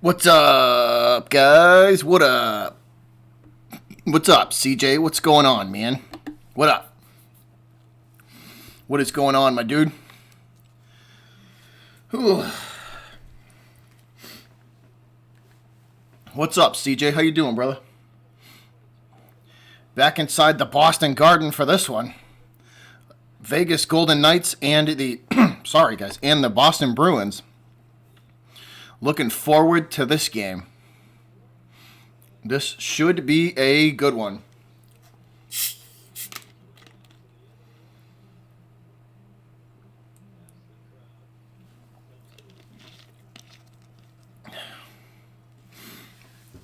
What's up, guys? What up? What's up, CJ? What's going on, man? What up? What is going on, my dude? Whew. What's up, CJ? How you doing, brother? Back inside the Boston Garden for this one. Vegas Golden Knights and the sorry, guys, and the Boston Bruins. Looking forward to this game. This should be a good one.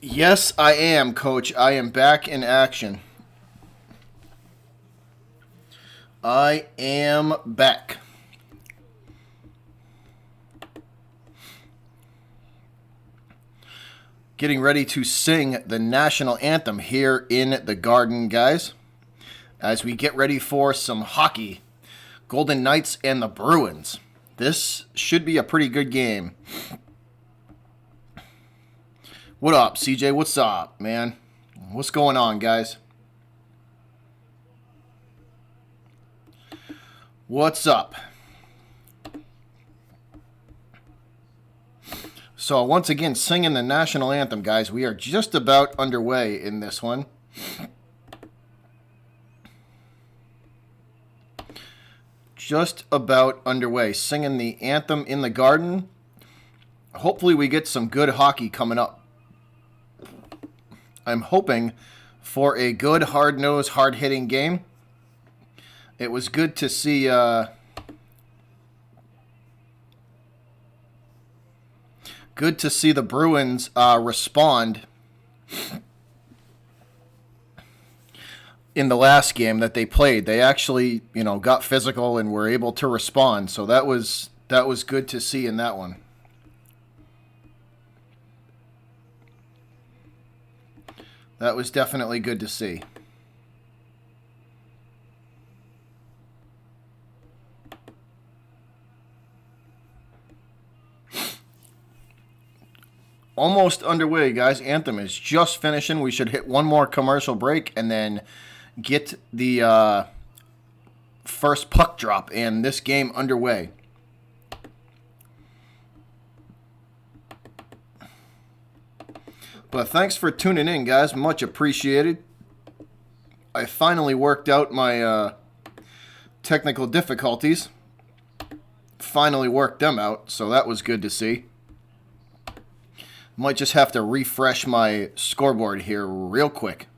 Yes, I am, Coach. I am back in action. I am back. Getting ready to sing the national anthem here in the Garden, guys. As we get ready for some hockey. Golden Knights and the Bruins. This should be a pretty good game. What up, CJ? What's up, man? What's going on, guys? What's up? So, once again, singing the national anthem, guys. We are just about underway in this one. Just about underway. Singing the anthem in the Garden. Hopefully we get some good hockey coming up. I'm hoping for a good, hard-nosed, hard-hitting game. It was good to see... Good to see the Bruins respond in the last game that they played. They actually, got physical and were able to respond. So that was good to see in that one. That was definitely good to see. Almost underway, guys. Anthem is just finishing. We should hit one more commercial break and then get the first puck drop and this game underway. But thanks for tuning in, guys. Much appreciated. I finally worked out my technical difficulties. Finally worked them out, so that was good to see. Might just have to refresh my scoreboard here real quick.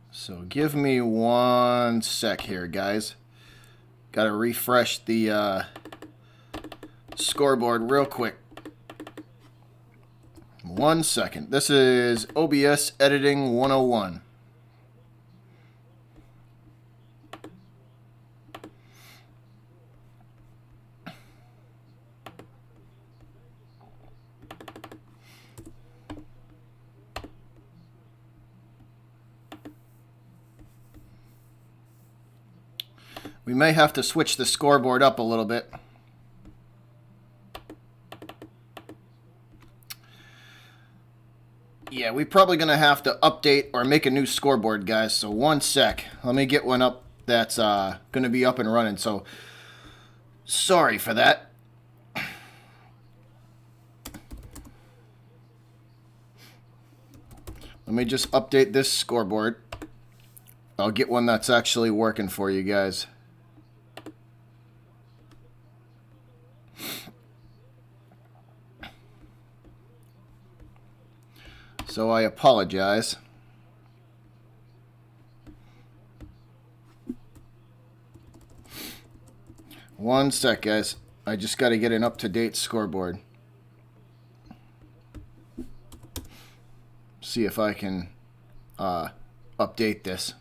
So give me 1 sec here, guys. Got to refresh the scoreboard real quick. 1 second. This is OBS Editing 101. We may have to switch the scoreboard up a little bit. Yeah, we're probably going to have to update or make a new scoreboard, guys. So 1 sec. Let me get one up that's going to be up and running. So sorry for that. Let me just update this scoreboard. I'll get one that's actually working for you guys. So I apologize. One sec, guys. I just got to get an up-to-date scoreboard. See if I can update this.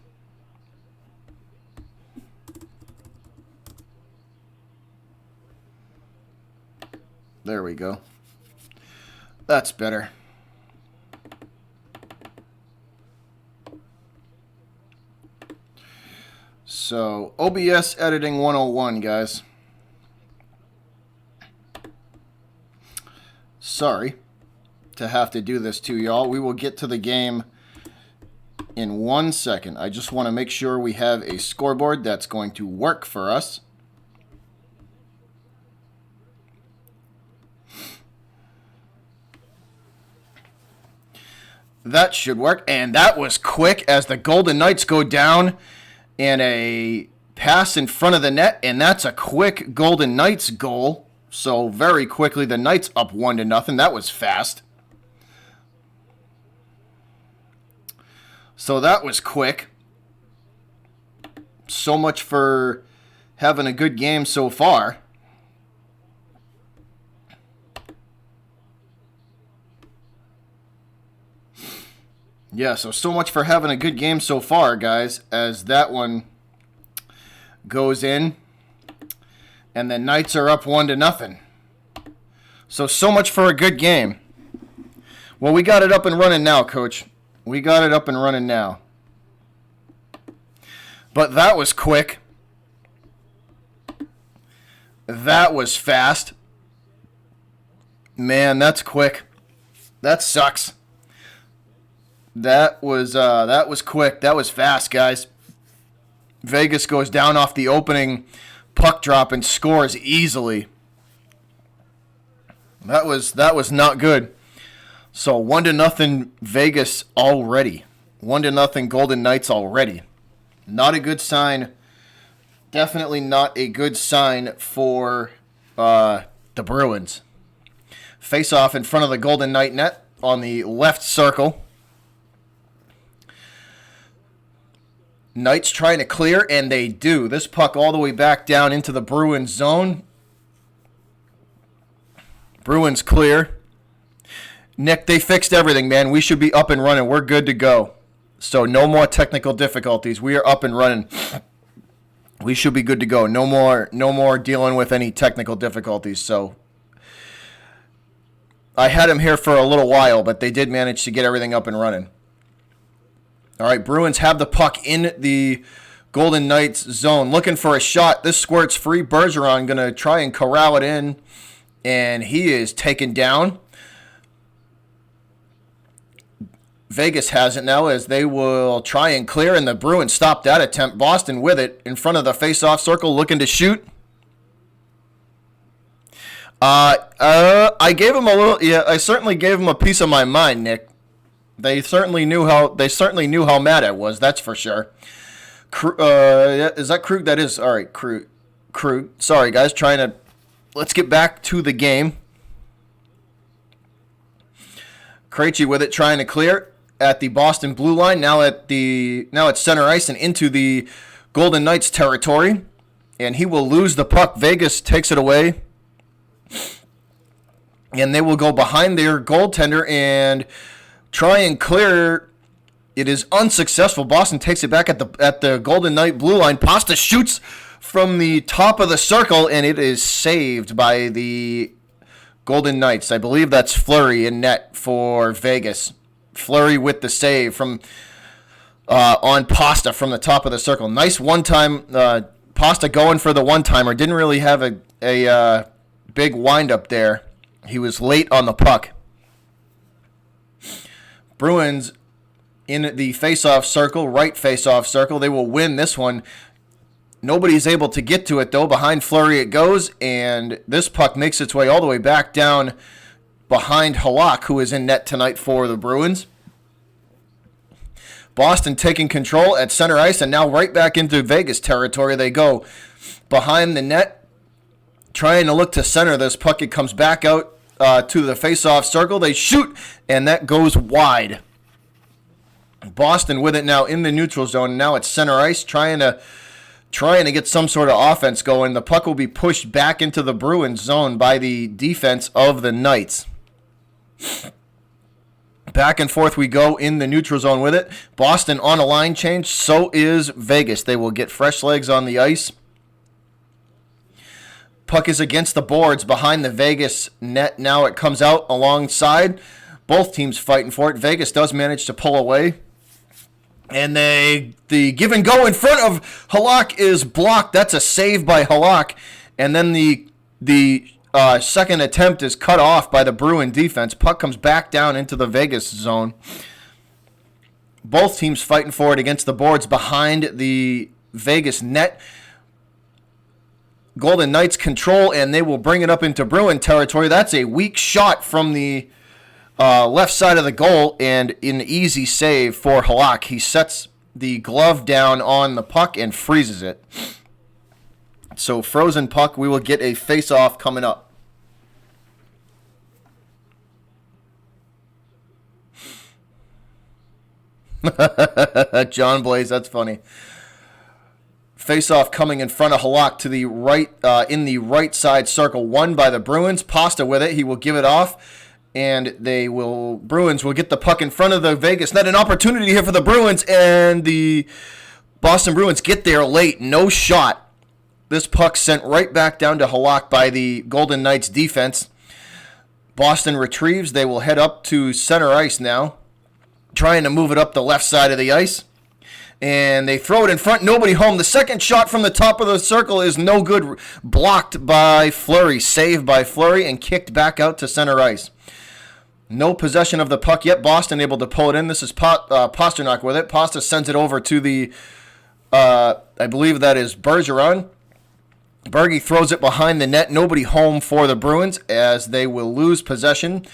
There we go. That's better. So, OBS Editing 101, guys. Sorry. to have to do this to y'all. We will get to the game in 1 second. I just want to make sure we have a scoreboard that's going to work for us. That should work, and that was quick as the Golden Knights go down and a pass in front of the net, and that's a quick Golden Knights goal. So very quickly, the Knights up 1-0. That was fast. So that was quick. So much for having a good game so far. Yeah, so much for having a good game so far, guys, as that one goes in. And the Knights are up 1-0. So much for a good game. Well, we got it up and running now, Coach. We got it up and running now. But that was quick. That was fast. Man, that's quick. That sucks. That was quick. That was fast, guys. Vegas goes down off the opening puck drop and scores easily. That was not good. So 1-0 Vegas already. 1-0 Golden Knights already. Not a good sign. Definitely not a good sign for the Bruins. Face off in front of the Golden Knight net on the left circle. Knights trying to clear, and they do. This puck all the way back down into the Bruins zone. Bruins clear. Nick, they fixed everything, man. We should be up and running. We're good to go. So no more technical difficulties. We are up and running. We should be good to go. No more dealing with any technical difficulties. So I had him here for a little while, but they did manage to get everything up and running. All right, Bruins have the puck in the Golden Knights zone. Looking for a shot. This squirt's free. Bergeron going to try and corral it in, and he is taken down. Vegas has it now as they will try and clear, and the Bruins stop that attempt. Boston with it in front of the face-off circle looking to shoot. I gave him a little. Yeah, I certainly gave him a piece of my mind, Nick. They certainly knew how mad I was. That's for sure. Is that Krug? That is all right. Krug. Sorry, guys. Let's get back to the game. Krejci with it, trying to clear at the Boston blue line. Now at center ice and into the Golden Knights territory, and he will lose the puck. Vegas takes it away, and they will go behind their goaltender and try and clear. It is unsuccessful. Boston takes it back at the Golden Knight blue line. Pasta shoots from the top of the circle, and it is saved by the Golden Knights. I believe that's Fleury in net for Vegas. Fleury with the save from on Pasta from the top of the circle. Nice one-time. Pasta going for the one-timer. Didn't really have a big wind-up there. He was late on the puck. Bruins in the face-off circle, right face-off circle. They will win this one. Nobody's able to get to it, though. Behind Fleury it goes, and this puck makes its way all the way back down behind Halak, who is in net tonight for the Bruins. Boston taking control at center ice, and now right back into Vegas territory they go. Behind the net, trying to look to center this puck. It comes back out to the face-off circle. They shoot, and that goes wide. Boston with it now in the neutral zone. Now it's center ice, trying to get some sort of offense going. The puck will be pushed back into the Bruins zone by the defense of the Knights. Back and forth we go in the neutral zone with it. Boston on a line change. So is Vegas. They will get fresh legs on the ice. Puck is against the boards behind the Vegas net. Now it comes out alongside. Both teams fighting for it. Vegas does manage to pull away. And the give and go in front of Halak is blocked. That's a save by Halak. And then the second attempt is cut off by the Bruin defense. Puck comes back down into the Vegas zone. Both teams fighting for it against the boards behind the Vegas net. Golden Knights control, and they will bring it up into Bruin territory. That's a weak shot from the left side of the goal, and an easy save for Halak. He sets the glove down on the puck and freezes it. So frozen puck, we will get a face-off coming up. John Blaze, that's funny. Face-off coming in front of Halak to the right, in the right side circle, won by the Bruins. Pasta with it, he will give it off, and Bruins will get the puck in front of the Vegas net. An opportunity here for the Bruins, and the Boston Bruins get there late. No shot. This puck sent right back down to Halak by the Golden Knights defense. Boston retrieves. They will head up to center ice now, trying to move it up the left side of the ice. And they throw it in front. Nobody home. The second shot from the top of the circle is no good. Blocked by Fleury. Saved by Fleury and kicked back out to center ice. No possession of the puck yet. Boston able to pull it in. This is Pasternak with it. Pasta sends it over to the, I believe that is Bergeron. Berge throws it behind the net. Nobody home for the Bruins as they will lose possession.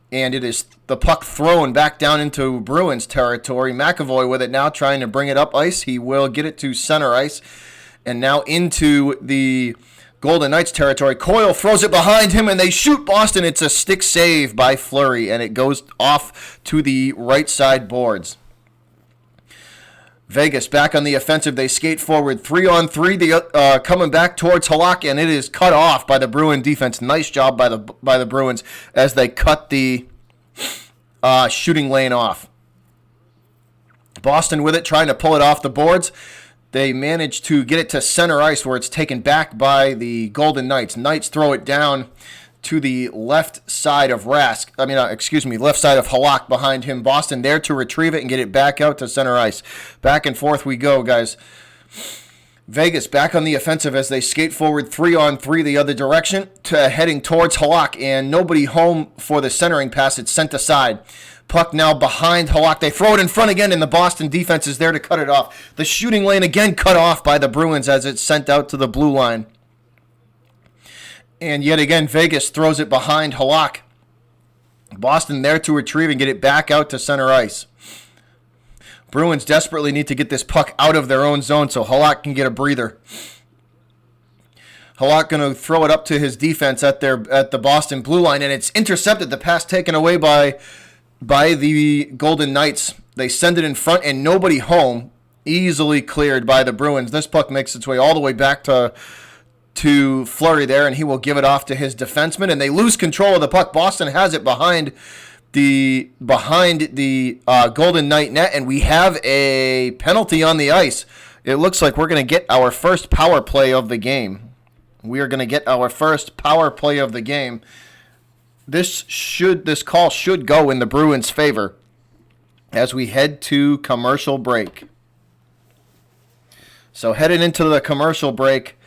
And it is the puck thrown back down into Bruins territory. McAvoy with it now, trying to bring it up ice. He will get it to center ice. And now into the Golden Knights territory. Coyle throws it behind him, and they shoot Boston. It's a stick save by Fleury, and it goes off to the right side boards. Vegas back on the offensive. They skate forward 3-on-3. Coming back towards Halak, and it is cut off by the Bruin defense. Nice job by the Bruins as they cut the shooting lane off. Boston with it, trying to pull it off the boards. They manage to get it to center ice where it's taken back by the Golden Knights. Knights throw it down to the left side of left side of Halak behind him. Boston there to retrieve it and get it back out to center ice. Back and forth we go, guys. Vegas back on the offensive as they skate forward 3-on-3 the other direction, heading towards Halak, and nobody home for the centering pass. It's sent aside. Puck now behind Halak. They throw it in front again, and the Boston defense is there to cut it off. The shooting lane again cut off by the Bruins as it's sent out to the blue line. And yet again, Vegas throws it behind Halak. Boston there to retrieve and get it back out to center ice. Bruins desperately need to get this puck out of their own zone so Halak can get a breather. Halak going to throw it up to his defense at the Boston blue line, and it's intercepted. The pass taken away by the Golden Knights. They send it in front, and nobody home. Easily cleared by the Bruins. This puck makes its way all the way back to Fleury there, and he will give it off to his defenseman, and they lose control of the puck. Boston has it behind the Golden Knight net, and we have a penalty on the ice. It looks like we're going to get our first power play of the game. We are going to get our first power play of the game. This call should go in the Bruins' favor as we head to commercial break. So headed into the commercial break.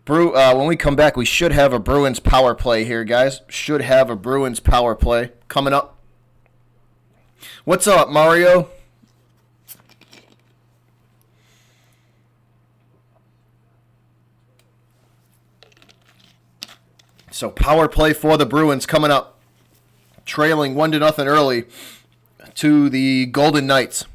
When we come back, we should have a Bruins power play here, guys. Should have a Bruins power play coming up. What's up, Mario? So power play for the Bruins coming up. Trailing 1-0 early to the Golden Knights.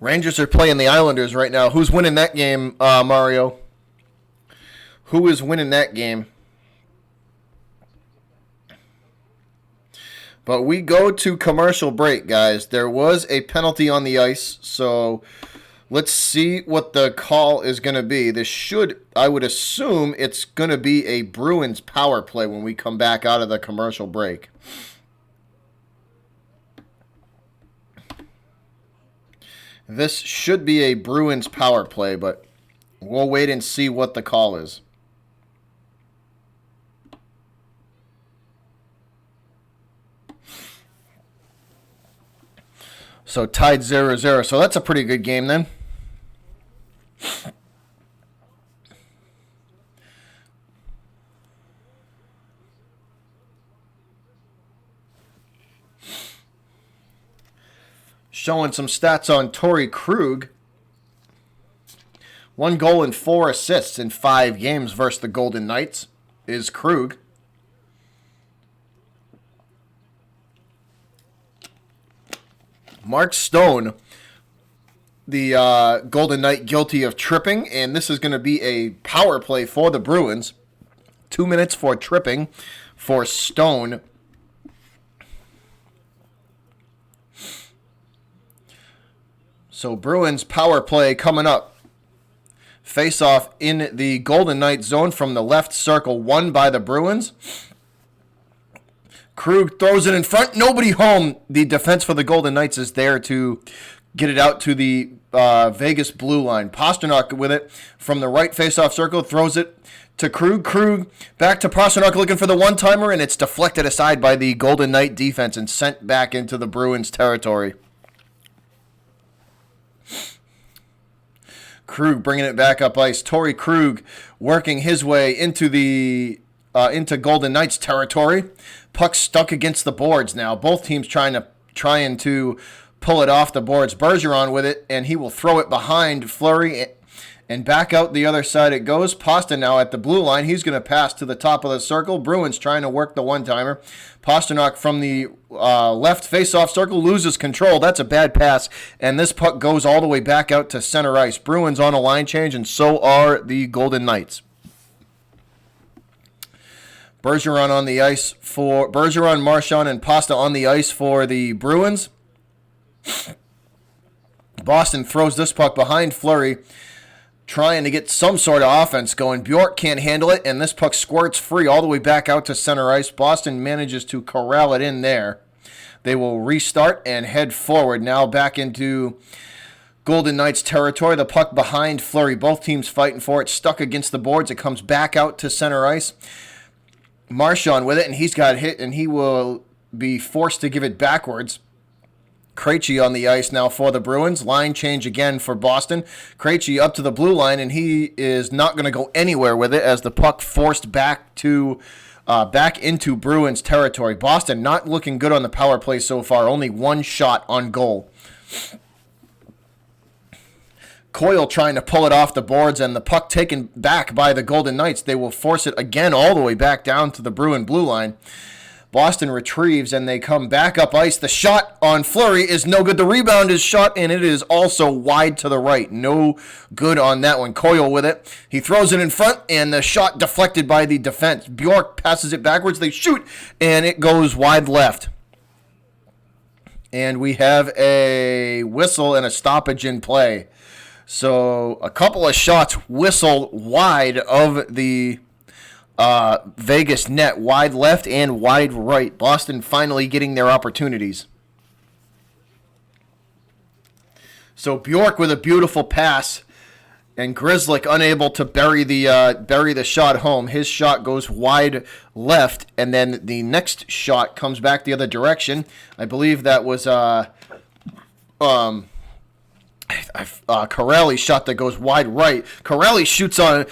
Rangers are playing the Islanders right now. Who's winning that game, Mario? Who is winning that game? But we go to commercial break, guys. There was a penalty on the ice, so let's see what the call is going to be. I would assume it's going to be a Bruins power play when we come back out of the commercial break. This should be a Bruins power play, but we'll wait and see what the call is. So tied 0-0. So that's a pretty good game then. Showing some stats on Torrey Krug. 1 goal and 4 assists in 5 games versus the Golden Knights is Krug. Mark Stone, the Golden Knight, guilty of tripping, and this is going to be a power play for the Bruins. 2 minutes for tripping for Stone. So Bruins power play coming up. Face-off in the Golden Knight zone from the left circle, won by the Bruins. Krug throws it in front. Nobody home. The defense for the Golden Knights is there to get it out to the Vegas blue line. Pastrnak with it from the right face-off circle. Throws it to Krug. Krug back to Pastrnak looking for the one-timer, and it's deflected aside by the Golden Knight defense and sent back into the Bruins territory. Krug bringing it back up ice. Torrey Krug working his way into the into Golden Knights territory. Puck stuck against the boards now. Both teams trying to pull it off the boards. Bergeron with it, and he will throw it behind Fleury, and back out the other side it goes. Pasta now at the blue line. He's going to pass to the top of the circle. Bruins trying to work the one-timer. Pastrnak from the left face-off circle loses control. That's a bad pass, and this puck goes all the way back out to center ice. Bruins on a line change, and so are the Golden Knights. Bergeron on the ice for Bergeron, Marchand, and Pasta on the ice for the Bruins. Boston throws this puck behind Fleury, trying to get some sort of offense going. Bjork can't handle it, and this puck squirts free all the way back out to center ice. Boston manages to corral it in there. They will restart and head forward now back into Golden Knights territory. The puck behind Fleury. Both teams fighting for it. Stuck against the boards. It comes back out to center ice. Marchand with it, and he's got hit, and he will be forced to give it backwards. Krejci on the ice now for the Bruins. Line change again for Boston. Krejci up to the blue line, and he is not going to go anywhere with it as the puck forced back into Bruins territory. Boston not looking good on the power play so far. Only 1 shot on goal. Coyle trying to pull it off the boards, and the puck taken back by the Golden Knights. They will force it again all the way back down to the Bruin blue line. Boston retrieves, and they come back up ice. The shot on Fleury is no good. The rebound is shot, and it is also wide to the right. No good on that one. Coyle with it. He throws it in front, and the shot deflected by the defense. Bjork passes it backwards. They shoot, and it goes wide left. And we have a whistle and a stoppage in play. So a couple of shots whistled wide of the Vegas net, wide left and wide right. Boston finally getting their opportunities. So Bjork with a beautiful pass, and Grzelcyk unable to bury the shot home. His shot goes wide left, and then the next shot comes back the other direction. I believe that was Corelli's shot that goes wide right. Corelli shoots on,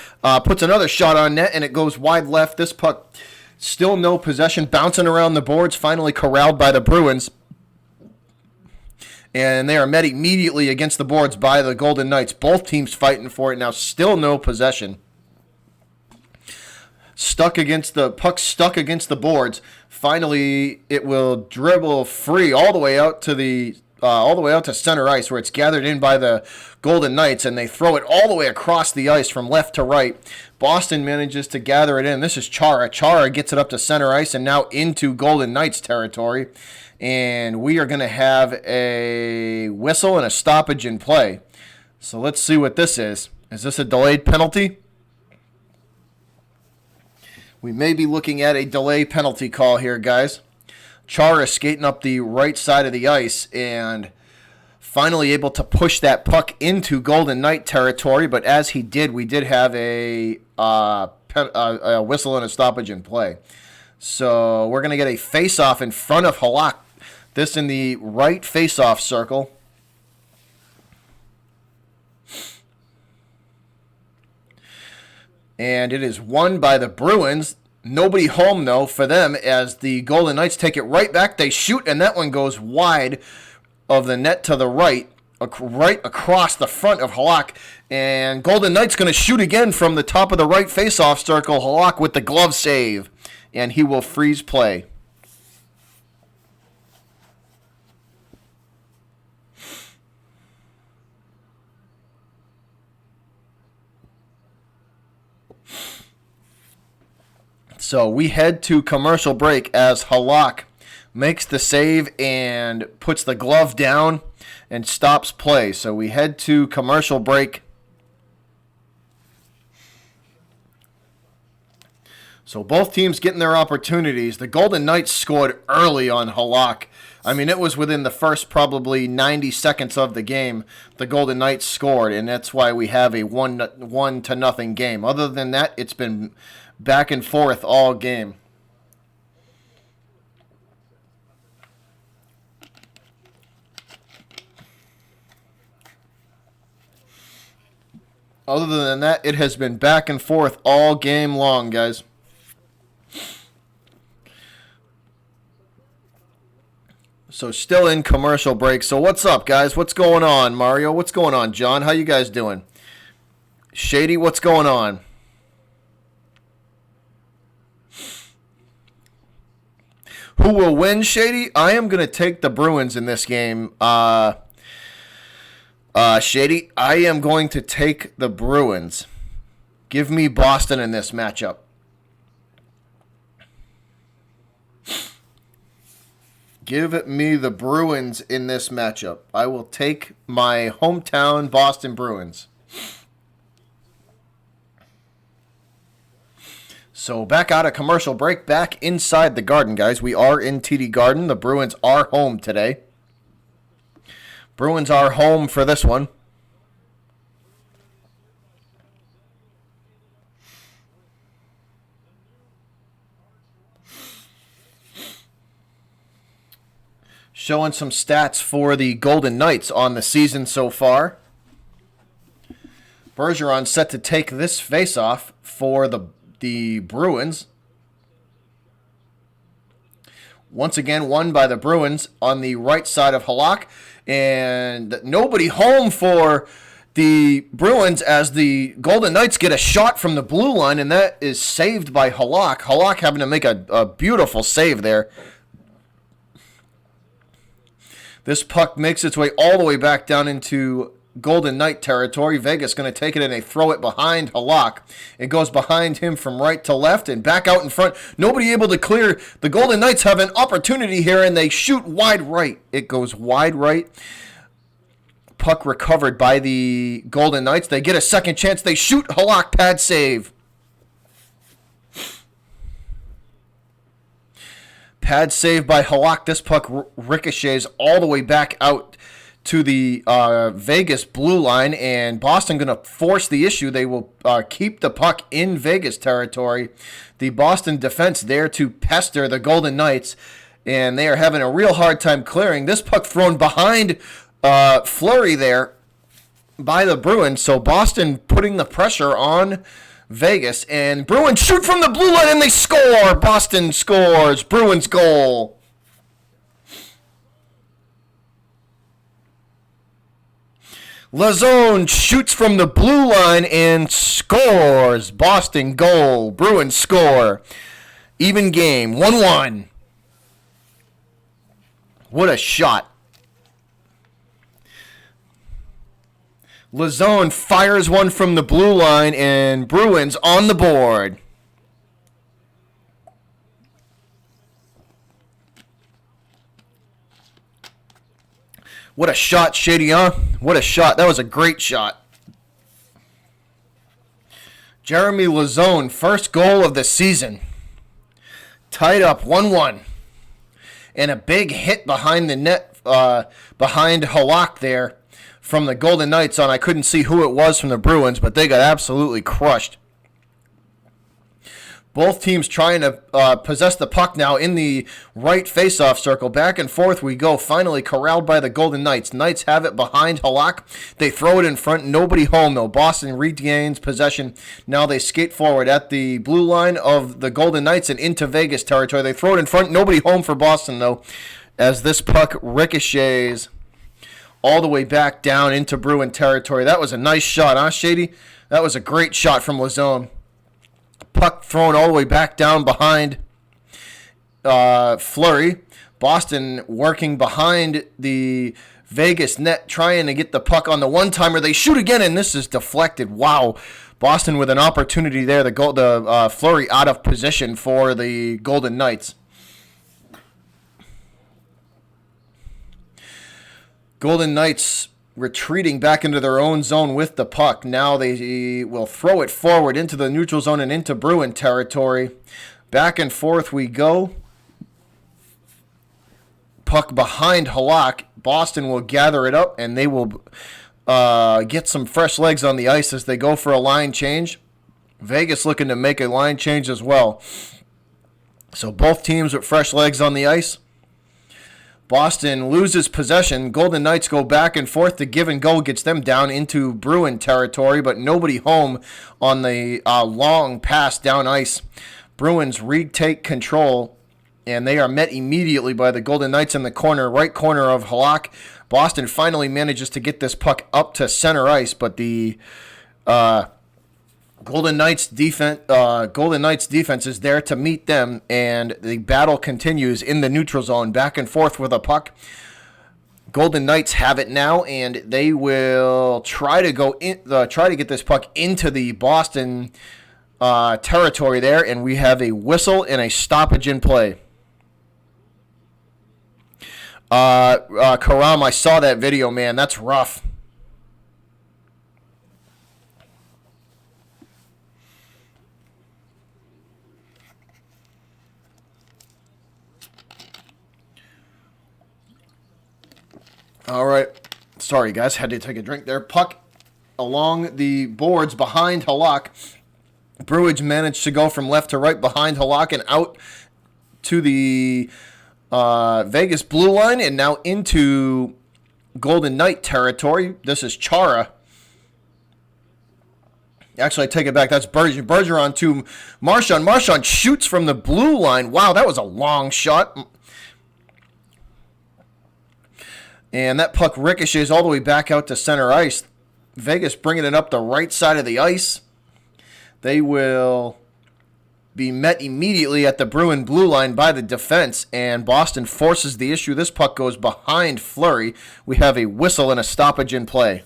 puts another shot on net, and it goes wide left. This puck, still no possession, bouncing around the boards, finally corralled by the Bruins. And they are met immediately against the boards by the Golden Knights. Both teams fighting for it now, still no possession. Stuck against the boards. Finally, it will dribble free all the way out to center ice, where it's gathered in by the Golden Knights, and they throw it all the way across the ice from left to right. Boston manages to gather it in. This is Chara. Chara gets it up to center ice and now into Golden Knights territory. And we are going to have a whistle and a stoppage in play. So let's see what this is. Is this a delayed penalty? We may be looking at a delay penalty call here, guys. Chara skating up the right side of the ice and finally able to push that puck into Golden Knight territory. But as he did, we did have a whistle and a stoppage in play. So we're going to get a face-off in front of Halak. This in the right face-off circle. And it is won by the Bruins. Nobody home, though, for them, as the Golden Knights take it right back. They shoot, and that one goes wide of the net to the right across the front of Halak. And Golden Knights going to shoot again from the top of the right faceoff circle. Halak with the glove save. And he will freeze play. So we head to commercial break as Halak makes the save and puts the glove down and stops play. So we head to commercial break. So both teams getting their opportunities. The Golden Knights scored early on Halak. I mean, it was within the first probably 90 seconds of the game the Golden Knights scored, and that's why we have a 1-0 game. Other than that, it's been back and forth all game. Other than that, it has been back and forth all game long, guys. So still in commercial break. So what's up, guys? What's going on, Mario? What's going on, John? How you guys doing? Shady, what's going on? Who will win, Shady? I am going to take the Bruins in this game. Shady, I am going to take the Bruins. Give me Boston in this matchup. Give me the Bruins in this matchup. I will take my hometown Boston Bruins. So back out of commercial break, back inside the Garden, guys. We are in TD Garden. The Bruins are home today. Bruins are home for this one. Showing some stats for the Golden Knights on the season so far. Bergeron set to take this faceoff for the Bruins. Once again, won by the Bruins on the right side of Halak. And nobody home for the Bruins as the Golden Knights get a shot from the blue line, and that is saved by Halak. Halak having to make a beautiful save there. This puck makes its way all the way back down into Golden Knight territory. Vegas going to take it and they throw it behind Halak. It goes behind him from right to left and back out in front. Nobody able to clear. The Golden Knights have an opportunity here and they shoot wide right. It goes wide right. Puck recovered by the Golden Knights. They get a second chance. They shoot. Halak pad save. Pad save by Halak. This puck ricochets all the way back out to the Vegas blue line, and Boston going to force the issue. They will keep the puck in Vegas territory. The Boston defense there to pester the Golden Knights, and they are having a real hard time clearing. This puck thrown behind Fleury there by the Bruins, so Boston putting the pressure on Vegas, and Bruins shoot from the blue line, and they score. Boston scores. Bruins goal. Lazone shoots from the blue line and scores. Boston goal. Bruins score. Even game. 1-1. What a shot. Lazone fires one from the blue line, and Bruins on the board. What a shot, Shady, huh? What a shot. That was a great shot. Jeremy Lazone, first goal of the season. Tied up 1-1. And a big hit behind the net, behind Halak there from the Golden Knights on. I couldn't see who it was from the Bruins, but they got absolutely crushed. Both teams trying to possess the puck now in the right faceoff circle. Back and forth we go. Finally corralled by the Golden Knights. Knights have it behind Halak. They throw it in front. Nobody home, though. Boston regains possession. Now they skate forward at the blue line of the Golden Knights and into Vegas territory. They throw it in front. Nobody home for Boston, though, as this puck ricochets all the way back down into Bruin territory. That was a nice shot, huh, Shady? That was a great shot from Lazone. Puck thrown all the way back down behind Fleury. Boston working behind the Vegas net, trying to get the puck on the one-timer. They shoot again, and this is deflected. Wow. Boston with an opportunity there. The Fleury out of position for the Golden Knights. Golden Knights retreating back into their own zone with the puck. Now they will throw it forward into the neutral zone and into Bruin territory. Back and forth we go. Puck behind Halak. Boston will gather it up, and they will get some fresh legs on the ice as they go for a line change. Vegas looking to make a line change as well. So both teams with fresh legs on the ice. Boston loses possession. Golden Knights go back and forth. The give and go gets them down into Bruin territory, but nobody home on the long pass down ice. Bruins retake control, and they are met immediately by the Golden Knights in the corner, right corner of Halak. Boston finally manages to get this puck up to center ice, but the Golden Knights defense is there to meet them, and the battle continues in the neutral zone, back and forth with a puck. Golden Knights have it now, and they will try to get this puck into the Boston territory there, and we have a whistle and a stoppage in play. Karam, I saw that video, man. That's rough. All right. Sorry, guys. Had to take a drink there. Puck along the boards behind Halak. Bruins managed to go from left to right behind Halak and out to the Vegas blue line and now into Golden Knight territory. This is Chara. Actually, I take it back. That's Bergeron to Marchand. Marchand shoots from the blue line. Wow, that was a long shot. And that puck ricochets all the way back out to center ice. Vegas bringing it up the right side of the ice. They will be met immediately at the Bruin blue line by the defense, and Boston forces the issue. This puck goes behind Fleury. We have a whistle and a stoppage in play.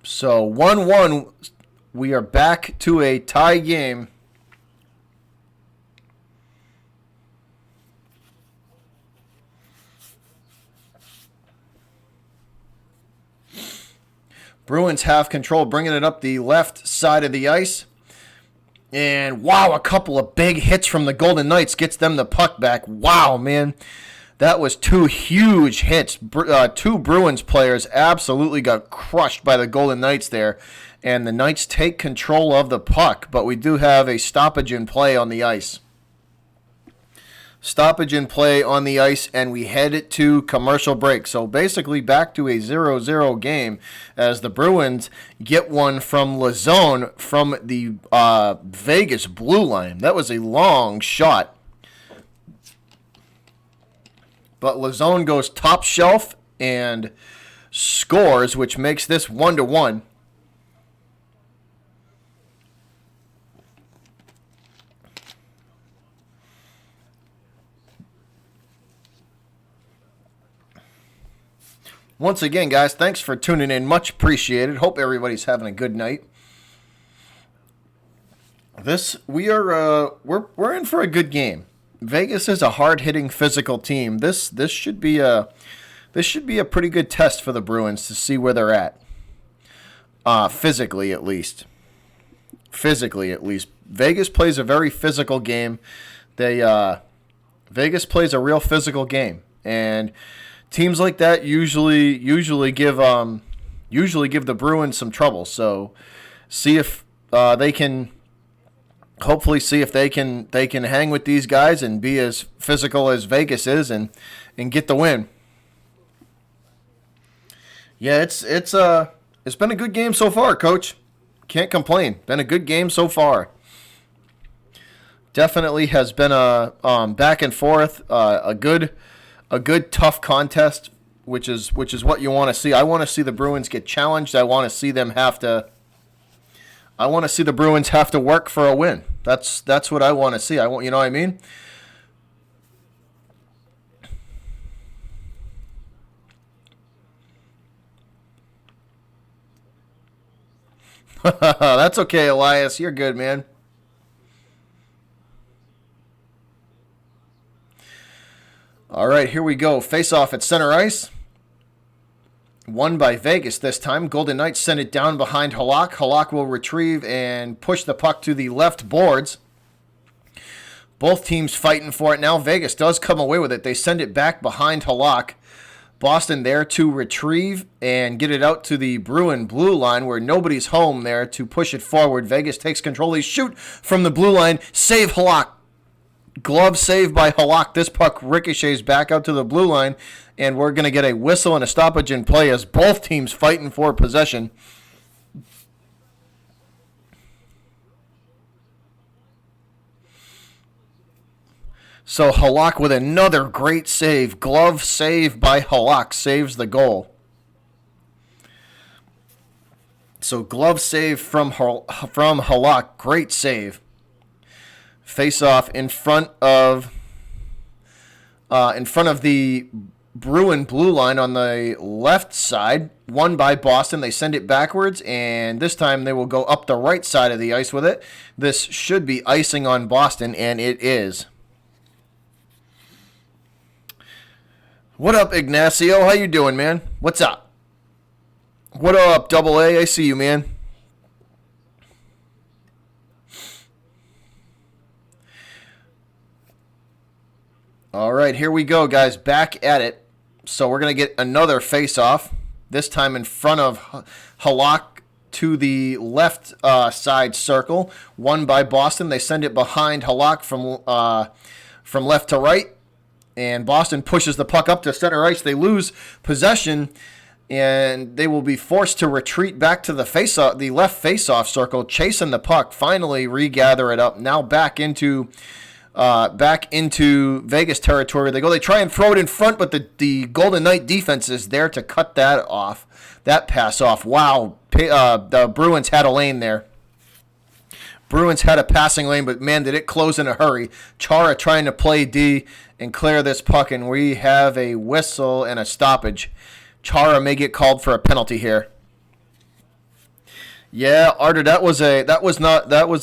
So 1-1. We are back to a tie game. Bruins have control, bringing it up the left side of the ice. And wow, a couple of big hits from the Golden Knights gets them the puck back. Wow, man. That was two huge hits. Two Bruins players absolutely got crushed by the Golden Knights there. And the Knights take control of the puck, but we do have a stoppage in play on the ice. Stoppage in play on the ice, and we head to commercial break. So basically back to a 0-0 game as the Bruins get one from Lazone from the Vegas blue line. That was a long shot. But Lazone goes top shelf and scores, which makes this 1-1. Once again, guys, thanks for tuning in. Much appreciated. Hope everybody's having a good night. We're in for a good game. Vegas is a hard-hitting, physical team. This should be a pretty good test for the Bruins to see where they're at. Physically, at least. Vegas plays a very physical game. Vegas plays a real physical game, and teams like that usually give the Bruins some trouble. So see if they can hang with these guys and be as physical as Vegas is and get the win. Yeah, it's been a good game so far, Coach. Can't complain. Been a good game so far. Definitely has been a back and forth, a good tough contest, which is what you want to see. I want to see the Bruins get challenged. I want to see them have to. I want to see the Bruins have to work for a win. That's what I want to see. I want, you know what I mean? That's okay, Elias. You're good, man. All right, here we go. Face off at center ice. Won by Vegas this time. Golden Knights send it down behind Halak. Halak will retrieve and push the puck to the left boards. Both teams fighting for it now. Vegas does come away with it. They send it back behind Halak. Boston there to retrieve and get it out to the Bruin blue line where nobody's home there to push it forward. Vegas takes control. They shoot from the blue line. Save Halak. Glove save by Halak. This puck ricochets back out to the blue line, and we're going to get a whistle and a stoppage in play as both teams fighting for possession. So Halak with another great save. Glove save by Halak saves the goal. So glove save from Halak. Great save. Face off in front of the Bruin blue line on the left side. Won by Boston. They send it backwards, and this time they will go up the right side of the ice with it. This should be icing on Boston, and it is. What up, Ignacio? How you doing, man? What's up? What up, Double A? I see you, man. All right, here we go, guys. Back at it. So we're going to get another face-off, this time in front of Halak to the left side circle. Won by Boston. They send it behind Halak from left to right, and Boston pushes the puck up to center ice. They lose possession, and they will be forced to retreat back to the left face-off circle, chasing the puck, finally regather it up. Now back into Vegas territory. They try and throw it in front, but the Golden Knight defense is there to cut that pass off. Wow, the Bruins had a lane there. Bruins had a passing lane, but man, did it close in a hurry. Chara trying to play D and clear this puck, and we have a whistle and a stoppage. Chara may get called for a penalty here. Yeah, Arter, that was a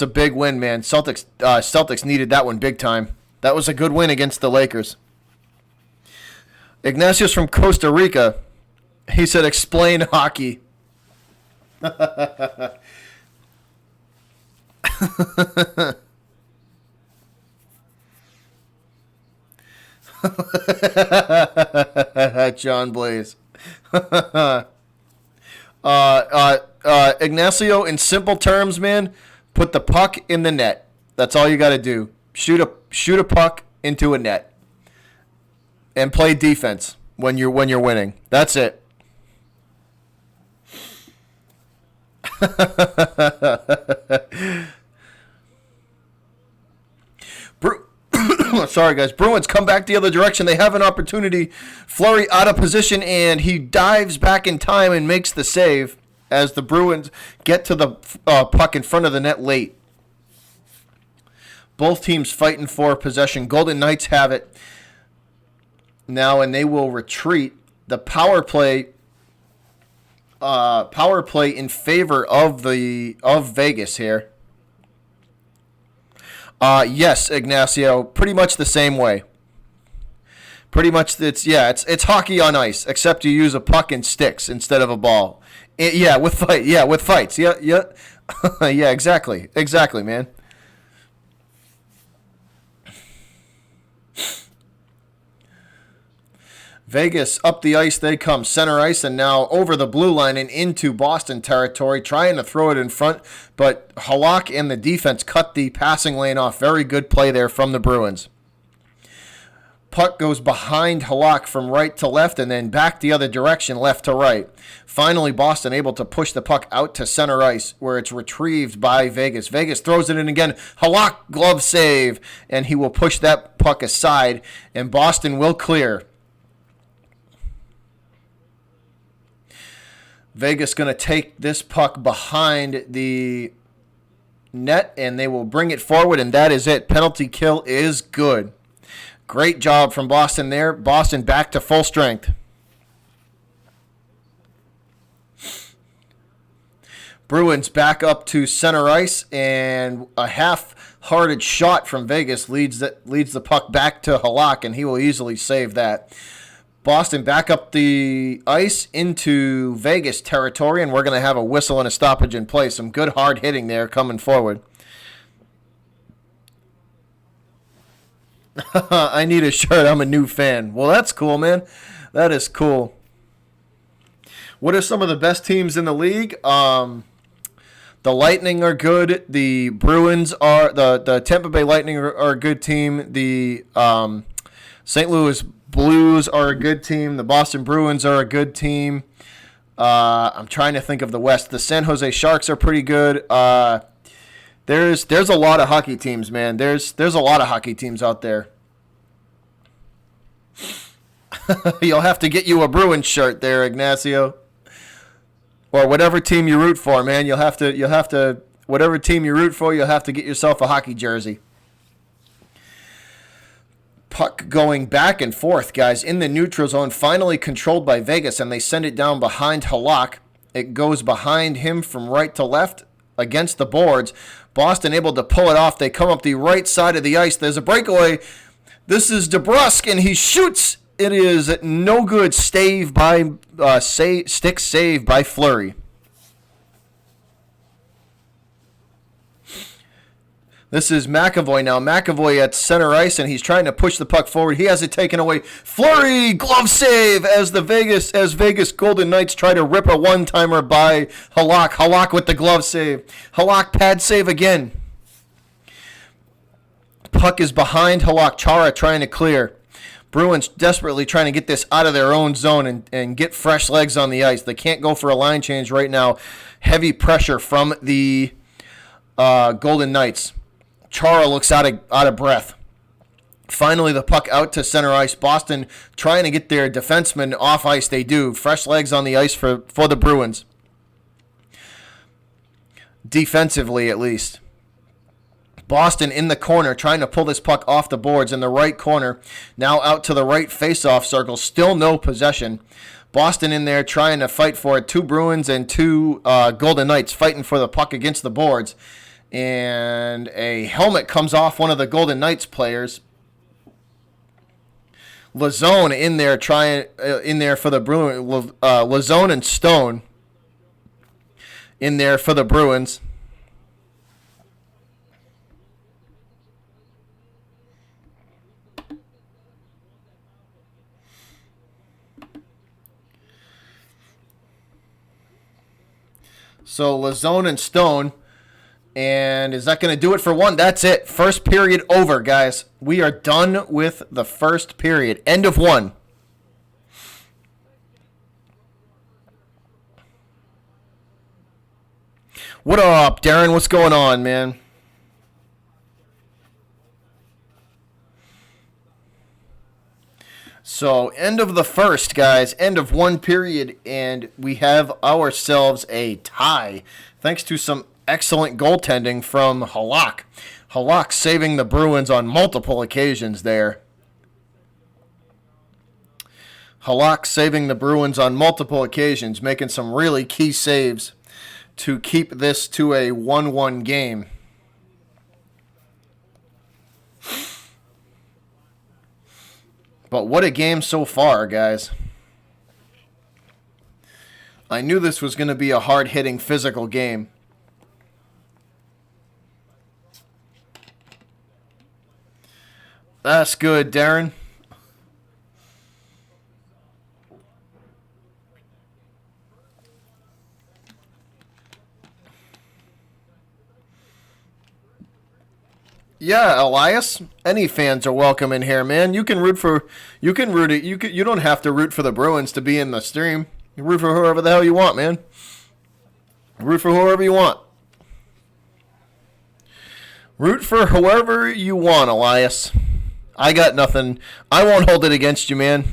big win, man. Celtics needed that one big time. That was a good win against the Lakers. Ignatius from Costa Rica, he said, "Explain hockey." John Blaze. Ignacio, in simple terms, man, put the puck in the net. That's all you got to do. Shoot a puck into a net, and play defense when you're winning. That's it. Sorry, guys. Bruins come back the other direction. They have an opportunity. Fleury out of position, and he dives back in time and makes the save as the Bruins get to the puck in front of the net late. Both teams fighting for possession. Golden Knights have it now, and they will retreat. The power play in favor of Vegas here. Yes, Ignacio, pretty much the same way. Pretty much, it's hockey on ice, except you use a puck and sticks instead of a ball. With fights. Yeah. Yeah, exactly, man. Vegas up the ice they come, center ice, and now over the blue line and into Boston territory, trying to throw it in front, but Halak and the defense cut the passing lane off. Very good play there from the Bruins. Puck goes behind Halak from right to left and then back the other direction, left to right. Finally, Boston able to push the puck out to center ice where it's retrieved by Vegas. Vegas throws it in again. Halak glove save, and he will push that puck aside, and Boston will clear. Vegas going to take this puck behind the net, and they will bring it forward, and that is it. Penalty kill is good. Great job from Boston there. Boston back to full strength. Bruins back up to center ice, and a half-hearted shot from Vegas leads the puck back to Halak, and he will easily save that. Boston back up the ice into Vegas territory, and we're going to have a whistle and a stoppage in play. Some good hard hitting there coming forward. I need a shirt. I'm a new fan. Well, that's cool, man. That is cool. What are some of the best teams in the league? The Lightning are good. The Bruins are the Tampa Bay Lightning are a good team. The St. Louis Blues are a good team. The Boston Bruins are a good team. I'm trying to think of the West. The San Jose Sharks are pretty good. There's a lot of hockey teams, man. There's a lot of hockey teams out there. You'll have to get you a Bruins shirt there, Ignacio. Or whatever team you root for, man. You'll have to whatever team you root for, you'll have to get yourself a hockey jersey. Puck going back and forth, guys, in the neutral zone, finally controlled by Vegas, and they send it down behind Halak. It goes behind him from right to left against the boards. Boston able to pull it off. They come up the right side of the ice. There's a breakaway. This is DeBrusk, and he shoots. It is no good. Stick save by Fleury. This is McAvoy now. McAvoy at center ice, and he's trying to push the puck forward. He has it taken away. Fleury, glove save as Vegas Golden Knights try to rip a one-timer by Halak. Halak with the glove save. Halak pad save again. Puck is behind Halak. Chara trying to clear. Bruins desperately trying to get this out of their own zone and get fresh legs on the ice. They can't go for a line change right now. Heavy pressure from the Golden Knights. Chara looks out of breath. Finally, the puck out to center ice. Boston trying to get their defensemen off ice. They do. Fresh legs on the ice for the Bruins. Defensively, at least. Boston in the corner trying to pull this puck off the boards in the right corner. Now out to the right face-off circle. Still no possession. Boston in there trying to fight for it. 2 Bruins and 2 Golden Knights fighting for the puck against the boards. And a helmet comes off one of the Golden Knights players. Lazone in there for the Bruins. Lazone and Stone in there for the Bruins. So Lazone and Stone. And is that going to do it for one? That's it. First period over, guys. We are done with the first period. End of one. What up, Darren? What's going on, man? So, end of the first, guys. End of one period, and we have ourselves a tie. Thanks to some excellent goaltending from Halak. Halak saving the Bruins on multiple occasions there. Halak saving the Bruins on multiple occasions, making some really key saves to keep this to a 1-1 game. But what a game so far, guys. I knew this was going to be a hard-hitting physical game. That's good, Darren. Yeah, Elias. Any fans are welcome in here, man. You can root for. You can root it. You don't have to root for the Bruins to be in the stream. You root for whoever the hell you want, man. Root for whoever you want. Root for whoever you want, Elias. I got nothing. I won't hold it against you, man.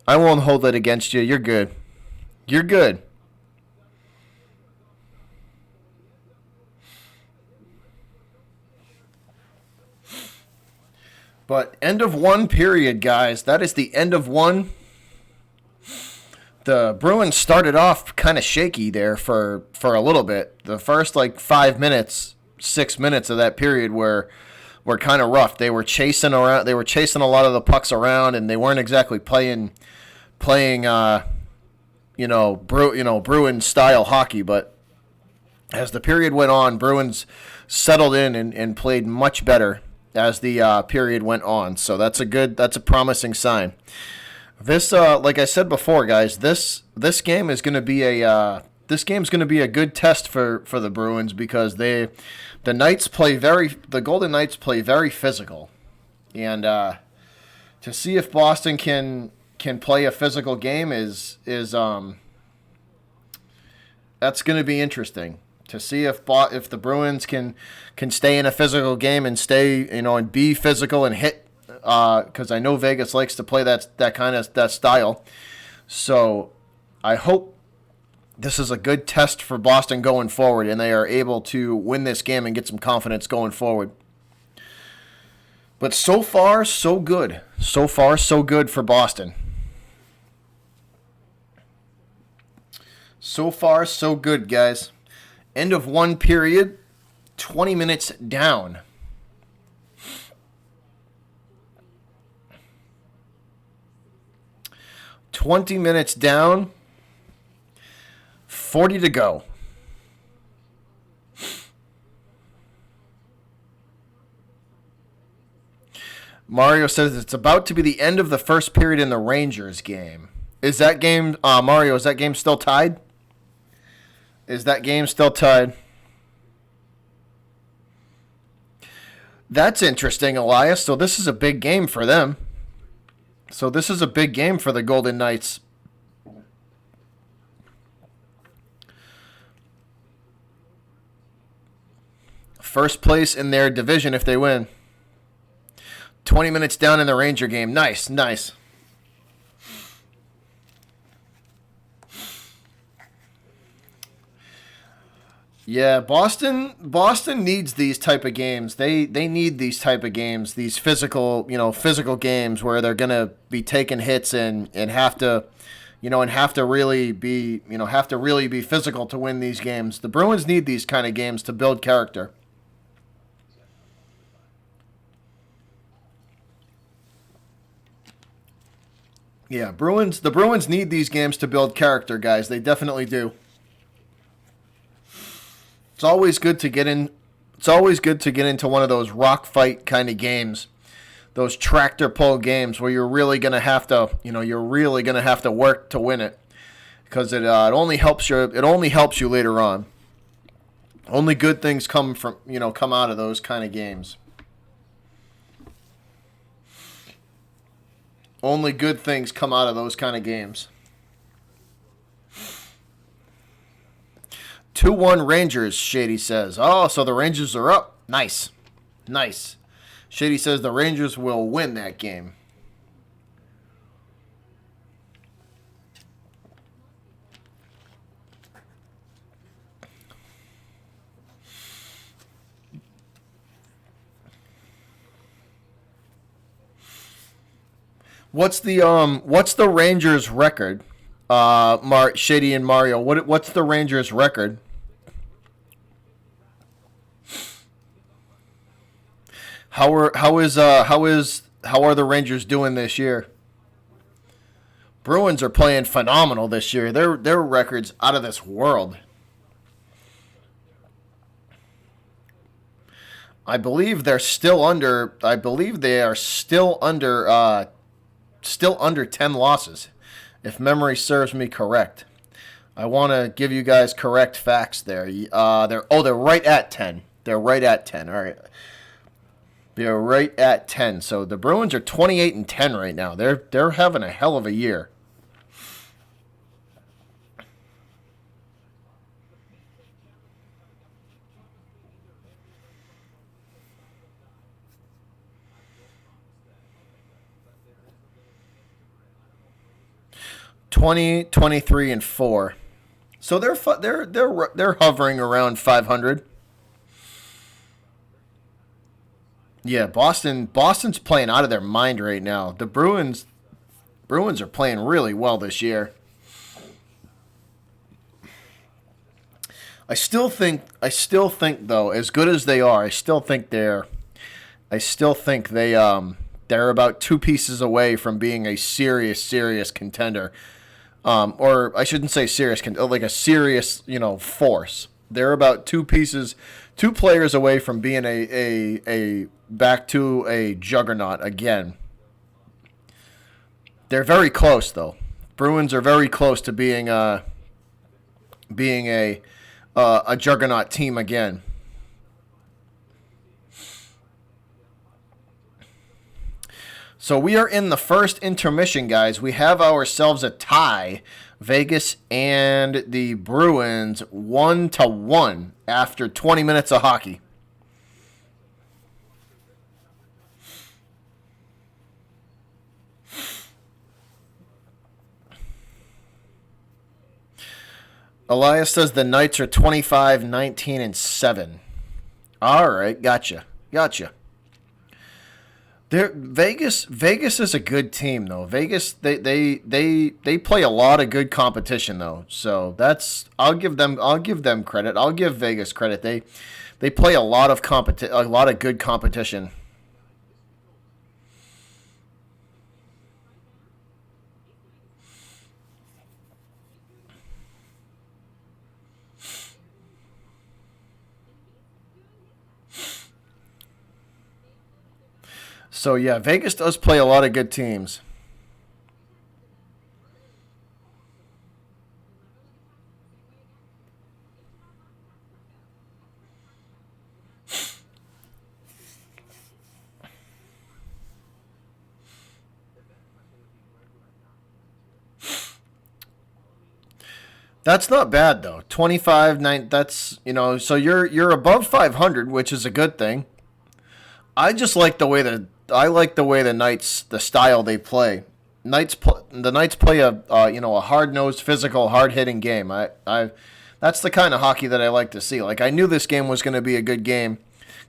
I won't hold it against you. You're good. You're good. But end of one period, guys. That is the end of one. The Bruins started off kind of shaky there for a little bit. The first 5 minutes, 6 minutes of that period were kind of rough. They were chasing around. They were chasing a lot of the pucks around, and they weren't exactly playing Bruin style hockey. But as the period went on, Bruins settled in and played much better as the period went on. So that's a promising sign. This, like I said before, guys, this game is going to be a good test for the Bruins because the Golden Knights play very physical, and to see if Boston can play a physical game is that's going to be interesting. To see if the Bruins can stay in a physical game and stay and be physical and hit. Because I know Vegas likes to play that style. So I hope this is a good test for Boston going forward, and they are able to win this game and get some confidence going forward. But so far, so good. So far, so good for Boston. So far, so good, guys. End of one period, 20 minutes down. $20 minutes down, 40 to go. Mario says it's about to be the end of the first period in the Rangers game. Is that game, Mario, is that game still tied? Is that game still tied? That's interesting, Elias. So this is a big game for them. So this is a big game for the Golden Knights. First place in their division if they win. 20 minutes down in the Ranger game. Nice, nice. Yeah, Boston needs these type of games. They need these type of games, these physical games where they're gonna be taking hits and have to really be physical to win these games. The Bruins need these kind of games to build character. Yeah, the Bruins need these games to build character, guys. They definitely do. It's always good to get in. It's always good to get into one of those rock fight kind of games, those tractor pull games where you're really gonna have to, work to win it, because it only helps you. It only helps you later on. Only good things come out of those kind of games. Only good things come out of those kind of games. 2-1 Rangers, Shady says. Oh, so the Rangers are up. Nice. Nice. Shady says the Rangers will win that game. What's the Rangers record? Shady and Mario. What's the Rangers record? How are the Rangers doing this year? Bruins are playing phenomenal this year. Their record's out of this world. I believe they're still under. I believe they are still under 10 losses, if memory serves me correct. I want to give you guys correct facts there. They're right at 10. They're right at 10. All right. They're right at 10. So the Bruins are 28 and 10 right now. They're having a hell of a year. Twenty, 23, and 4. So they're hovering around 500. Yeah, Boston's playing out of their mind right now. The Bruins are playing really well this year. I still think though, as good as they are, I still think they're about two pieces away from being a serious contender. Or I shouldn't say serious, like a serious, force. They're about two players away from being a back to a juggernaut again. They're very close though. Bruins are very close to being a juggernaut team again. So we are in the first intermission, guys. We have ourselves a tie. Vegas and the Bruins 1-1 after 20 minutes of hockey. Elias says the Knights are 25, 19, and 7. All right, gotcha. Vegas is a good team though. Vegas they play a lot of good competition though. So I'll give them credit. I'll give Vegas credit. They play a lot of good competition. So yeah, Vegas does play a lot of good teams. That's not bad though. 25 9 that's, so you're above 500, which is a good thing. I like the way the Knights, the style they play. The Knights play a hard nosed, physical, hard hitting game. I That's the kind of hockey that I like to see. Like I knew this game was going to be a good game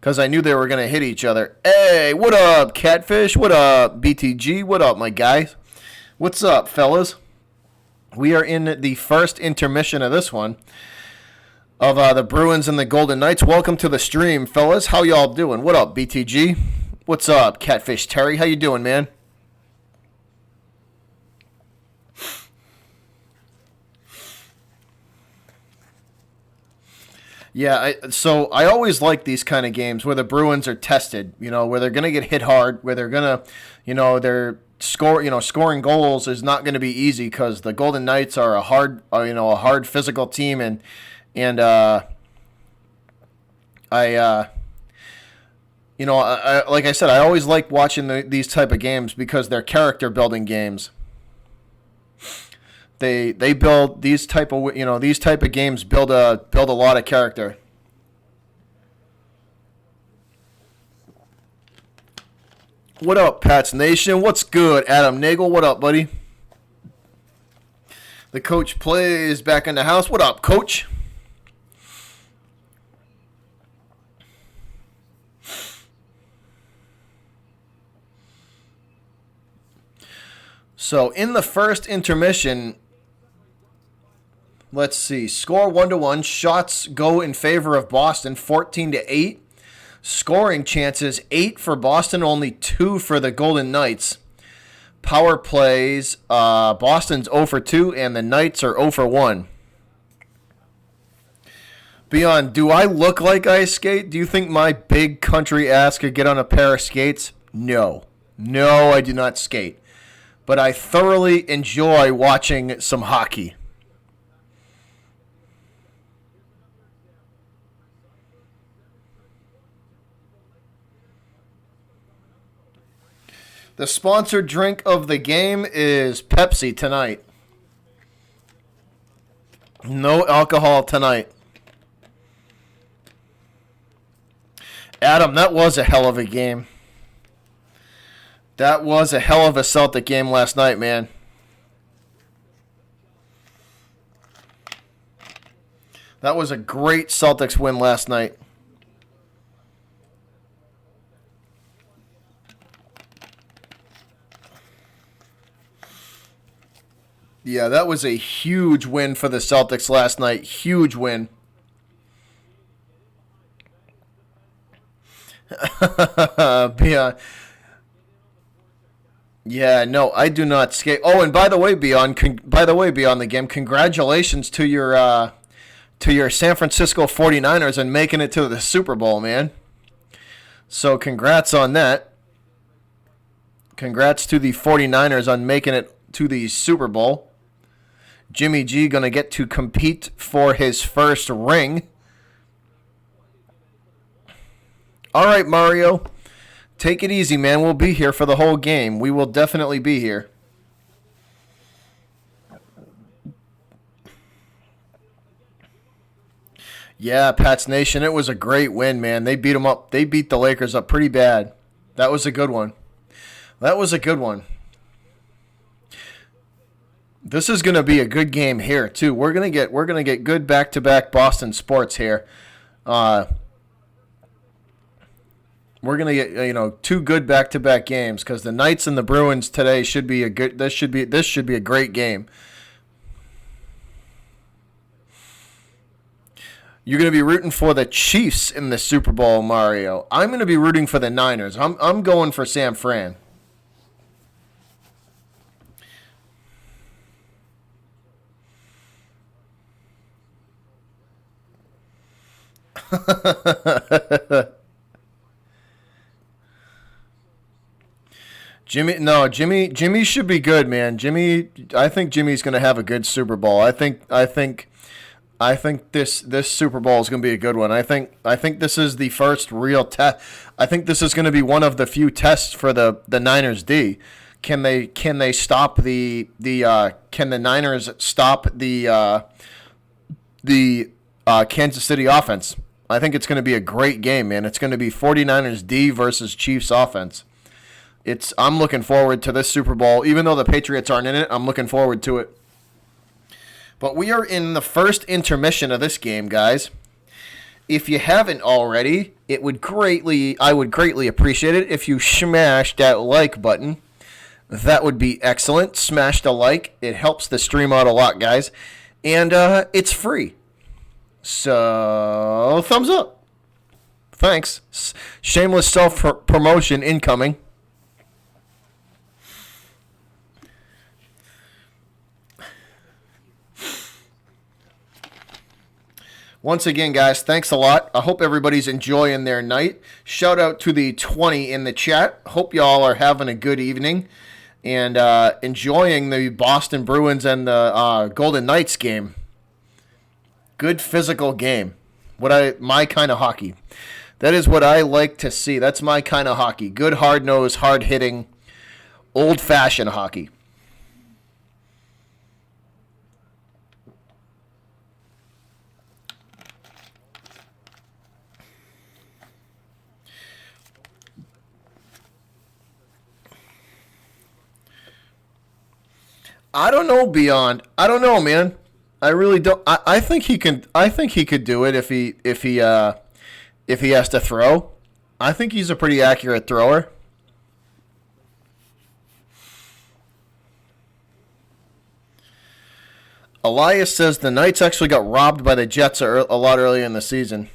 because I knew they were going to hit each other. Hey, what up, Catfish? What up, BTG? What up, my guys? What's up, fellas? We are in the first intermission of this one of the Bruins and the Golden Knights. Welcome to the stream, fellas. How y'all doing? What up, BTG? What's up, Catfish Terry? How you doing, man? Yeah, so I always like these kind of games where the Bruins are tested, where they're going to get hit hard, where they're going to, they're scoring goals is not going to be easy because the Golden Knights are a hard physical team, and I, like I said, I always like watching these type of games because they're character building games. They build these type of games build a lot of character. What up, Pats Nation? What's good, Adam Nagel? What up, buddy? The coach plays back in the house. What up, coach? So in the first intermission, let's see. Score 1-1. Shots go in favor of Boston, 14-8. Scoring chances 8 for Boston, only 2 for the Golden Knights. Power plays, Boston's 0 for 2, and the Knights are 0 for 1. Beyond, do I look like I skate? Do you think my big country ass could get on a pair of skates? No. No, I do not skate. But I thoroughly enjoy watching some hockey. The sponsored drink of the game is Pepsi tonight. No alcohol tonight. Adam, that was a hell of a game. That was a hell of a Celtic game last night, man. That was a great Celtics win last night. Yeah, that was a huge win for the Celtics last night. Huge win. Yeah, no, I do not skate. Oh, and by the way, Beyond the game, congratulations to your San Francisco 49ers and making it to the Super Bowl, man. So congrats on that. Congrats to the 49ers on making it to the Super Bowl. Jimmy G going to get to compete for his first ring. All right, Mario. Take it easy, man. We'll be here for the whole game. We will definitely be here. Yeah, Pats Nation, it was a great win, man. They beat them up. They beat the Lakers up pretty bad. That was a good one. That was a good one. This is going to be a good game here too. We're going to get good back-to-back Boston sports here. We're going to get two good back-to-back games because the Knights and the Bruins today should be a good. This should be a great game. You're going to be rooting for the Chiefs in the Super Bowl, Mario. I'm going to be rooting for the Niners. I'm going for San Fran. Jimmy should be good, man. I think Jimmy's going to have a good Super Bowl. I think this Super Bowl is going to be a good one. I think this is the first real test. I think this is going to be one of the few tests for the Niners D. Can they stop can the Niners stop the Kansas City offense? I think it's going to be a great game, man. It's going to be 49ers D versus Chiefs offense. I'm looking forward to this Super Bowl. Even though the Patriots aren't in it, I'm looking forward to it. But we are in the first intermission of this game, guys. If you haven't already, I would greatly appreciate it if you smash that like button. That would be excellent. Smash the like. It helps the stream out a lot, guys. And it's free. So, thumbs up. Thanks. Shameless self-promotion incoming. Once again, guys, thanks a lot. I hope everybody's enjoying their night. Shout out to the 20 in the chat. Hope y'all are having a good evening and enjoying the Boston Bruins and the Golden Knights game. Good physical game. My kind of hockey. That is what I like to see. That's my kind of hockey. Good, hard-nosed, hard-hitting, old-fashioned hockey. I don't know, Beyond. I don't know, man. I really don't. I think he can. I think he could do it if he has to throw. I think he's a pretty accurate thrower. Elias says the Knights actually got robbed by the Jets a lot earlier in the season.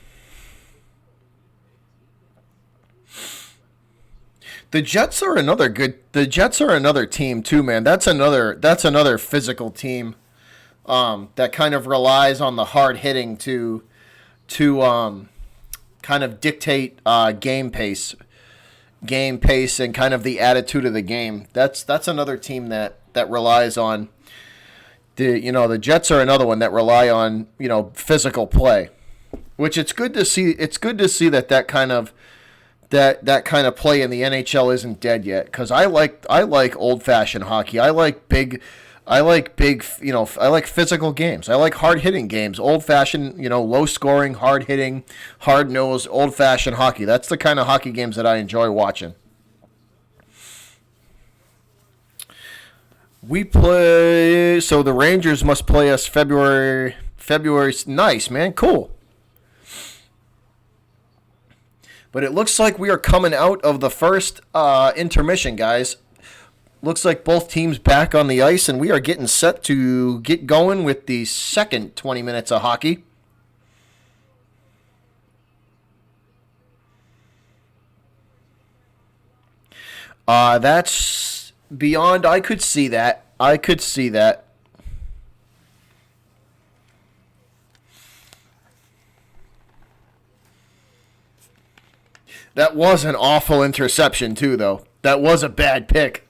The Jets are another team too, man. That's another physical team that kind of relies on the hard hitting to kind of dictate game pace and kind of the attitude of the game. That's another team that relies on the Jets are another one that rely on physical play, which it's good to see. It's good to see that kind of that kind of play in the NHL isn't dead yet, because I like old fashioned hockey. I like big, I like physical games. I like hard hitting games. Old fashioned, low scoring, hard hitting, hard nosed, old fashioned hockey. That's the kind of hockey games that I enjoy watching. We play, so the Rangers must play us February. Nice, man, cool. But it looks like we are coming out of the first intermission, guys. Looks like both teams back on the ice, and we are getting set to get going with the second 20 minutes of hockey. That's beyond. I could see that. That was an awful interception, too, though. That was a bad pick.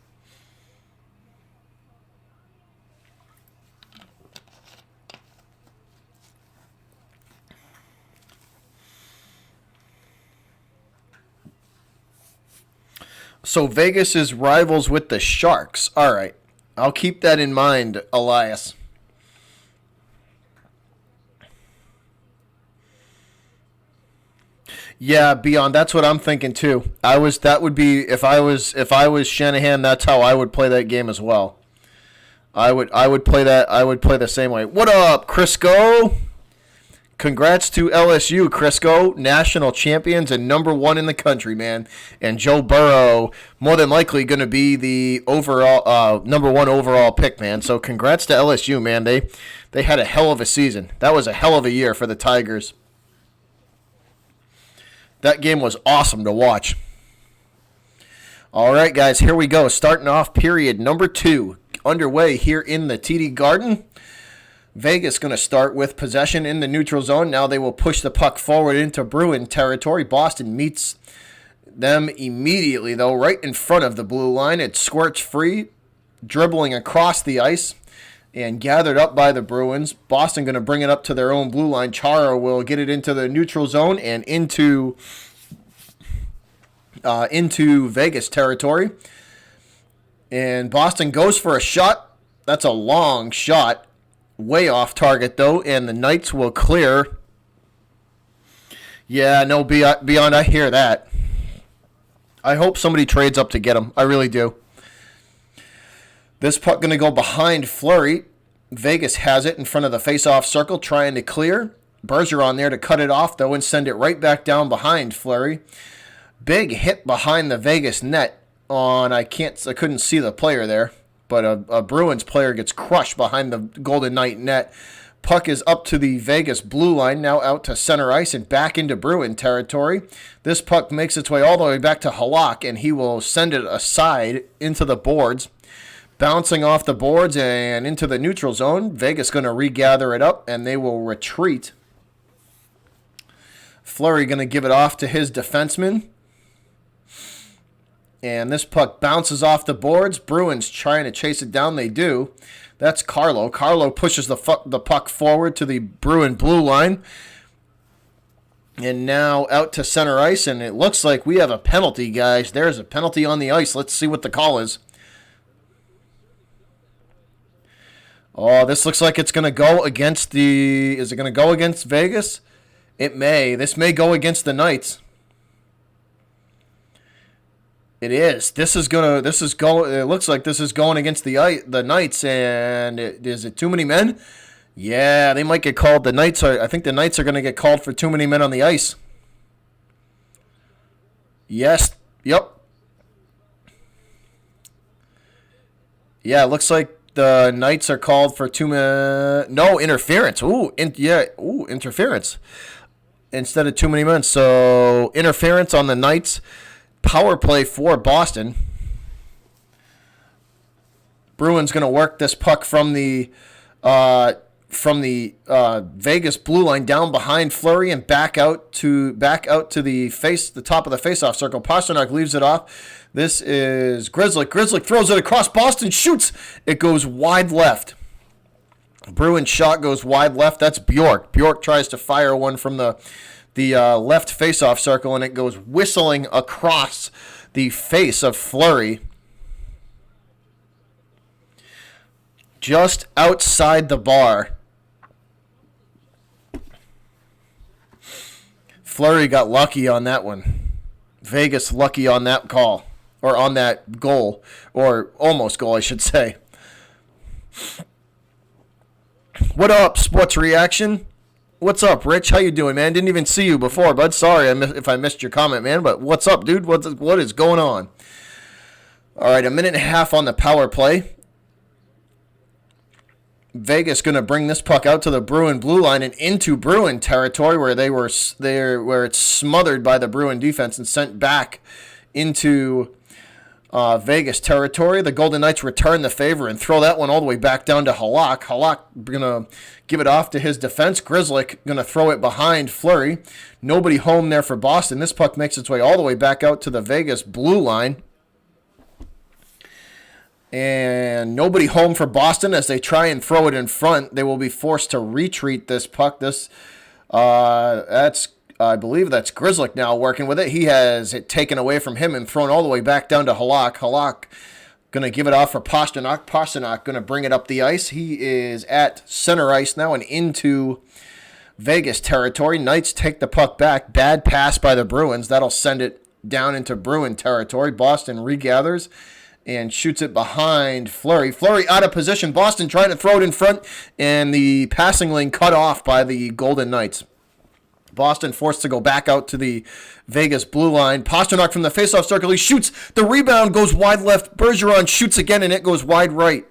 So Vegas is rivals with the Sharks. All right. I'll keep that in mind, Elias. Yeah, beyond. That's what I'm thinking too. That would be if I was Shanahan, that's how I would play that game as well. I would play that. I would play the same way. What up, Crisco? Congrats to LSU, Crisco, national champions and number one in the country, man. And Joe Burrow, more than likely, going to be the overall number one overall pick, man. So congrats to LSU, man. They had a hell of a season. That was a hell of a year for the Tigers. That game was awesome to watch. All right, guys, here we go. Starting off period number 2 underway here in the TD Garden. Vegas going to start with possession in the neutral zone. Now they will push the puck forward into Bruin territory. Boston meets them immediately, though, right in front of the blue line. It squirts free, dribbling across the ice, and gathered up by the Bruins. Boston going to bring it up to their own blue line. Chara will get it into the neutral zone and into Vegas territory. And Boston goes for a shot. That's a long shot. Way off target, though, and the Knights will clear. Yeah, no, beyond, I hear that. I hope somebody trades up to get him. I really do. This puck going to go behind Fleury. Vegas has it in front of the face-off circle, trying to clear. Bergeron there to cut it off, though, and send it right back down behind Fleury. Big hit behind the Vegas net on, I couldn't see the player there. But a Bruins player gets crushed behind the Golden Knight net. Puck is up to the Vegas blue line, now out to center ice and back into Bruin territory. This puck makes its way all the way back to Halak, and he will send it aside into the boards. Bouncing off the boards and into the neutral zone. Vegas going to regather it up, and they will retreat. Fleury going to give it off to his defenseman. And this puck bounces off the boards. Bruins trying to chase it down. They do. That's Carlo. Carlo pushes the puck forward to the Bruin blue line. And now out to center ice. And it looks like we have a penalty, guys. There's a penalty on the ice. Let's see what the call is. Oh, this looks like it's going to go against the... Is it going to go against Vegas? It may. This may go against the Knights. It is. It looks like this is going against the Knights, and is it too many men? Yeah, they might get called. I think the Knights are going to get called for too many men on the ice. Yes. Yep. Yeah, it looks like the Knights are called for no, interference. Interference instead of too many men. So interference on the Knights. Power play for Boston. Bruins going to work this puck from the Vegas blue line down behind Fleury and back out to the top of the faceoff circle. Pastrnak leaves it off. This is Grizzly. Grizzly throws it across. Boston shoots. It goes wide left. Bruins shot goes wide left. That's Bjork. Bjork tries to fire one from the the left face-off circle, and it goes whistling across the face of Fleury. Just outside the bar. Fleury got lucky on that one. Vegas lucky on that call. Or on that goal. Or almost goal, I should say. What up, Sports Reaction? What's up, Rich? How you doing, man? Didn't even see you before, bud. Sorry if I missed your comment, man. But what's up, dude? What is going on? All right, a minute and a half on the power play. Vegas going to bring this puck out to the Bruin blue line and into Bruin territory where where it's smothered by the Bruin defense and sent back into Vegas territory. The Golden Knights return the favor and throw that one all the way back down to Halak. Halak going to give it off to his defense. Grzelcyk going to throw it behind Fleury. Nobody home there for Boston. This puck makes its way all the way back out to the Vegas blue line. And nobody home for Boston as they try and throw it in front. They will be forced to retreat this puck. I believe that's Grzelcyk now working with it. He has it taken away from him and thrown all the way back down to Halak. Halak going to give it off for Pastrnak. Pastrnak going to bring it up the ice. He is at center ice now and into Vegas territory. Knights take the puck back. Bad pass by the Bruins. That'll send it down into Bruin territory. Boston regathers and shoots it behind Fleury. Fleury out of position. Boston trying to throw it in front, and the passing lane cut off by the Golden Knights. Boston forced to go back out to the Vegas blue line. Pastrnak from the faceoff circle. He shoots. The rebound goes wide left. Bergeron shoots again, and it goes wide right.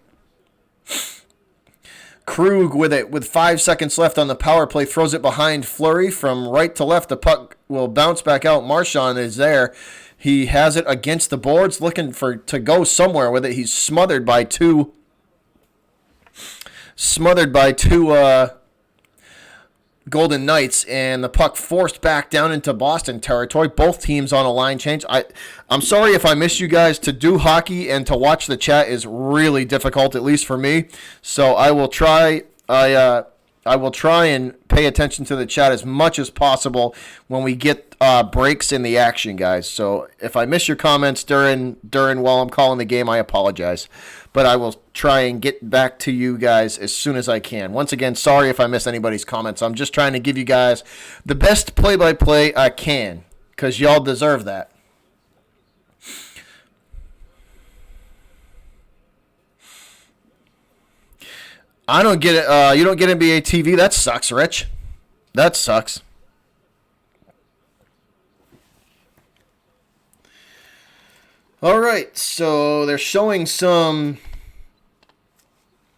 Krug with it with 5 seconds left on the power play. Throws it behind Fleury from right to left. The puck will bounce back out. Marchand is there. He has it against the boards, looking to go somewhere with it. He's smothered by two Golden Knights, and the puck forced back down into Boston territory. Both teams on a line change. I'm sorry if I miss you guys. To do hockey and to watch the chat is really difficult, at least for me. So I will try. I will try and pay attention to the chat as much as possible when we get breaks in the action, guys. So if I miss your comments during while I'm calling the game, I apologize. But I will try and get back to you guys as soon as I can. Once again, sorry if I miss anybody's comments. I'm just trying to give you guys the best play-by-play I can, because y'all deserve that. I don't get it. You don't get NBA TV. That sucks, Rich. That sucks. All right, so they're showing some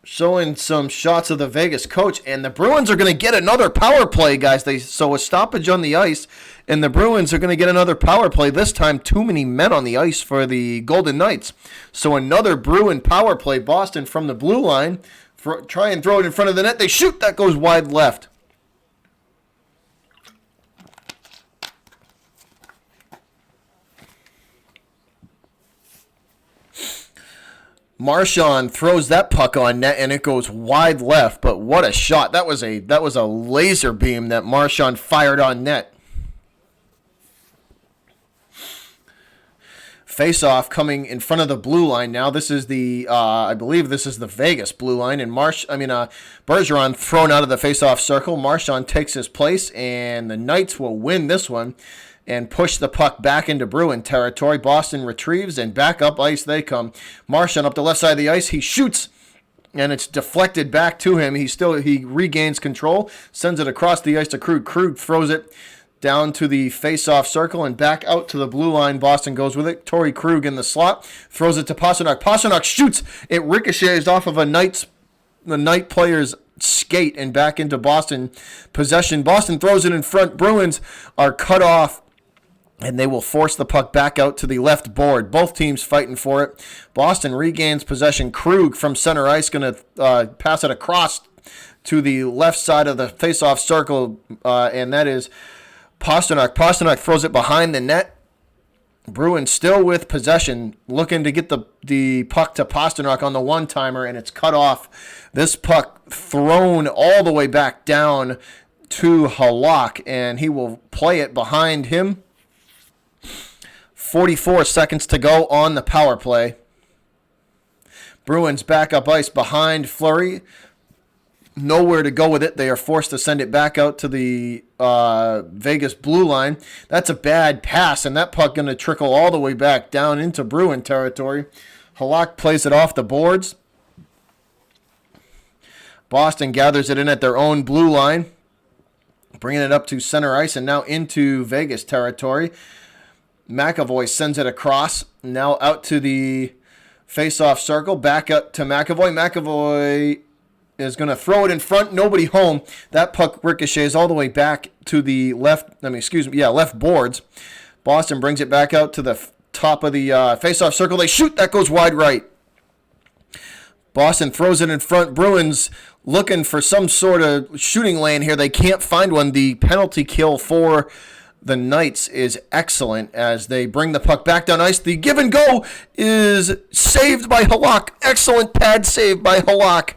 shots of the Vegas coach, and the Bruins are going to get another power play, guys. So a stoppage on the ice, and the Bruins are going to get another power play. This time, too many men on the ice for the Golden Knights. So another Bruin power play. Boston from the blue line. Try and throw it in front of the net. They shoot. That goes wide left. Marchand throws that puck on net, and it goes wide left. But what a shot! That was a laser beam that Marchand fired on net. Face-off coming in front of the blue line now. This is I believe this is the Vegas blue line, and Bergeron thrown out of the face-off circle. Marchand takes his place, and the Knights will win this one and push the puck back into Bruin territory. Boston retrieves, and back up ice they come. Marchand up the left side of the ice. He shoots, and it's deflected back to him. He regains control, sends it across the ice to Krug. Krug throws it down to the face-off circle and back out to the blue line. Boston goes with it. Torrey Krug in the slot. Throws it to Pastrnak. Pastrnak shoots. It ricochets off of the Knight player's skate and back into Boston possession. Boston throws it in front. Bruins are cut off, and they will force the puck back out to the left board. Both teams fighting for it. Boston regains possession. Krug from center ice going to pass it across to the left side of the face-off circle, and that is Pastrnak. Pastrnak throws it behind the net. Bruins still with possession, looking to get the puck to Pastrnak on the one-timer, and it's cut off. This puck thrown all the way back down to Halak, and he will play it behind him. 44 seconds to go on the power play. Bruins back up ice behind Fleury. Nowhere to go with it. They are forced to send it back out to the Vegas blue line. That's a bad pass, and that puck going to trickle all the way back down into Bruin territory. Halak plays it off the boards. Boston gathers it in at their own blue line, bringing it up to center ice and now into Vegas territory. McAvoy sends it across, now out to the face-off circle, back up to McAvoy. McAvoy is going to throw it in front, nobody home. That puck ricochets all the way back to the left boards. Boston brings it back out to the top of the face-off circle. They shoot, that goes wide right. Boston throws it in front. Bruins looking for some sort of shooting lane here. They can't find one. The penalty kill for the Knights is excellent as they bring the puck back down ice. The give and go is saved by Halak. Excellent pad save by Halak.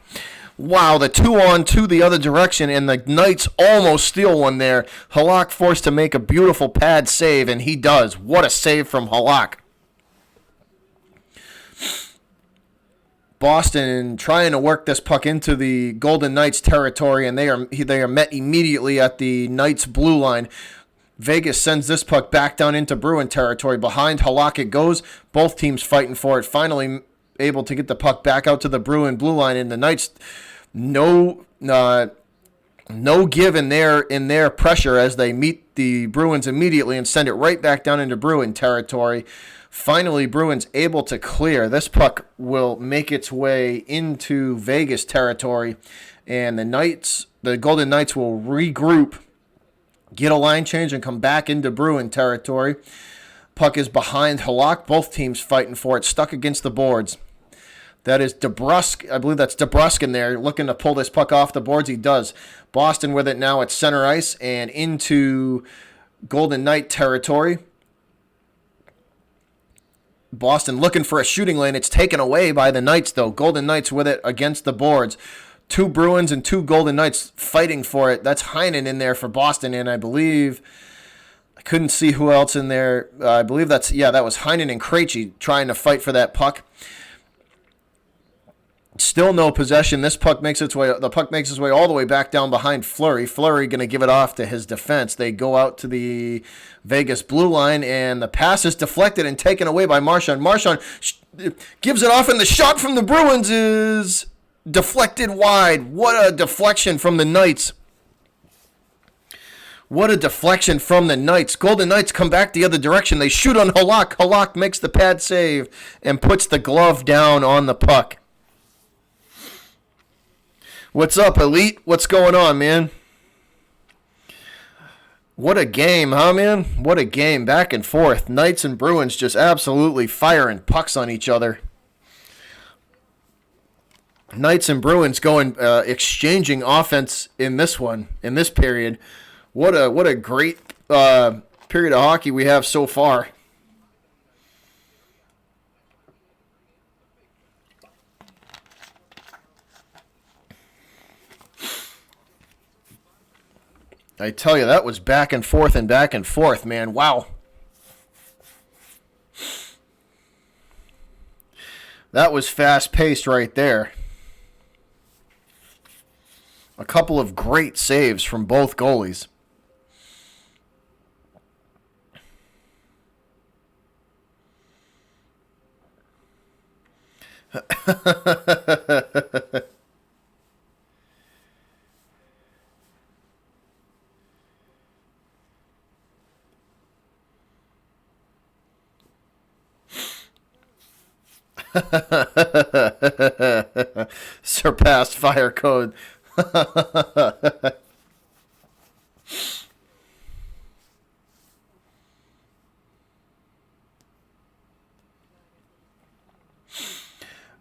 Wow, the 2-on-2 the other direction, and the Knights almost steal one there. Halak forced to make a beautiful pad save, and he does. What a save from Halak. Boston trying to work this puck into the Golden Knights territory, and they are met immediately at the Knights blue line. Vegas sends this puck back down into Bruin territory. Behind Halak it goes. Both teams fighting for it. Finally able to get the puck back out to the Bruin blue line, and the Knights no give in their pressure as they meet the Bruins immediately and send it right back down into Bruin territory. Finally, Bruins able to clear. This puck will make its way into Vegas territory, and the Golden Knights will regroup, get a line change, and come back into Bruin territory. Puck is behind Halak. Both teams fighting for it, stuck against the boards. That is DeBrusk. I believe that's DeBrusk in there looking to pull this puck off the boards. He does. Boston with it now at center ice and into Golden Knight territory. Boston looking for a shooting lane. It's taken away by the Knights, though. Golden Knights with it against the boards. 2 Bruins and 2 Golden Knights fighting for it. That's Heinen in there for Boston, and I believe I couldn't see who else in there. I believe that was Heinen and Krejci trying to fight for that puck. Still no possession. The puck makes its way all the way back down behind Fleury. Fleury going to give it off to his defense. They go out to the Vegas blue line, and the pass is deflected and taken away by Marchand. Marchand gives it off, and the shot from the Bruins is deflected wide. What a deflection from the Knights. What a deflection from the Knights. Golden Knights come back the other direction. They shoot on Halak. Halak makes the pad save and puts the glove down on the puck. What's up, Elite? What's going on, man? What a game, huh, man? What a game. Back and forth. Knights and Bruins just absolutely firing pucks on each other. Knights and Bruins going exchanging offense in this period. What a great period of hockey we have so far. I tell you, that was back and forth, man. Wow. That was fast-paced right there. A couple of great saves from both goalies. Surpassed fire code.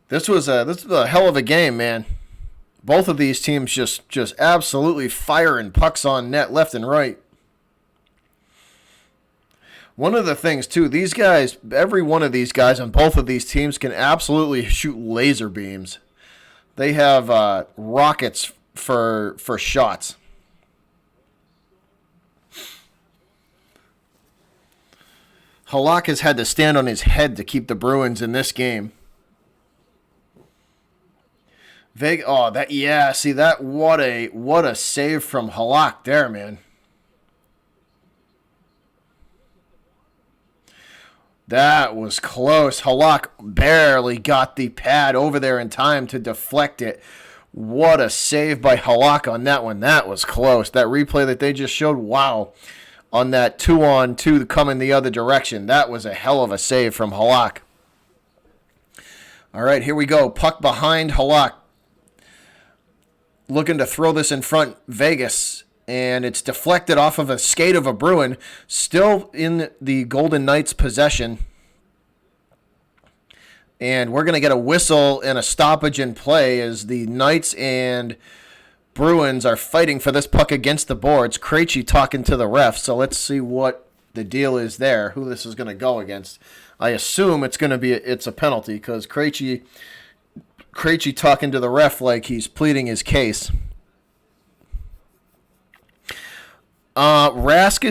This was a hell of a game, man. Both of these teams just absolutely firing pucks on net left and right. One of the things, too, these guys, every one of these guys on both of these teams can absolutely shoot laser beams. They have rockets for shots. Halak has had to stand on his head to keep the Bruins in this game. See that, what a save from Halak there, man. That was close. Halak barely got the pad over there in time to deflect it. What a save by Halak on that one. That was close. That replay that they just showed, wow. On that 2-on-2 coming the other direction. That was a hell of a save from Halak. All right, here we go. Puck behind Halak. Looking to throw this in front. Vegas. And it's deflected off of a skate of a Bruin. Still in the Golden Knights' possession. And we're going to get a whistle and a stoppage in play as the Knights and Bruins are fighting for this puck against the boards. Krejci talking to the ref. So let's see what the deal is there, who this is going to go against. I assume it's going to be it's a penalty because Krejci talking to the ref like he's pleading his case. Rask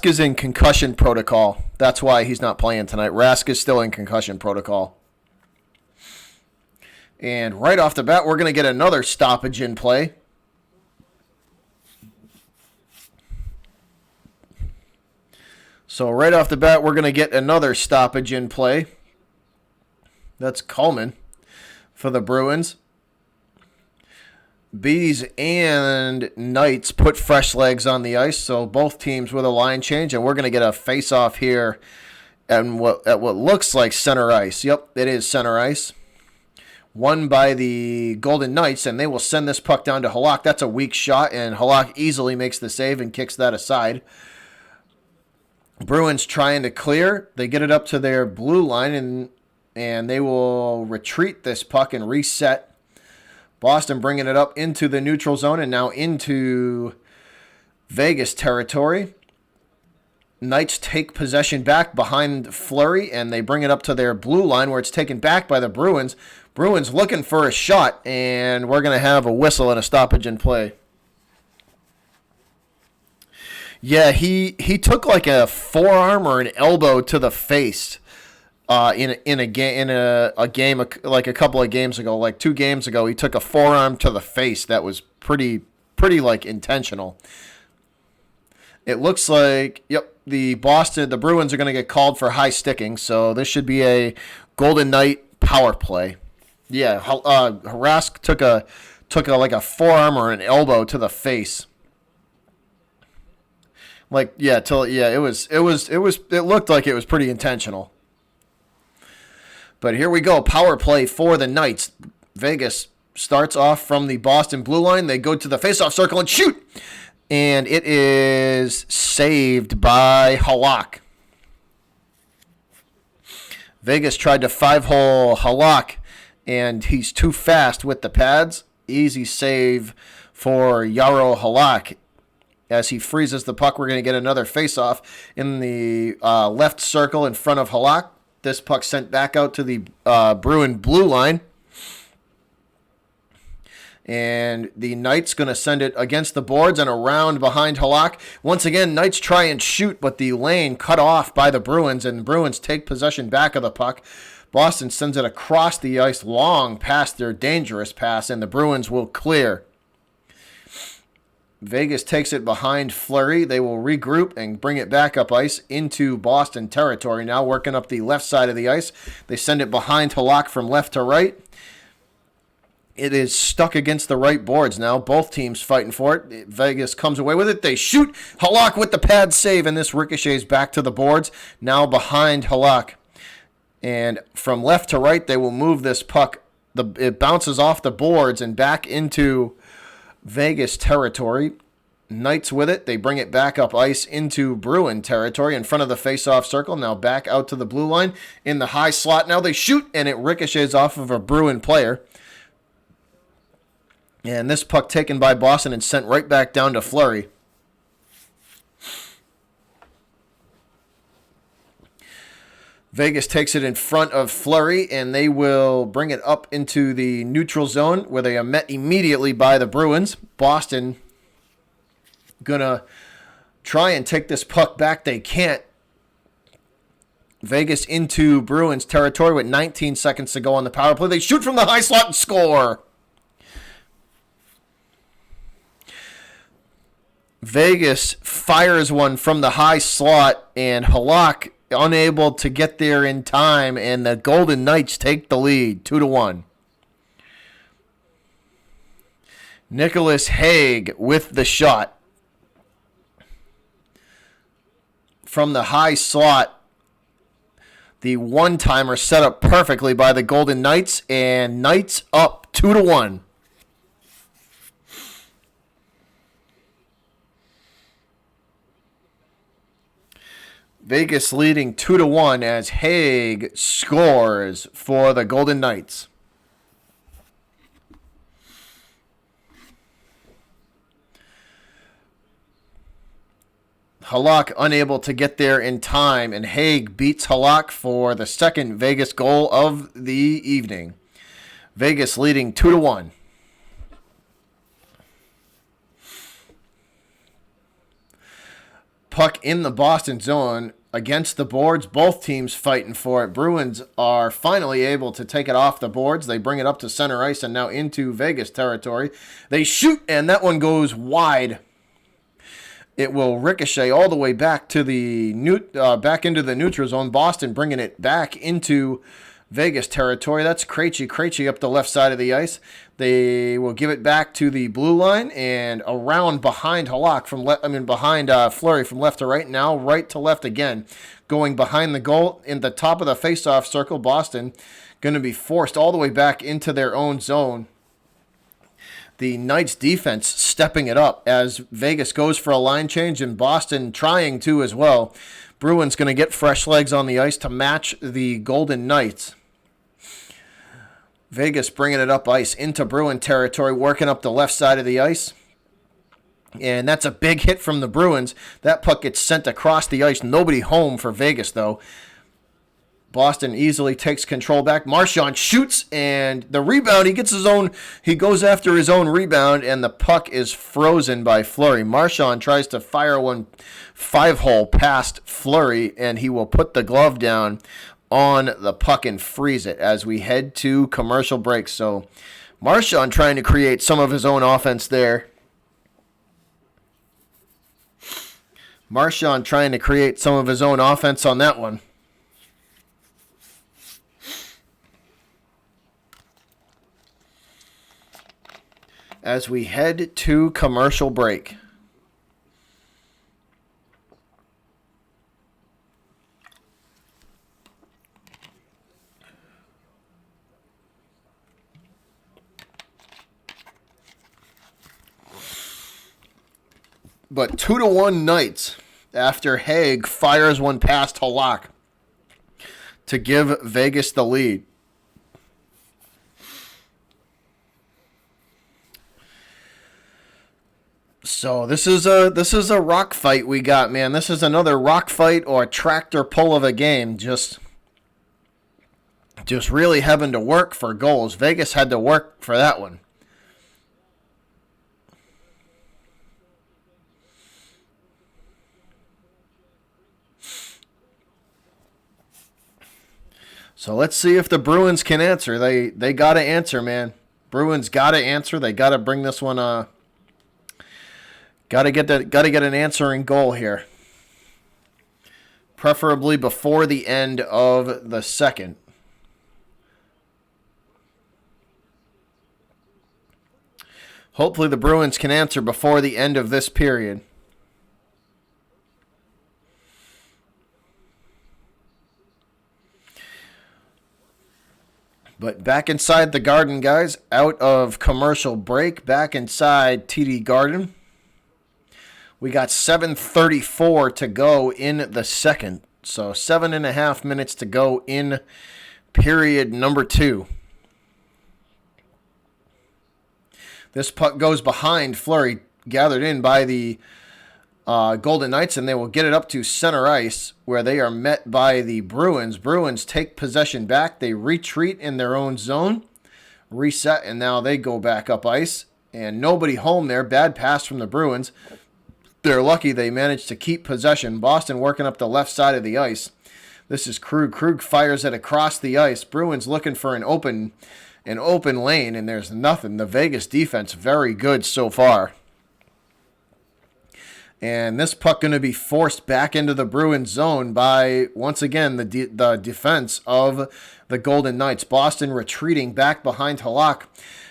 is in concussion protocol. That's why he's not playing tonight. Rask is still in concussion protocol. And right off the bat, we're going to get another stoppage in play. So right off the bat, we're going to get another stoppage in play. That's Coleman for the Bruins. Bees and Knights put fresh legs on the ice, so both teams with a line change, and we're going to get a face-off here at what looks like center ice. Yep, it is center ice. Won by the Golden Knights, and they will send this puck down to Halak. That's a weak shot, and Halak easily makes the save and kicks that aside. Bruins trying to clear. They get it up to their blue line, and they will retreat this puck and reset. Boston bringing it up into the neutral zone and now into Vegas territory. Knights take possession back behind Fleury, and they bring it up to their blue line where it's taken back by the Bruins. Bruins looking for a shot, and we're going to have a whistle and a stoppage in play. Yeah, he took like a forearm or an elbow to the face. In a game like a couple of games ago, like 2 games ago, he took a forearm to the face that was pretty like intentional. It looks like the Bruins are going to get called for high sticking, so this should be a Golden Knight power play. Yeah, Rask took a forearm or an elbow to the face. It looked like it was pretty intentional. But here we go. Power play for the Knights. Vegas starts off from the Boston blue line. They go to the faceoff circle and shoot. And it is saved by Halak. Vegas tried to 5-hole Halak, and he's too fast with the pads. Easy save for Jaro Halak. As he freezes the puck, we're going to get another faceoff in the left circle in front of Halak. This puck sent back out to the Bruin blue line. And the Knights going to send it against the boards and around behind Halak. Once again, Knights try and shoot, but the lane cut off by the Bruins, and the Bruins take possession back of the puck. Boston sends it across the ice long past their dangerous pass, and the Bruins will clear. Vegas takes it behind Fleury. They will regroup and bring it back up ice into Boston territory. Now working up the left side of the ice. They send it behind Halak from left to right. It is stuck against the right boards now. Both teams fighting for it. Vegas comes away with it. They shoot. Halak with the pad save, and this ricochets back to the boards. Now behind Halak. And from left to right, they will move this puck. It bounces off the boards and back into Vegas territory. Knights with it. They bring it back up ice into Bruin territory in front of the face-off circle. Now back out to the blue line in the high slot. Now they shoot, and it ricochets off of a Bruin player. And this puck taken by Boston and sent right back down to Fleury. Vegas takes it in front of Fleury, and they will bring it up into the neutral zone where they are met immediately by the Bruins. Boston going to try and take this puck back. They can't. Vegas into Bruins territory with 19 seconds to go on the power play. They shoot from the high slot and score. Vegas fires one from the high slot, and Halak unable to get there in time, and the Golden Knights take the lead 2-1. Nicholas Hague with the shot from the high slot. The one-timer set up perfectly by the Golden Knights, and Knights up 2-1. Vegas leading 2-1 as Hague scores for the Golden Knights. Halak unable to get there in time, and Hague beats Halak for the second Vegas goal of the evening. Vegas leading 2-1. Puck in the Boston zone against the boards. Both teams fighting for it. Bruins are finally able to take it off the boards. They bring it up to center ice and now into Vegas territory. They shoot, and that one goes wide. It will ricochet all the way back to the back into the neutral zone. Boston bringing it back into Vegas territory. That's Krejci up the left side of the ice. They will give it back to the blue line and around behind Halak behind Fleury from left to right. Now right to left again, going behind the goal in the top of the faceoff circle. Boston going to be forced all the way back into their own zone. The Knights defense stepping it up as Vegas goes for a line change and Boston trying to as well. Bruins going to get fresh legs on the ice to match the Golden Knights. Vegas bringing it up ice into Bruin territory, working up the left side of the ice. And that's a big hit from the Bruins. That puck gets sent across the ice. Nobody home for Vegas, though. Boston easily takes control back. Marchand shoots, and the rebound, he goes after his own rebound, and the puck is frozen by Fleury. Marchand tries to fire one 5-hole past Fleury, and he will put the glove down on the puck and freeze it as we head to commercial break. So Marchand trying to create some of his own offense there. Marchand trying to create some of his own offense on that one. As we head to commercial break. But 2-1 Knights after Hague fires one past Halak to give Vegas the lead. So this is a rock fight we got, man. This is another rock fight or tractor pull of a game. Just really having to work for goals. Vegas had to work for that one. So let's see if the Bruins can answer. They got to answer, man. Bruins got to answer. They got to bring this one Got to get an answering goal here. Preferably before the end of the second. Hopefully the Bruins can answer before the end of this period. But back inside the Garden, guys, out of commercial break, back inside TD Garden. We got 7:34 to go in the second. So 7.5 minutes to go in period number 2. This puck goes behind Fleury, gathered in by the Golden Knights, and they will get it up to center ice where they are met by the Bruins. Bruins take possession back. They retreat in their own zone, reset, and now they go back up ice. And nobody home there. Bad pass from the Bruins. They're lucky they managed to keep possession. Boston working up the left side of the ice. This is Krug. Krug fires it across the ice. Bruins looking for an open lane, and there's nothing. The Vegas defense very good so far. And this puck going to be forced back into the Bruins zone by, once again, the defense of the Golden Knights. Boston retreating back behind Halak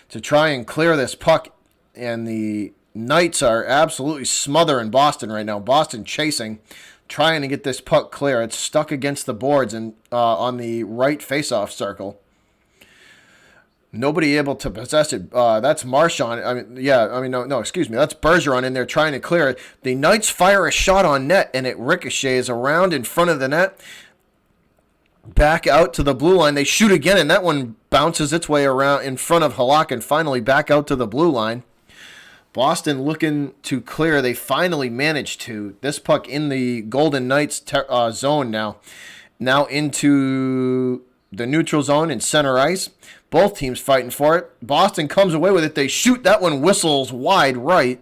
to try and clear this puck. And the Knights are absolutely smothering Boston right now. Boston chasing, trying to get this puck clear. It's stuck against the boards and on the right faceoff circle. Nobody able to possess it. That's Marchand. Excuse me. That's Bergeron in there trying to clear it. The Knights fire a shot on net, and it ricochets around in front of the net. Back out to the blue line. They shoot again, and that one bounces its way around in front of Halak and finally back out to the blue line. Boston looking to clear. They finally managed to. This puck in the Golden Knights zone now. Now into the neutral zone in center ice. Both teams fighting for it. Boston comes away with it. They shoot. That one whistles wide right.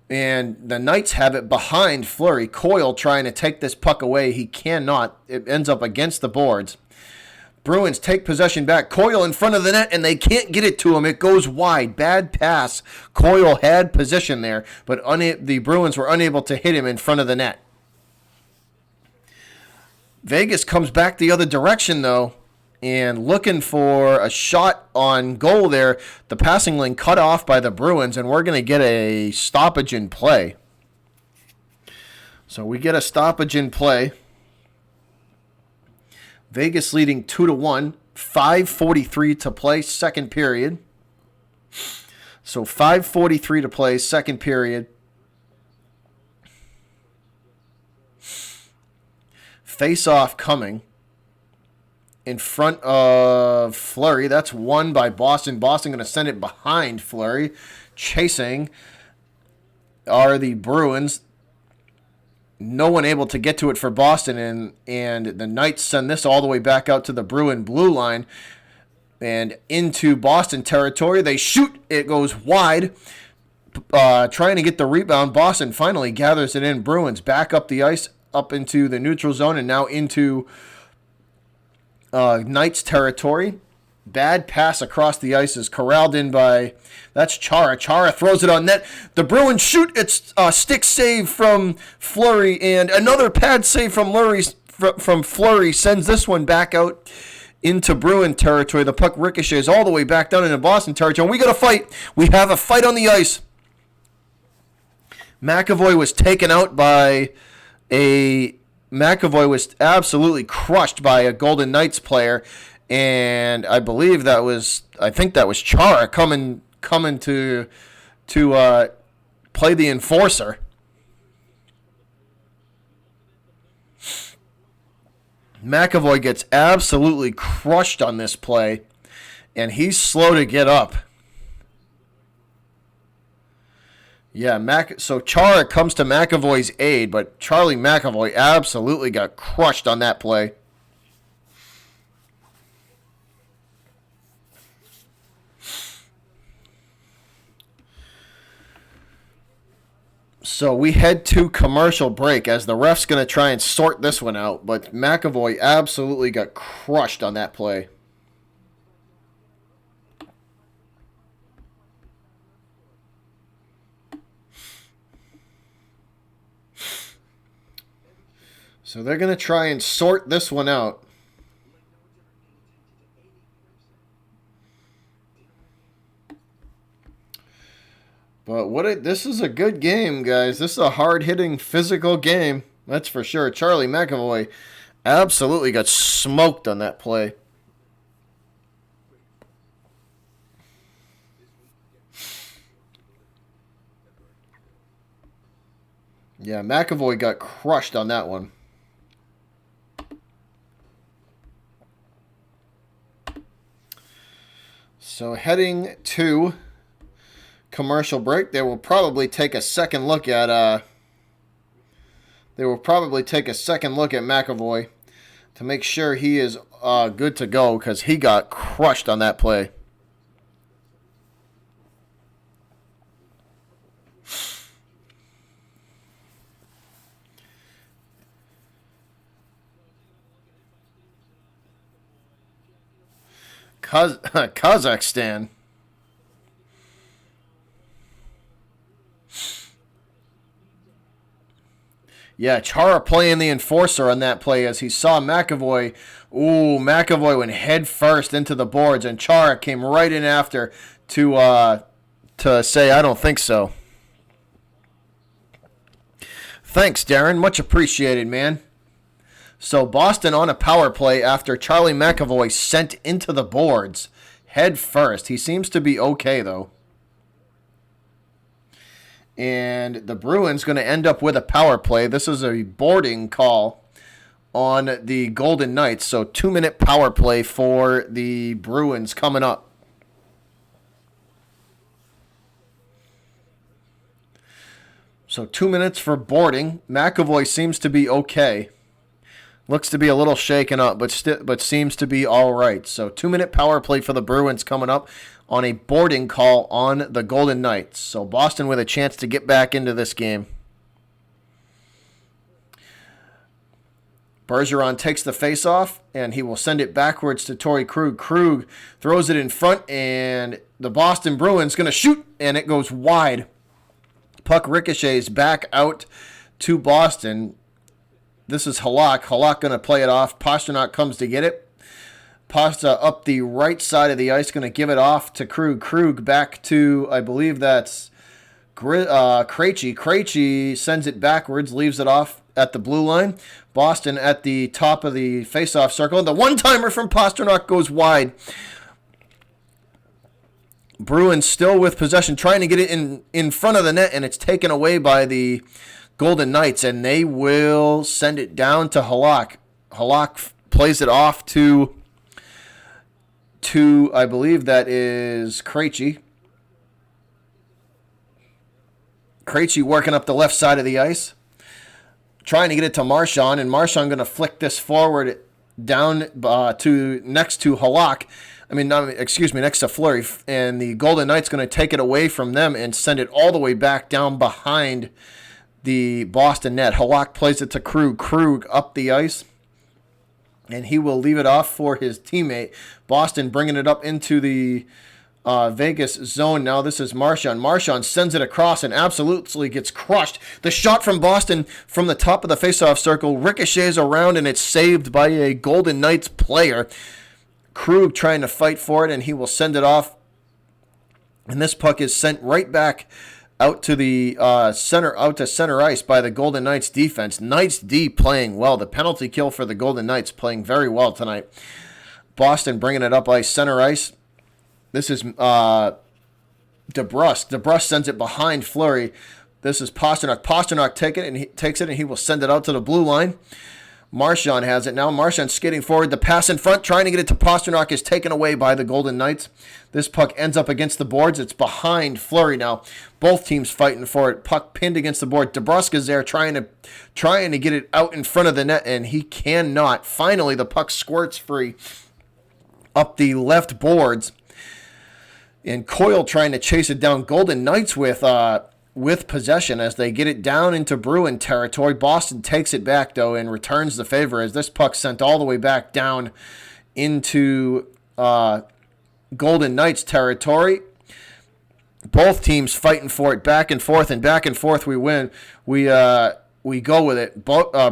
And the Knights have it behind Fleury. Coyle trying to take this puck away. He cannot. It ends up against the boards. Bruins take possession back. Coyle in front of the net, and they can't get it to him. It goes wide. Bad pass. Coyle had position there, but the Bruins were unable to hit him in front of the net. Vegas comes back the other direction, though, and looking for a shot on goal there. The passing lane cut off by the Bruins, and we're going to get a stoppage in play. So we get a stoppage in play. Vegas leading 2-1, 5:43 to play, second period. So 5:43 to play, second period. Face-off coming in front of Fleury. That's won by Boston. Boston going to send it behind Fleury. Chasing are the Bruins. No one able to get to it for Boston, and the Knights send this all the way back out to the Bruin blue line and into Boston territory. They shoot. It goes wide. Trying to get the rebound. Boston finally gathers it in. Bruins back up the ice, up into the neutral zone, and now into Knights territory. Bad pass across the ice is corralled in by, that's Chara. Chara throws it on net. The Bruins shoot. It's a stick save from Fleury, and another pad save from Fleury sends this one back out into Bruin territory. The puck ricochets all the way back down into Boston territory. And we got a fight. We have a fight on the ice. McAvoy was taken out by McAvoy was absolutely crushed by a Golden Knights player. And I think that was Chara coming to play the enforcer. McAvoy gets absolutely crushed on this play, and he's slow to get up. Yeah, so Chara comes to McAvoy's aid, but Charlie McAvoy absolutely got crushed on that play. So we head to commercial break as the ref's going to try and sort this one out, but McAvoy absolutely got crushed on that play. So they're going to try and sort this one out. But this is a good game, guys. This is a hard-hitting, physical game. That's for sure. Charlie McAvoy absolutely got smoked on that play. Yeah, McAvoy got crushed on that one. So heading to commercial break, they will probably take a second look at McAvoy to make sure he is good to go, because he got crushed on that play. Kazakhstan. Yeah, Chara playing the enforcer on that play as he saw McAvoy. Ooh, McAvoy went head first into the boards, and Chara came right in after to say, I don't think so. Thanks, Darren. Much appreciated, man. So Boston on a power play after Charlie McAvoy sent into the boards head first. He seems to be okay, though. And the Bruins going to end up with a power play. This is a boarding call on the Golden Knights. So 2-minute power play for the Bruins coming up. So 2 minutes for boarding. McAvoy seems to be okay. Looks to be a little shaken up, but seems to be all right. So 2-minute power play for the Bruins coming up on a boarding call on the Golden Knights. So Boston with a chance to get back into this game. Bergeron takes the face-off, and he will send it backwards to Torrey Krug. Krug throws it in front, and the Boston Bruins going to shoot, and it goes wide. Puck ricochets back out to Boston. This is Halak. Halak going to play it off. Pastrnak comes to get it. Pasta up the right side of the ice, going to give it off to Krug. Krug back to, I believe that's Krejci. Krejci sends it backwards, leaves it off at the blue line. Boston at the top of the face-off circle. And the one-timer from Pastrnak goes wide. Bruins still with possession, trying to get it in front of the net, and it's taken away by the Golden Knights, and they will send it down to Halak. Halak plays it off to I believe that is Krejci. Krejci working up the left side of the ice, trying to get it to Marchand, and Marchand going to flick this forward down to next to Halak. Next to Fleury, and the Golden Knights going to take it away from them and send it all the way back down behind the Boston net. Halak plays it to Krug. Krug up the ice, and he will leave it off for his teammate. Boston bringing it up into the Vegas zone now. This is Marchand. Marchand sends it across and absolutely gets crushed. The shot from Boston from the top of the faceoff circle ricochets around, and it's saved by a Golden Knights player. Krug trying to fight for it, and he will send it off. And this puck is sent right back out to the center ice by the Golden Knights defense. Knights D playing well. The penalty kill for the Golden Knights playing very well tonight. Boston bringing it up ice, center ice. This is DeBrusk. DeBrusk sends it behind Fleury. This is Pastrnak. Pastrnak takes it, and he will send it out to the blue line. Marchand has it now. Marchand skating forward. The pass in front, trying to get it to Pastrnak, is taken away by the Golden Knights. This puck ends up against the boards. It's behind Fleury now. Both teams fighting for it. Puck pinned against the board. DeBrusk is there trying to get it out in front of the net, and he cannot. Finally, the puck squirts free up the left boards. And Coyle trying to chase it down. Golden Knights with possession as they get it down into Bruin territory. Boston takes it back, though, and returns the favor as this puck sent all the way back down into Golden Knights territory. Both teams fighting for it, back and forth we win. We go with it.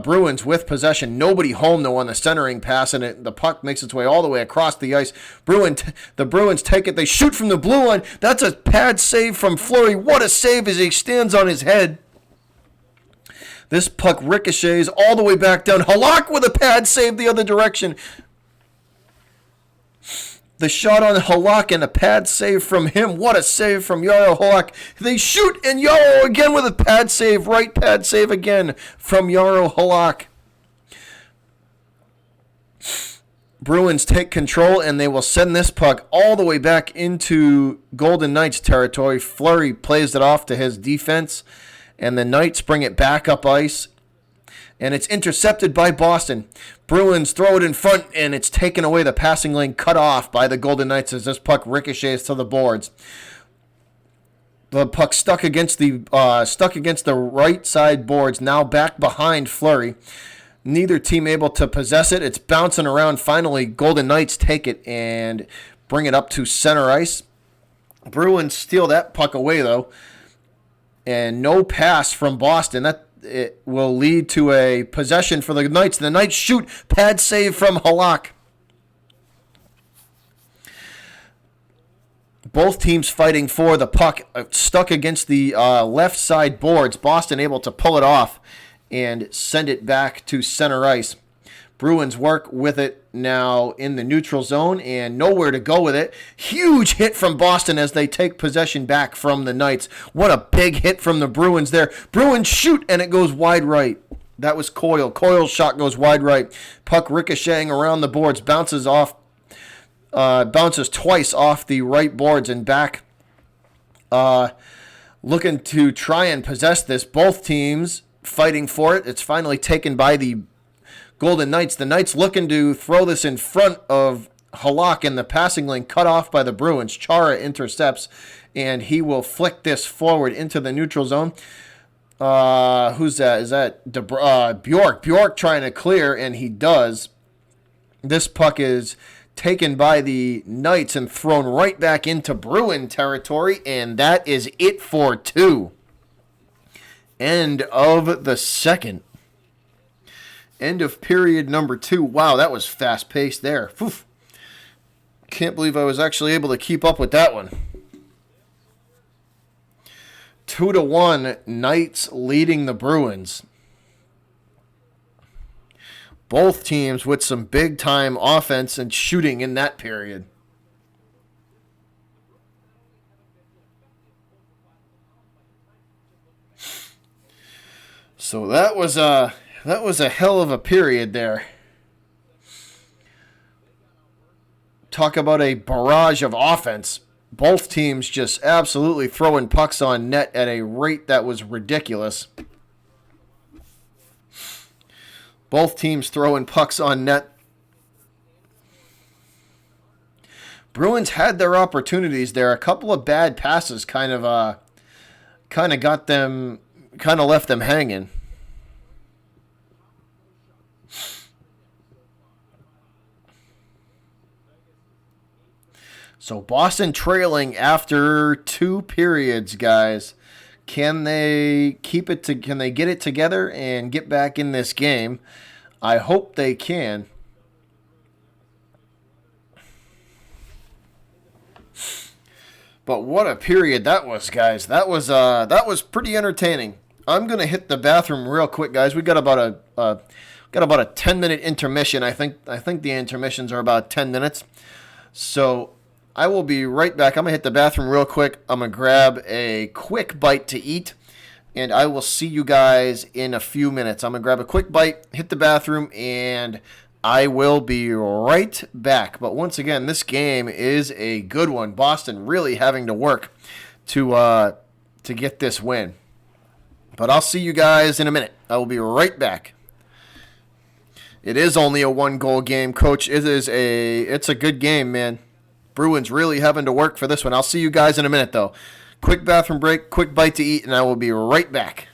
Bruins with possession. Nobody home, though, on the centering pass, and the puck makes its way all the way across the ice. The Bruins take it. They shoot from the blue line. That's a pad save from Fleury. What a save as he stands on his head. This puck ricochets all the way back down. Halak with a pad save the other direction. The shot on Halak and a pad save from him. What a save from Jaro Halak. They shoot, and Jaro again with a pad save. Right pad save again from Jaro Halak. Bruins take control, and they will send this puck all the way back into Golden Knights territory. Fleury plays it off to his defense, and the Knights bring it back up ice. And it's intercepted by Boston. Bruins throw it in front, and it's taken away. The passing lane cut off by the Golden Knights as this puck ricochets to the boards. The puck stuck against the right side boards, now back behind Fleury. Neither team able to possess it. It's bouncing around. Finally, Golden Knights take it, and bring it up to center ice. Bruins steal that puck away, though. And no pass from Boston. That it will lead to a possession for the Knights. The Knights shoot. Pad save from Halak. Both teams fighting for the puck, stuck against the left side boards. Boston able to pull it off and send it back to center ice. Bruins work with it now in the neutral zone and nowhere to go with it. Huge hit from Boston as they take possession back from the Knights. What a big hit from the Bruins there. Bruins shoot and it goes wide right. That was Coyle. Coyle's shot goes wide right. Puck ricocheting around the boards, bounces twice off the right boards and back. Looking to try and possess this. Both teams fighting for it. It's finally taken by the Golden Knights. The Knights looking to throw this in front of Halak, and the passing lane cut off by the Bruins. Chara intercepts, and he will flick this forward into the neutral zone. Who's that? Is that Bjork? Bjork trying to clear, and he does. This puck is taken by the Knights and thrown right back into Bruin territory, and that is it for 2. End of the second. End of period number 2. Wow, that was fast-paced there. Oof. Can't believe I was actually able to keep up with that one. 2-1, Knights leading the Bruins. Both teams with some big-time offense and shooting in that period. So that was a hell of a period there. Talk about a barrage of offense. Both teams just absolutely throwing pucks on net at a rate that was ridiculous. Both teams throwing pucks on net. Bruins had their opportunities there. A couple of bad passes kind of left them hanging. So Boston trailing after 2 periods, guys. Can they keep it to? Can they get it together and get back in this game? I hope they can. But what a period that was, guys. That was pretty entertaining. I'm gonna hit the bathroom real quick, guys. We got about a 10-minute intermission. I think the intermissions are about 10 minutes. So I will be right back. I'm going to hit the bathroom real quick. I'm going to grab a quick bite to eat, and I will see you guys in a few minutes. I'm going to grab a quick bite, hit the bathroom, and I will be right back. But once again, this game is a good one. Boston really having to work to get this win. But I'll see you guys in a minute. I will be right back. It is only a 1-goal game, Coach. It's a good game, man. Bruins really having to work for this one. I'll see you guys in a minute, though. Quick bathroom break, quick bite to eat, and I will be right back.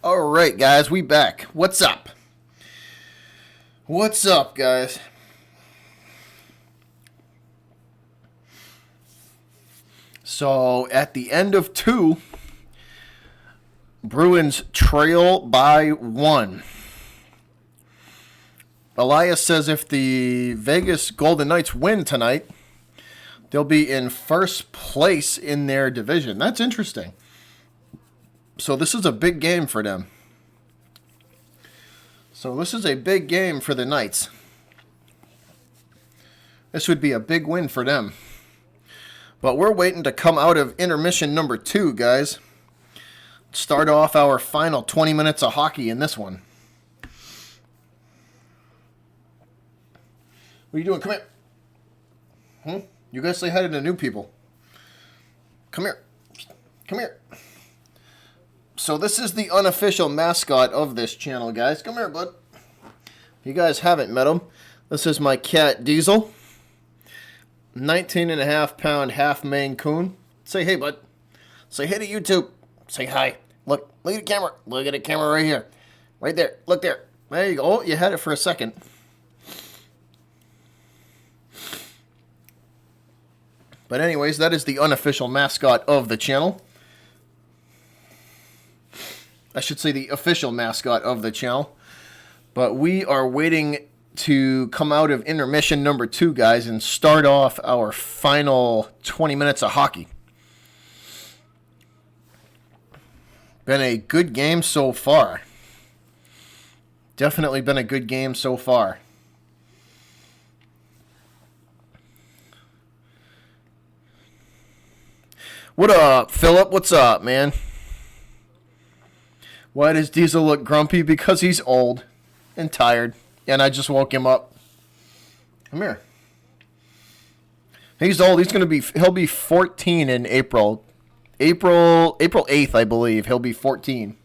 All right, guys, we back. What's up? What's up, guys? So, at the end of 2, Bruins trail by 1. Elias says if the Vegas Golden Knights win tonight, they'll be in first place in their division. That's interesting. So this is a big game for them. So this is a big game for the Knights. This would be a big win for them. But we're waiting to come out of intermission number 2, guys. Start off our final 20 minutes of hockey in this one. What are you doing? Come here. You guys say hi to the new people. Come here. Come here. So this is the unofficial mascot of this channel, guys. Come here, bud. If you guys haven't met him, this is my cat, Diesel. 19.5-pound half Maine Coon. Say hey, bud. Say hey to YouTube. Say hi. Look at the camera. Look at the camera right here. Right there. Look there. There you go. Oh, you had it for a second. But anyways, that is the unofficial mascot of the channel. I should say the official mascot of the channel. But we are waiting to come out of intermission number 2, guys, and start off our final 20 minutes of hockey. Been a good game so far. Definitely been a good game so far. What up, Philip? What's up, man? Why does Diesel look grumpy? Because he's old and tired, and I just woke him up. Come here. He's old. He'll be 14 in April. April 8th, I believe. He'll be 14.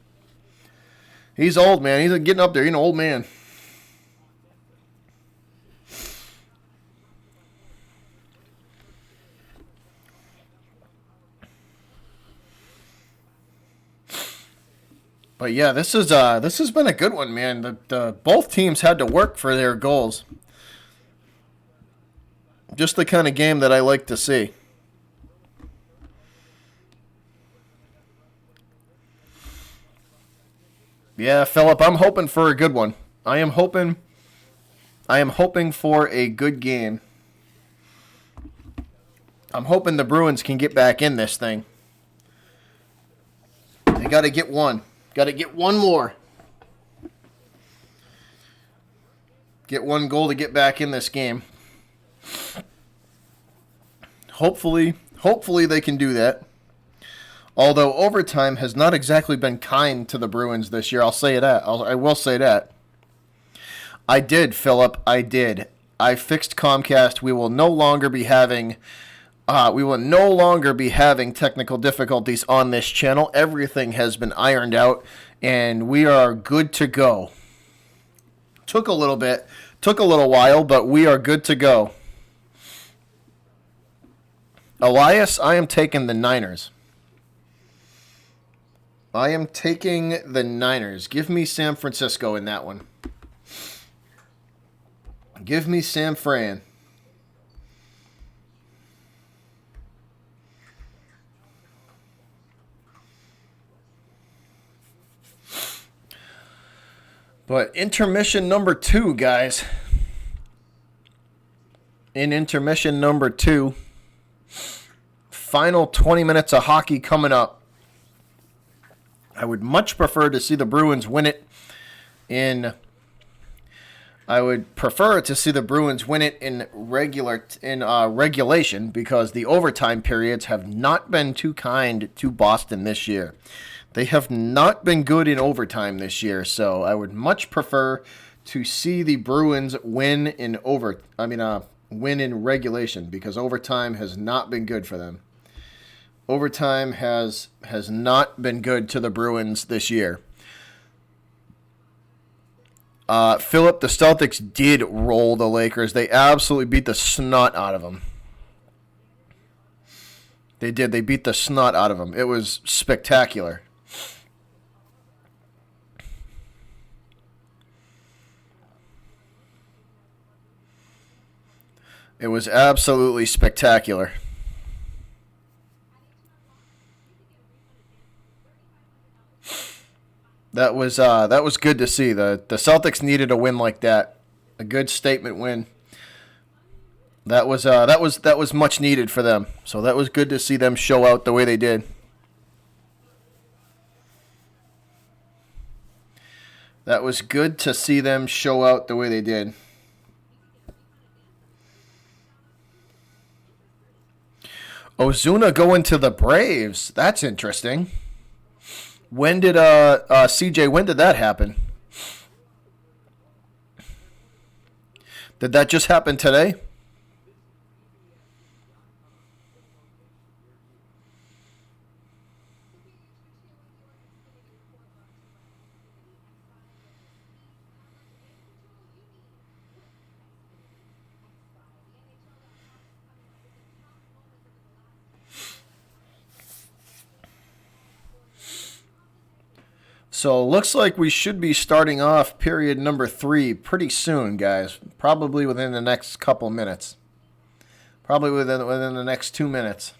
He's old, man. He's getting up there. He's an old man. But yeah, this has been a good one, man. The both teams had to work for their goals. Just the kind of game that I like to see. Yeah, Philip, I'm hoping for a good one. I am hoping for a good game. I'm hoping the Bruins can get back in this thing. They got to get one. Got to get one more. Get one goal to get back in this game. Hopefully they can do that. Although overtime has not exactly been kind to the Bruins this year, I'll say that. I will say that. I did, Philip. I did. I fixed Comcast. We will no longer be having technical difficulties on this channel. Everything has been ironed out, and we are good to go. Took a little while, but we are good to go. Elias, I am taking the Niners. I am taking the Niners. Give me San Francisco in that one. Give me San Fran. But intermission number 2, guys. In intermission number 2, final 20 minutes of hockey coming up. I would much prefer to see the Bruins win it in regulation, because the overtime periods have not been too kind to Boston this year. They have not been good in overtime this year, so I would much prefer to see the Bruins win in regulation, because overtime has not been good for them. Overtime has not been good to the Bruins this year. Philip, the Celtics did roll the Lakers. They absolutely beat the snot out of them. They did. They beat the snot out of them. It was spectacular. It was absolutely spectacular. That was good to see. The Celtics needed a win like that, a good statement win. That was much needed for them. So that was good to see them show out the way they did. That was good to see them show out the way they did. Ozuna going to the Braves. That's interesting. When did CJ? When did that happen? Did that just happen today? So looks like we should be starting off period number 3 pretty soon, guys. Probably within the next couple minutes. Probably within the next 2 minutes.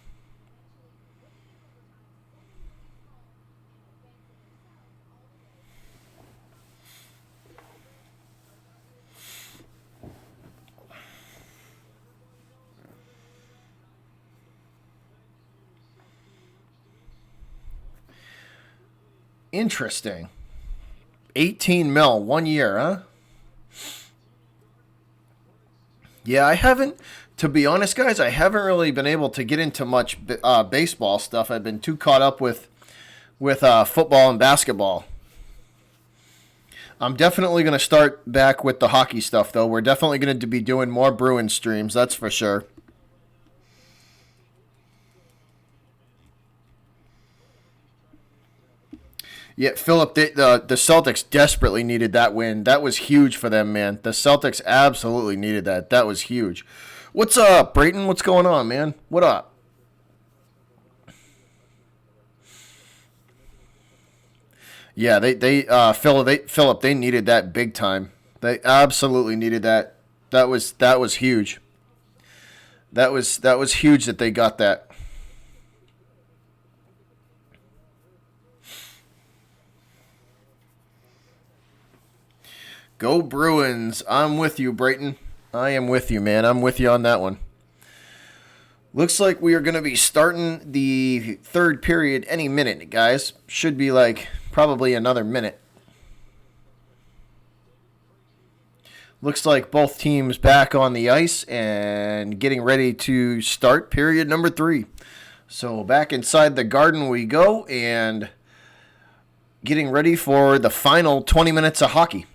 Interesting. 18 mil, 1 year, huh? Yeah, I haven't, to be honest, guys, I haven't really been able to get into much baseball stuff. I've been too caught up with football and basketball. I'm definitely going to start back with the hockey stuff, though. We're definitely going to be doing more Bruins streams, that's for sure. Yeah, Philip, the Celtics desperately needed that win. That was huge for them, man. The Celtics absolutely needed that. That was huge. What's up, Brayton? What's going on, man? What up? Yeah, Philip, they needed that big time. They absolutely needed that. That was huge. That was huge that they got that. Go Bruins. I'm with you, Brayton. I am with you, man. I'm with you on that one. Looks like we are going to be starting the third period any minute, guys. Should be like probably another minute. Looks like both teams back on the ice and getting ready to start period number 3. So back inside the Garden we go and getting ready for the final 20 minutes of hockey.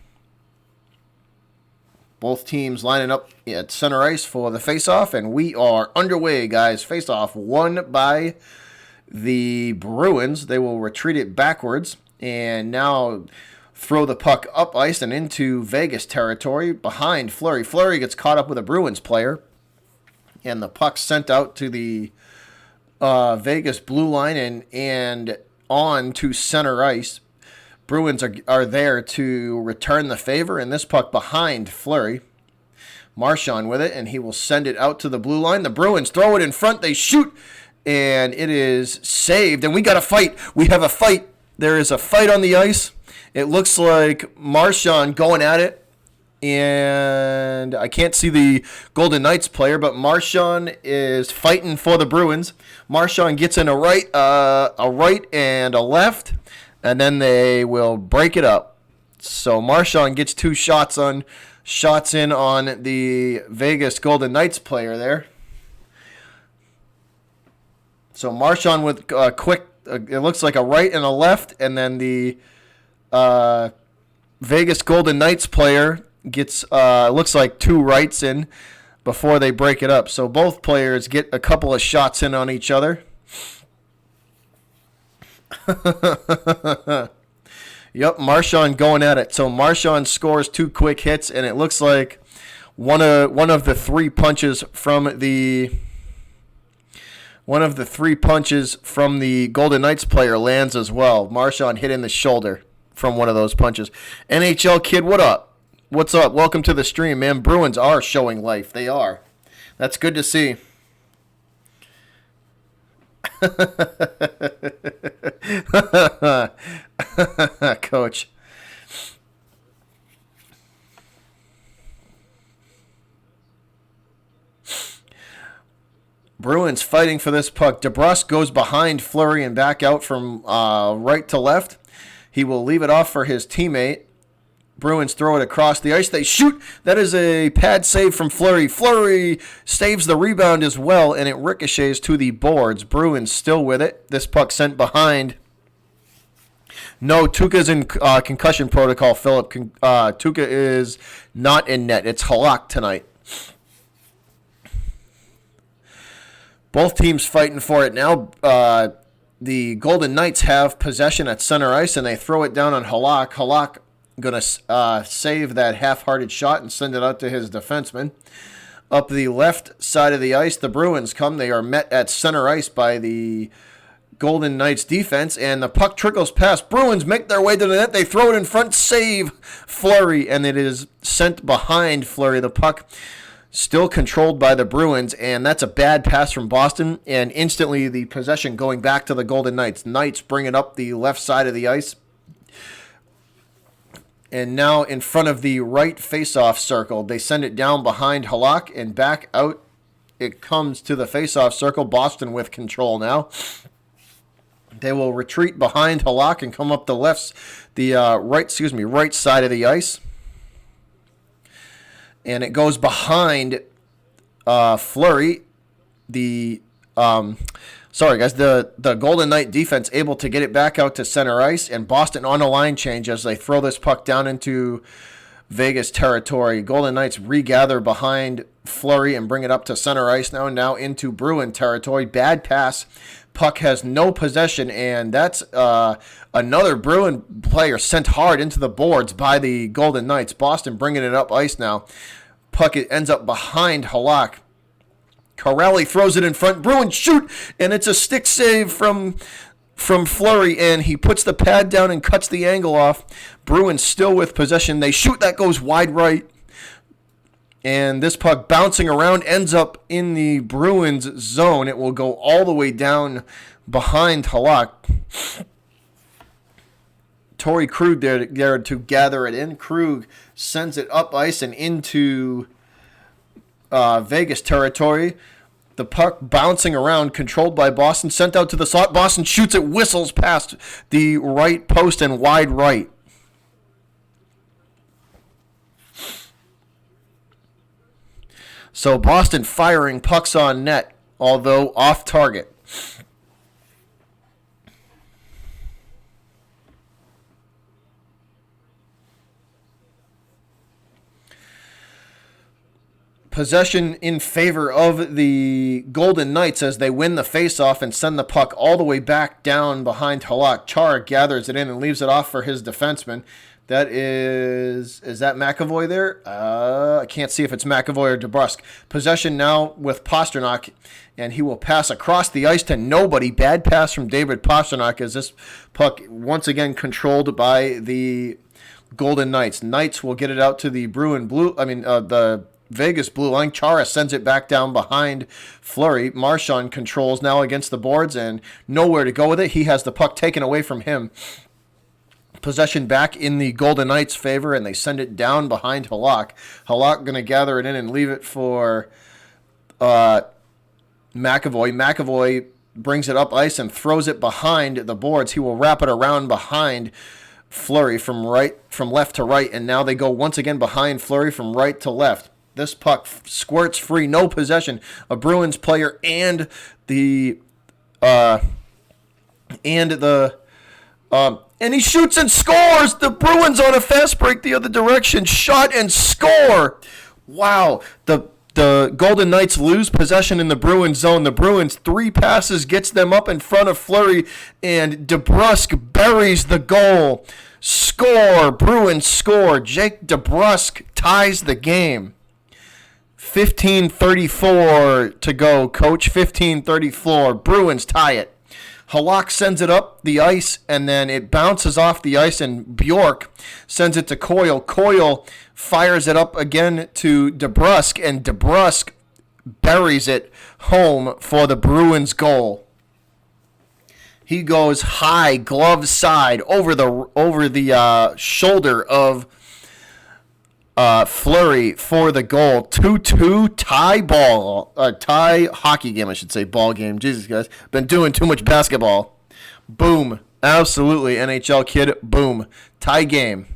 Both teams lining up at center ice for the face-off, and we are underway, guys. Face-off won by the Bruins. They will retreat it backwards and now throw the puck up ice and into Vegas territory behind Fleury. Fleury gets caught up with a Bruins player, and the puck sent out to the Vegas blue line and on to center ice. Bruins are there to return the favor, and this puck behind Fleury. Marchand with it, and he will send it out to the blue line. The Bruins throw it in front. They shoot, and it is saved. And we got a fight. We have a fight. There is a fight on the ice. It looks like Marchand going at it, and I can't see the Golden Knights player, but Marchand is fighting for the Bruins. Marchand gets in a right and a left. And then they will break it up. So Marchand gets 2 shots in on the Vegas Golden Knights player there. So Marchand with a quick, it looks like a right and a left, and then the Vegas Golden Knights player gets looks like 2 rights in before they break it up. So both players get a couple of shots in on each other. Yep, Marchand going at it. So Marchand scores 2 quick hits, and it looks like one of the 3 punches from the Golden Knights player lands as well. Marchand hit in the shoulder from one of those punches. NHL kid, what up? What's up? Welcome to the stream, man. Bruins are showing life. They are. That's good to see. Coach. Bruins fighting for this puck. DeBrusk goes behind Fleury and back out from right to left. He will leave it off for his teammate. Bruins throw it across the ice. They shoot. That is a pad save from Fleury. Fleury saves the rebound as well, and it ricochets to the boards. Bruins still with it. This puck sent behind. No, Tuukka's in concussion protocol, Philip. Tuukka is not in net. It's Halak tonight. Both teams fighting for it now. The Golden Knights have possession at center ice, and they throw it down on Halak. Halak going to save that half-hearted shot and send it out to his defenseman. Up the left side of the ice, the Bruins come. They are met at center ice by the Golden Knights defense, and the puck trickles past. Bruins make their way to the net. They throw it in front, save Fleury, and it is sent behind Fleury. The puck still controlled by the Bruins, and that's a bad pass from Boston, and instantly the possession going back to the Golden Knights. Knights bring it up the left side of the ice, and now in front of the right face-off circle. They send it down behind Halak, and back out it comes to the face-off circle. Boston with control now. They will retreat behind Halak and come up the right side of the ice. And it goes behind Fleury. The Golden Knight defense able to get it back out to center ice, and Boston on a line change as they throw this puck down into Vegas territory. Golden Knights regather behind Fleury and bring it up to center ice now into Bruin territory. Bad pass. Puck has no possession, and that's another Bruin player sent hard into the boards by the Golden Knights. Boston bringing it up ice now. Puck ends up behind Halak. Corelli throws it in front. Bruins shoot, and it's a stick save from Fleury, and he puts the pad down and cuts the angle off. Bruins still with possession. They shoot. That goes wide right. And this puck bouncing around ends up in the Bruins zone. It will go all the way down behind Halak. Torrey Krug there to gather it in. Krug sends it up ice and into Vegas territory. The puck bouncing around, controlled by Boston, sent out to the slot. Boston shoots it, whistles past the right post and wide right. So Boston firing pucks on net, although off target. Possession in favor of the Golden Knights as they win the faceoff and send the puck all the way back down behind Halak. Chara gathers it in and leaves it off for his defenseman. That is that McAvoy there? I can't see if it's McAvoy or DeBrusk. Possession now with Pasternak, and he will pass across the ice to nobody. Bad pass from David Pasternak as this puck once again controlled by the Golden Knights. Knights will get it out to the the Vegas blue line. Chara sends it back down behind Fleury. Marchand controls now against the boards and nowhere to go with it. He has the puck taken away from him. Possession back in the Golden Knights' favor, and they send it down behind Halak. Halak going to gather it in and leave it for McAvoy. McAvoy brings it up ice and throws it behind the boards. He will wrap it around behind Fleury from left to right, and now they go once again behind Fleury from right to left. This puck squirts free, no possession. A Bruins player and he shoots and scores. The Bruins on a fast break the other direction. Shot and score. Wow. The Golden Knights lose possession in the Bruins zone. The Bruins 3 passes gets them up in front of Fleury, and DeBrusk buries the goal. Score. Bruins score. Jake DeBrusk ties the game. 15:34 to go, Coach. 15:34. Bruins tie it. Halak sends it up the ice, and then it bounces off the ice, and Bjork sends it to Coyle. Coyle fires it up again to DeBrusk, and DeBrusk buries it home for the Bruins goal. He goes high, glove side, over the shoulder of Fleury for the goal. 2-2 tie hockey game, I should say, ball game. Jesus, guys, been doing too much basketball. Boom. Absolutely, NHL kid. Boom. Tie game.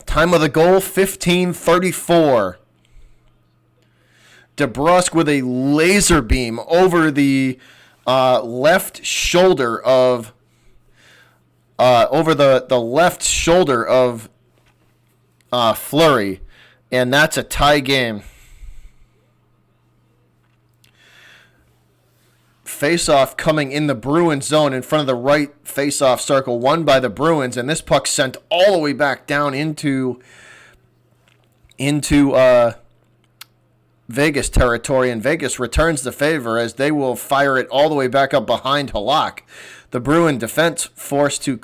Time of the goal, 15:34. DeBrusk with a laser beam over the left shoulder of Fleury, and that's a tie game. Face-off coming in the Bruins zone in front of the right face-off circle, won by the Bruins, and this puck sent all the way back down into Vegas territory, and Vegas returns the favor as they will fire it all the way back up behind Halak. The Bruin defense forced to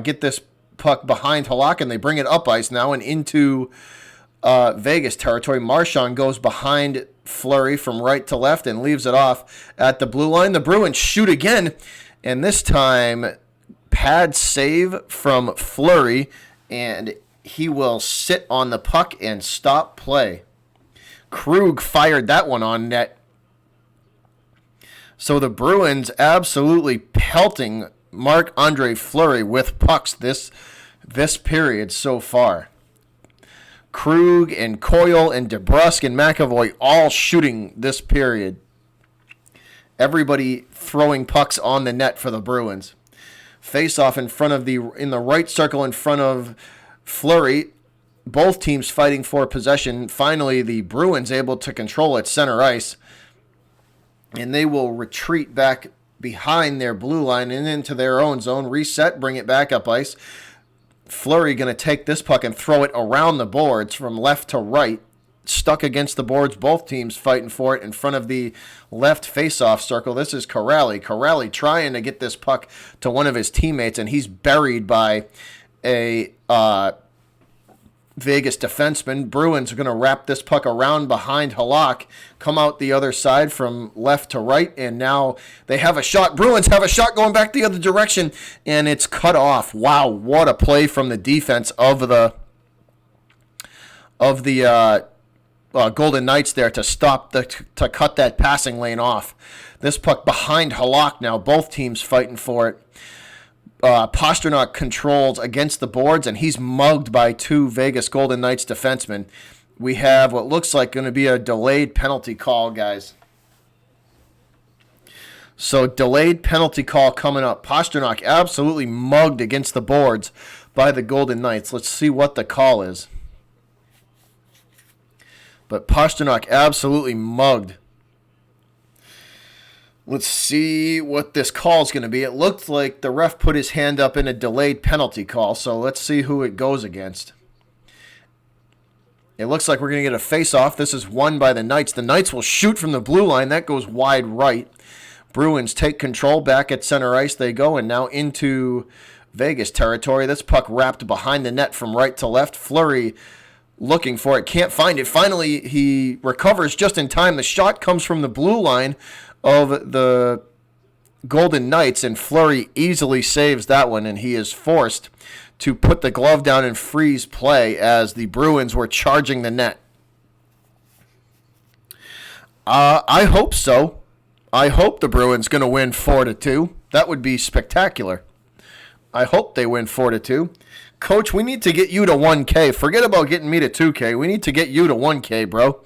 get this puck behind Halak, and they bring it up ice now and into Vegas territory. Marchand goes behind Fleury from right to left and leaves it off at the blue line. The Bruins shoot again, and this time pad save from Fleury, and he will sit on the puck and stop play. Krug fired that one on net. So the Bruins absolutely pelting Marc-Andre Fleury with pucks this period so far. Krug and Coyle and DeBrusk and McAvoy all shooting this period. Everybody throwing pucks on the net for the Bruins. Face off in the right circle in front of Fleury. Both teams fighting for possession. Finally, the Bruins able to control at center ice, and they will retreat back behind their blue line and into their own zone. Reset, bring it back up ice. Fleury going to take this puck and throw it around the boards from left to right. Stuck against the boards. Both teams fighting for it in front of the left face-off circle. This is Corrali. Corrali trying to get this puck to one of his teammates, and he's buried by a Vegas defenseman. Bruins are going to wrap this puck around behind Halak, come out the other side from left to right, and now they have a shot. Bruins have a shot going back the other direction, and it's cut off. Wow, what a play from the defense of the Golden Knights there to to cut that passing lane off. This puck behind Halak now. Both teams fighting for it. Pastrnak controls against the boards, and he's mugged by two Vegas Golden Knights defensemen. We have what looks like going to be a delayed penalty call, guys. So delayed penalty call coming up. Pastrnak absolutely mugged against the boards by the Golden Knights. Let's see what the call is. But Pastrnak absolutely mugged. Let's see what this call is going to be. It looked like the ref put his hand up in a delayed penalty call, so let's see who it goes against. It looks like we're going to get a face-off. This is won by the Knights. The Knights will shoot from the blue line. That goes wide right. Bruins take control. Back at center ice they go, and now into Vegas territory. This puck wrapped behind the net from right to left. Fleury looking for it. Can't find it. Finally, he recovers just in time. The shot comes from the blue line of the Golden Knights, and Fleury easily saves that one, and he is forced to put the glove down and freeze play as the Bruins were charging the net. I hope so. I hope the Bruins going to win 4-2. That would be spectacular. I hope they win 4-2. Coach, we need to get you to 1K. Forget about getting me to 2K. We need to get you to 1K, bro.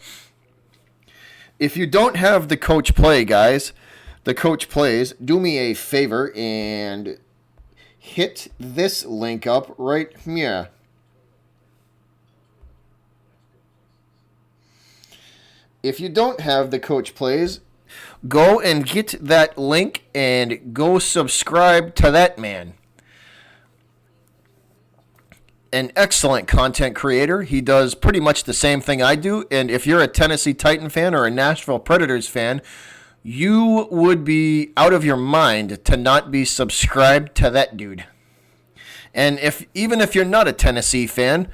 If you don't have the coach play, guys, the coach plays, do me a favor and hit this link up right here. If you don't have the coach plays, go and get that link and go subscribe to that man. an excellent content creator. He does pretty much the same thing I do. And if you're a Tennessee Titan fan or a Nashville Predators fan, you would be out of your mind to not be subscribed to that dude. And even if you're not a Tennessee fan,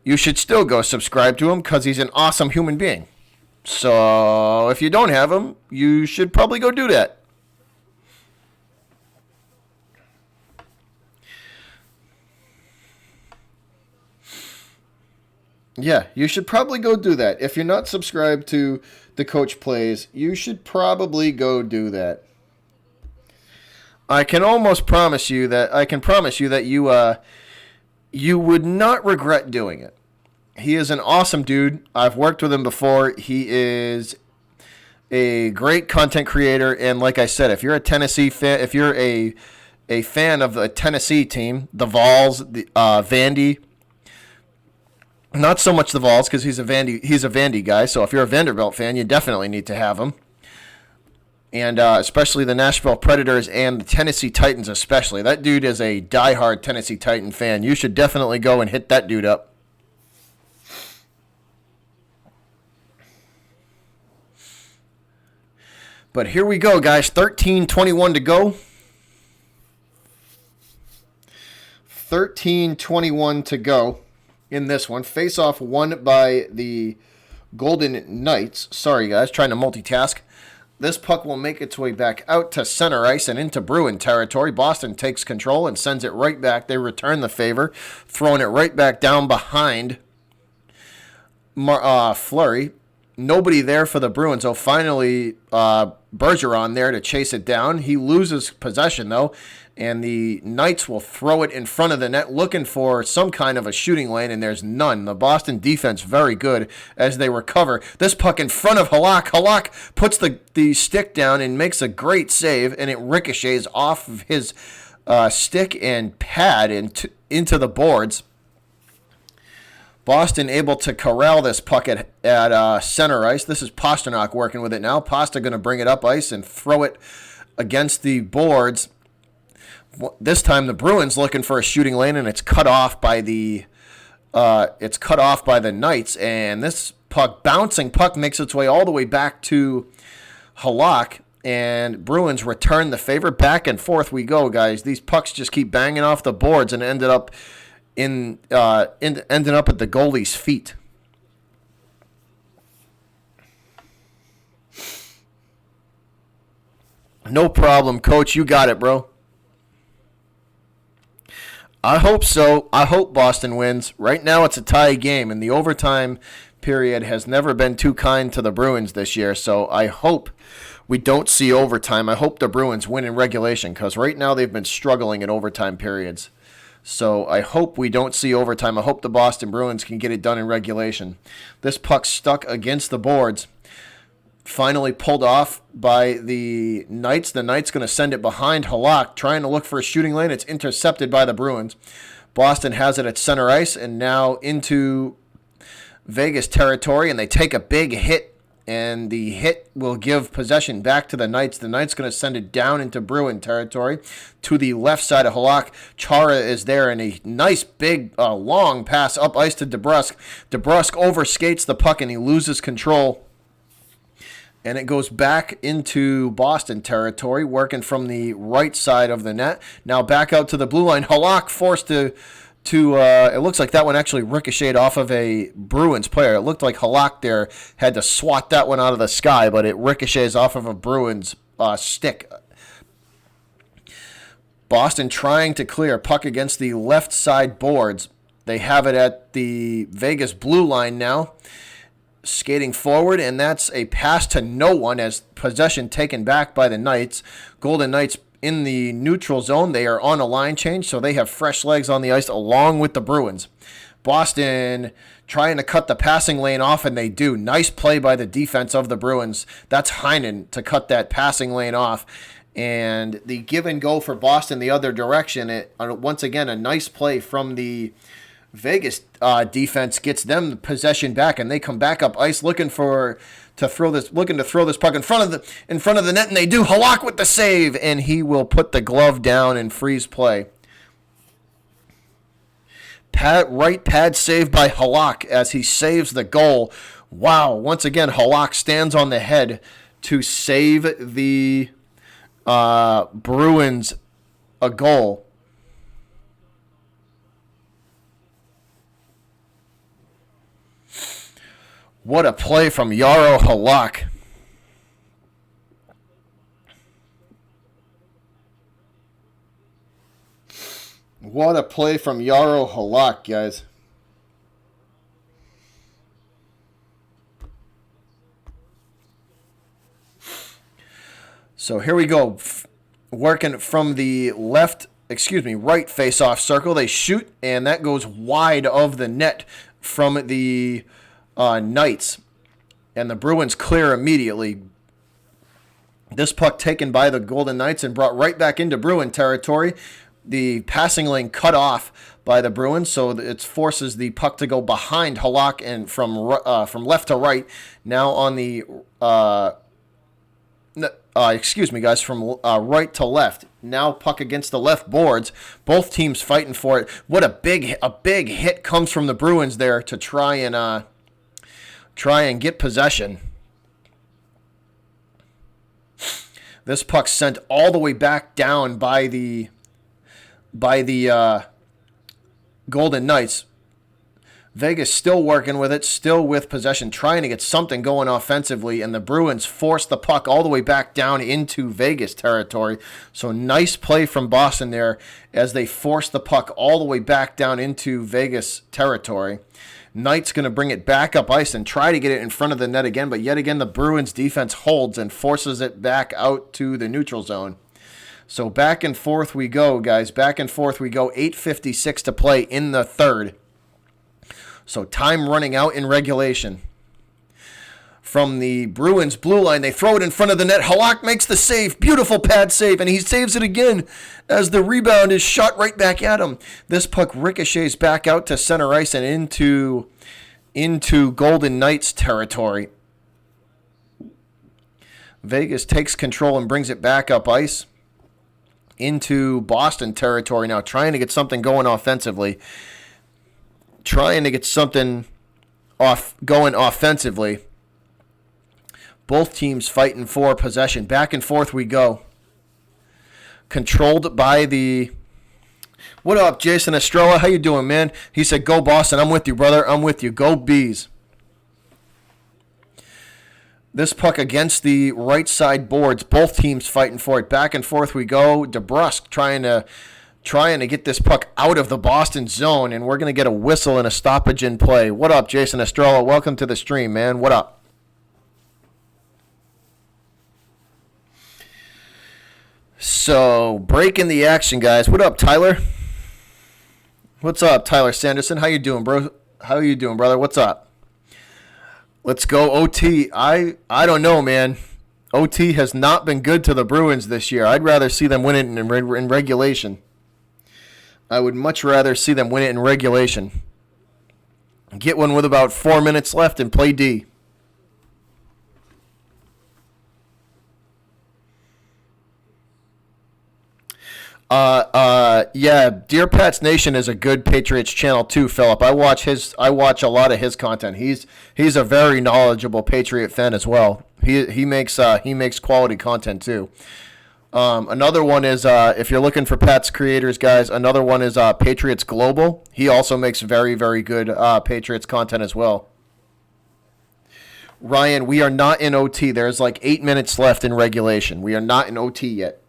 you should still go subscribe to him because he's an awesome human being. So if you don't have him, you should probably go do that. Yeah, you should probably go do that. If you're not subscribed to The Coach Plays, you should probably go do that. I can promise you that you would not regret doing it. He is an awesome dude. I've worked with him before. He is a great content creator, and like I said, if you're a Tennessee fan, if you're a fan of the Tennessee team, the Vols, the Vandy. Not so much the Vols because he's a Vandy guy. So if you're a Vanderbilt fan, you definitely need to have him. And especially the Nashville Predators and the Tennessee Titans especially. That dude is a diehard Tennessee Titan fan. You should definitely go and hit that dude up. But here we go, guys. 13:21 to go. 13:21 to go. In this one, face-off won by the Golden Knights. Sorry, guys, trying to multitask. This puck will make its way back out to center ice and into Bruin territory. Boston takes control and sends it right back. They return the favor, throwing it right back down behind Fleury. Nobody there for the Bruins. Oh, finally, Bergeron there to chase it down. He loses possession, though, and the Knights will throw it in front of the net looking for some kind of a shooting lane, and there's none. The Boston defense very good as they recover. This puck in front of Halak. Halak puts the stick down and makes a great save, and it ricochets off of his stick and pad into the boards. Boston able to corral this puck at center ice. This is Pasternak working with it now. Pasta going to bring it up ice and throw it against the boards. This time the Bruins looking for a shooting lane, and it's cut off by the Knights. And this bouncing puck makes its way all the way back to Halak. And Bruins return the favor. Back and forth we go, guys. These pucks just keep banging off the boards and ended up ending up at the goalie's feet. No problem, Coach. You got it, bro. I hope so. I hope Boston wins. Right now it's a tie game, and the overtime period has never been too kind to the Bruins this year, so I hope we don't see overtime. I hope the Bruins win in regulation, because right now they've been struggling in overtime periods. So I hope we don't see overtime. I hope the Boston Bruins can get it done in regulation. This puck stuck against the boards. Finally pulled off by the Knights. The Knights going to send it behind Halak, trying to look for a shooting lane. It's intercepted by the Bruins. Boston has it at center ice and now into Vegas territory, and they take a big hit. And the hit will give possession back to the Knights. The Knights going to send it down into Bruin territory to the left side of Halak. Chara is there, and a nice big long pass up ice to DeBrusk. DeBrusk overskates the puck, and he loses control. And it goes back into Boston territory, working from the right side of the net. Now back out to the blue line. Halak forced to it looks like that one actually ricocheted off of a Bruins player. It looked like Halak there had to swat that one out of the sky, but it ricochets off of a Bruins stick. Boston trying to clear puck against the left side boards. They have it at the Vegas blue line now. Skating forward, and that's a pass to no one as possession taken back by the Knights. Golden Knights in the neutral zone. They are on a line change, so they have fresh legs on the ice along with the Bruins. Boston trying to cut the passing lane off, and they do. Nice play by the defense of the Bruins. That's Heinen to cut that passing lane off. And the give and go for Boston the other direction. Once again, a nice play from the Vegas defense gets them possession back, and they come back up ice looking to throw this puck in front of the net, and they do. Halak with the save, and he will put the glove down and freeze play. Right pad save by Halak as he saves the goal. Wow, once again, Halak stands on the head to save the Bruins a goal. What a play from Yarrow Halak. What a play from Yarrow Halak, guys. So here we go. Working from the right face-off circle. They shoot, and that goes wide of the net from the Knights. And the Bruins clear immediately. This puck taken by the Golden Knights and brought right back into Bruin territory. The passing lane cut off by the Bruins, so it forces the puck to go behind Halak and from left to right. Now on the from right to left. Now puck against the left boards. Both teams fighting for it. What a big hit comes from the Bruins there to try and get possession. This puck sent all the way back down by the Golden Knights. Vegas still working with it, still with possession, trying to get something going offensively, and the Bruins force the puck all the way back down into Vegas territory. So nice play from Boston there as they force the puck all the way back down into Vegas territory. Knights going to bring it back up ice and try to get it in front of the net again, but yet again the Bruins defense holds and forces it back out to the neutral zone. So back and forth we go, guys. Back and forth we go. 8:56 to play in the third. So time running out in regulation. From the Bruins blue line, they throw it in front of the net. Halak makes the save. Beautiful pad save, and he saves it again as the rebound is shot right back at him. This puck ricochets back out to center ice and into Golden Knights territory. Vegas takes control and brings it back up ice into Boston territory now, trying to get something going offensively. Trying to get something going offensively. Both teams fighting for possession. Back and forth we go. Controlled by the... What up, Jason Estrella? How you doing, man? He said, go Boston. I'm with you, brother. I'm with you. Go Bees. This puck against the right side boards. Both teams fighting for it. Back and forth we go. DeBrusque trying to get this puck out of the Boston zone, and we're going to get a whistle and a stoppage in play. What up, Jason Estrella? Welcome to the stream, man. What up? So, breaking the action, guys. What up, Tyler? What's up, Tyler Sanderson? How you doing, bro? How you doing, brother? What's up? Let's go OT. I don't know, man. OT has not been good to the Bruins this year. I'd rather see them win it in regulation. I would much rather see them win it in regulation. Get one with about 4 minutes left and play D. Yeah, Dear Pats Nation is a good Patriots channel too, Philip. I watch a lot of his content. He's a very knowledgeable Patriot fan as well. He makes quality content too. Another one is if you're looking for Pats creators, guys. Another one is Patriots Global. He also makes very, very good Patriots content as well. Ryan, we are not in OT. There's like 8 minutes left in regulation. We are not in OT yet.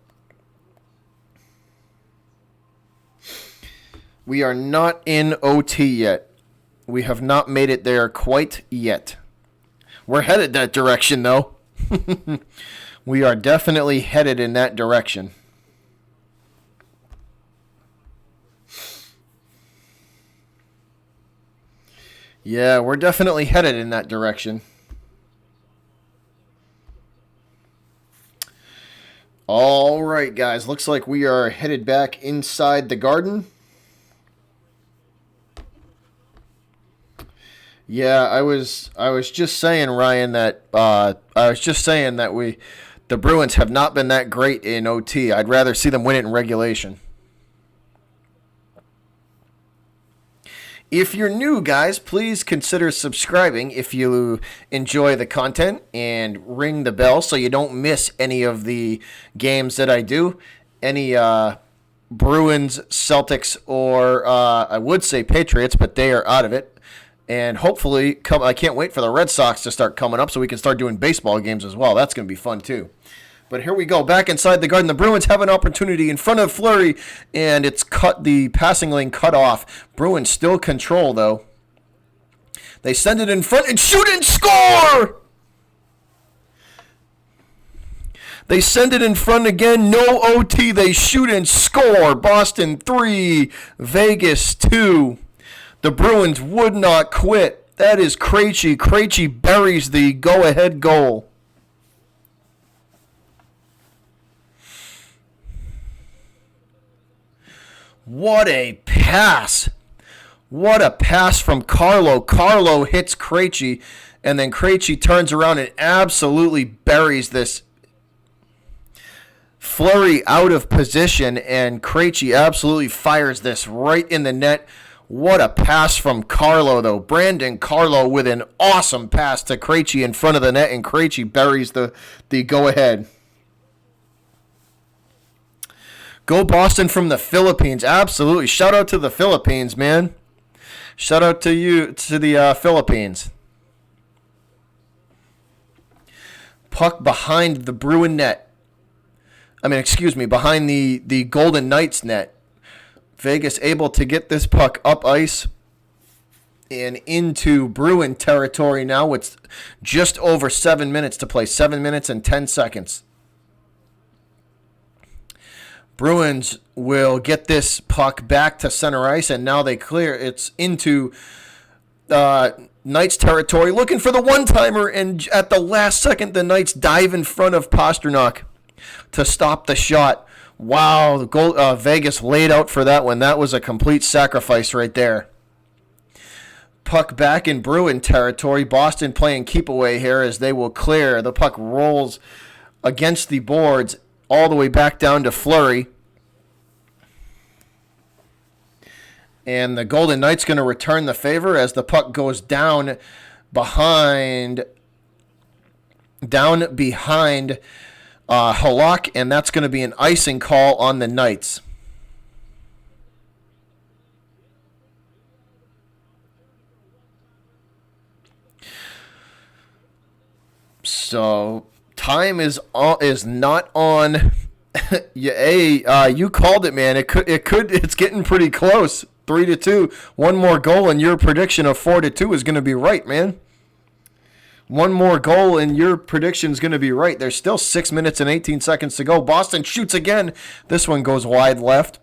We are not in OT yet. We have not made it there quite yet. We're headed that direction, though. We are definitely headed in that direction. Yeah, we're definitely headed in that direction. All right, guys. Looks like we are headed back inside the Garden. Yeah, I was just saying, Ryan, that the Bruins have not been that great in OT. I'd rather see them win it in regulation. If you're new, guys, please consider subscribing if you enjoy the content, and ring the bell so you don't miss any of the games that I do. Any Bruins, Celtics, or I would say Patriots, but they are out of it. And hopefully, I can't wait for the Red Sox to start coming up so we can start doing baseball games as well. That's going to be fun, too. But here we go, back inside the Garden. The Bruins have an opportunity in front of Fleury, and it's the passing lane cut off. Bruins still control, though. They send it in front and shoot and score! They send it in front again, no OT. They shoot and score. Boston 3, Vegas 2. The Bruins would not quit. That is Krejci. Krejci buries the go-ahead goal. What a pass. What a pass from Carlo. Carlo hits Krejci, and then Krejci turns around and absolutely buries this. Fleury out of position, and Krejci absolutely fires this right in the net. What a pass from Carlo, though. Brandon Carlo with an awesome pass to Krejci in front of the net, and Krejci buries the go-ahead. Go Boston from the Philippines. Absolutely. Shout out to the Philippines, man. Shout out to you, to the Philippines. Puck behind the Bruin net. Behind the Golden Knights net. Vegas able to get this puck up ice and into Bruin territory now. It's just over 7 minutes to play. 7 minutes and 10 seconds. Bruins will get this puck back to center ice, and now they clear. It's into Knights territory, looking for the one-timer, and at the last second, the Knights dive in front of Pastrnak to stop the shot. Wow, the goal, Vegas laid out for that one. That was a complete sacrifice right there. Puck back in Bruin territory. Boston playing keep away here as they will clear. The puck rolls against the boards all the way back down to Fleury. And the Golden Knights going to return the favor as the puck goes down behind Halak, and that's going to be an icing call on the Knights. So time is not on. You called it, man. It's getting pretty close. 3-2. One more goal, and your prediction of 4-2 is going to be right, man. One more goal, and your prediction is going to be right. There's still 6 minutes and 18 seconds to go. Boston shoots again. This one goes wide left.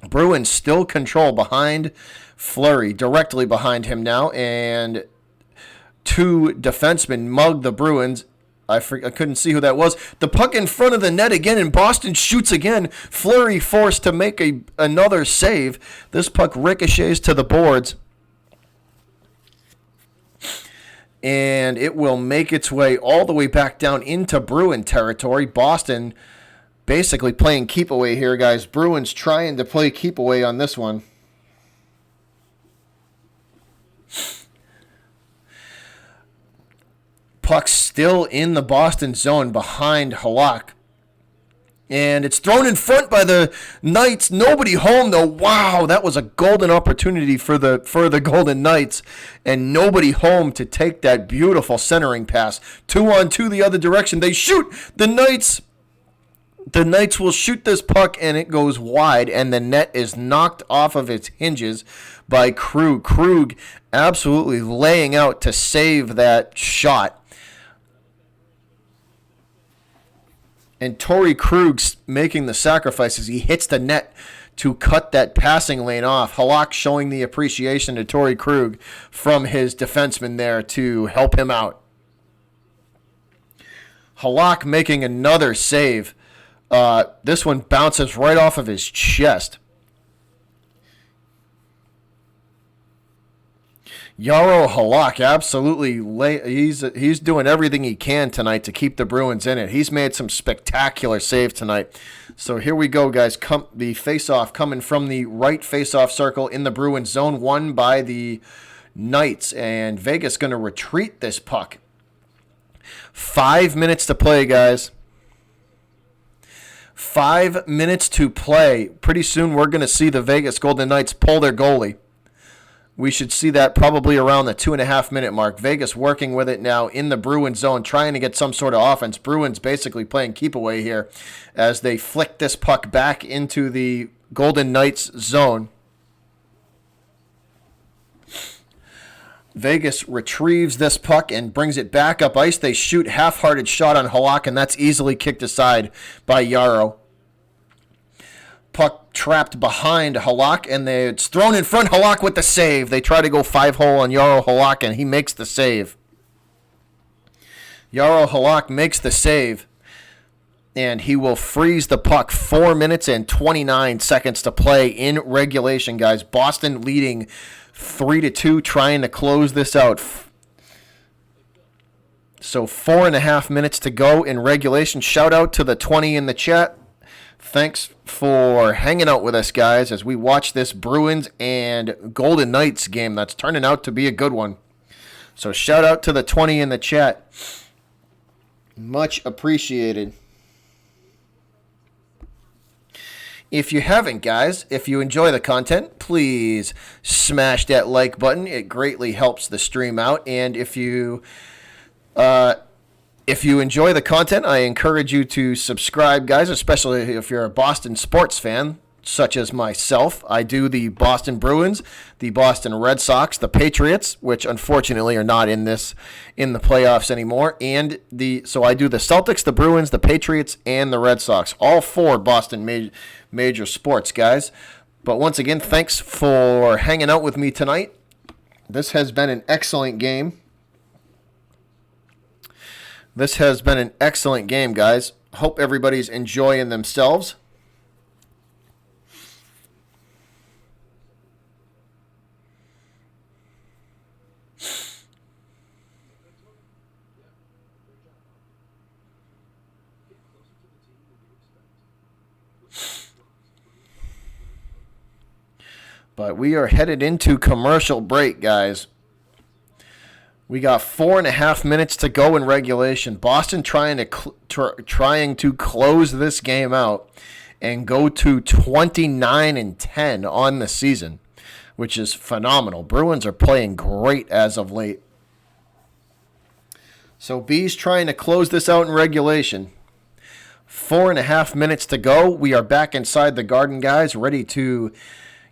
Bruins still control behind Fleury, directly behind him now, and two defensemen mug the Bruins. I couldn't see who that was. The puck in front of the net again, and Boston shoots again. Fleury forced to make another save. This puck ricochets to the boards, and it will make its way all the way back down into Bruin territory. Boston basically playing keep away here, guys. Bruins trying to play keep away on this one. Puck still in the Boston zone behind Halak. And it's thrown in front by the Knights. Nobody home, though. Wow, that was a golden opportunity for the Golden Knights. And nobody home to take that beautiful centering pass. 2-on-2 the other direction. They shoot. The Knights will shoot this puck, and it goes wide. And the net is knocked off of its hinges by Krug. Krug absolutely laying out to save that shot. And Torrey Krug's making the sacrifices. He hits the net to cut that passing lane off. Halak showing the appreciation to Torrey Krug from his defenseman there to help him out. Halak making another save. This one bounces right off of his chest. Yarrow Halak absolutely he's doing everything he can tonight to keep the Bruins in it. He's made some spectacular saves tonight. So here we go, guys. The face-off coming from the right face-off circle in the Bruins zone, won by the Knights, and Vegas going to retreat this puck. 5 minutes to play, guys. 5 minutes to play. Pretty soon we're going to see the Vegas Golden Knights pull their goalie. We should see that probably around the 2.5 minute mark. Vegas working with it now in the Bruins zone, trying to get some sort of offense. Bruins basically playing keep away here as they flick this puck back into the Golden Knights zone. Vegas retrieves this puck and brings it back up ice. They shoot half-hearted shot on Halak, and that's easily kicked aside by Yarrow. Puck trapped behind Halak, and it's thrown in front. Halak with the save. They try to go 5-hole on Yarrow Halak, and he makes the save. Yarrow Halak makes the save, and he will freeze the puck. 4 minutes and 29 seconds to play in regulation, guys. Boston leading 3-2, trying to close this out. So 4.5 minutes to go in regulation. Shout out to the 20 in the chat. Thanks for hanging out with us, guys, as we watch this Bruins and Golden Knights game that's turning out to be a good one. So shout out to the 20 in the chat. Much appreciated. If you haven't, guys, if you enjoy the content, please smash that like button. It greatly helps the stream out. And if you enjoy the content, I encourage you to subscribe, guys, especially if you're a Boston sports fan, such as myself. I do the Boston Bruins, the Boston Red Sox, the Patriots, which unfortunately are not in the playoffs anymore, so I do the Celtics, the Bruins, the Patriots, and the Red Sox. All four Boston major sports, guys. But once again, thanks for hanging out with me tonight. This has been an excellent game. This has been an excellent game, guys. Hope everybody's enjoying themselves. But we are headed into commercial break, guys. We got 4.5 minutes to go in regulation. Boston trying to close this game out and go to 29-10 on the season, which is phenomenal. Bruins are playing great as of late. So B's trying to close this out in regulation. 4.5 minutes to go. We are back inside the Garden, guys, ready to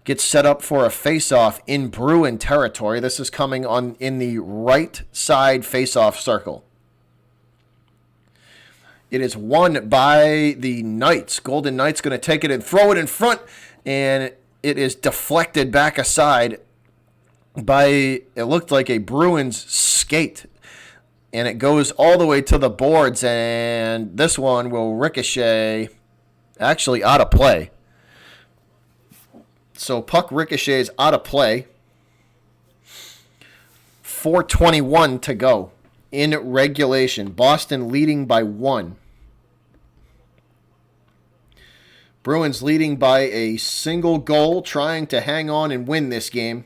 get set up for a face-off in Bruin territory. This is coming on in the right side face-off circle. It is won by the Knights. Golden Knights going to take it and throw it in front, and it is deflected back aside by, it looked like a Bruins skate, and it goes all the way to the boards, and this one will ricochet actually out of play. So puck ricochets out of play. 4:21 to go in regulation. Boston leading by 1. Bruins leading by a single goal, trying to hang on and win this game.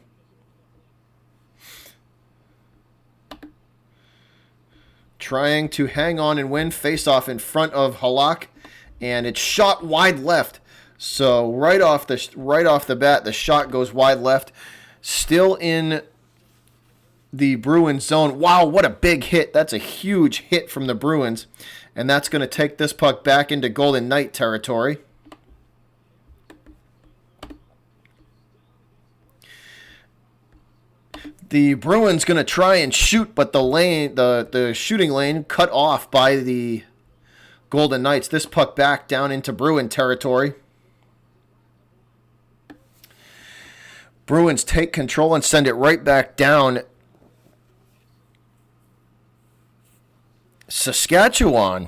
Trying to hang on and win. Face-off in front of Halak, and it's shot wide left. So right off the bat, the shot goes wide left. Still in the Bruins zone. Wow, what a big hit. That's a huge hit from the Bruins. And that's going to take this puck back into Golden Knight territory. The Bruins going to try and shoot, but the shooting lane cut off by the Golden Knights. This puck back down into Bruin territory. Bruins take control and send it right back down. Saskatchewan.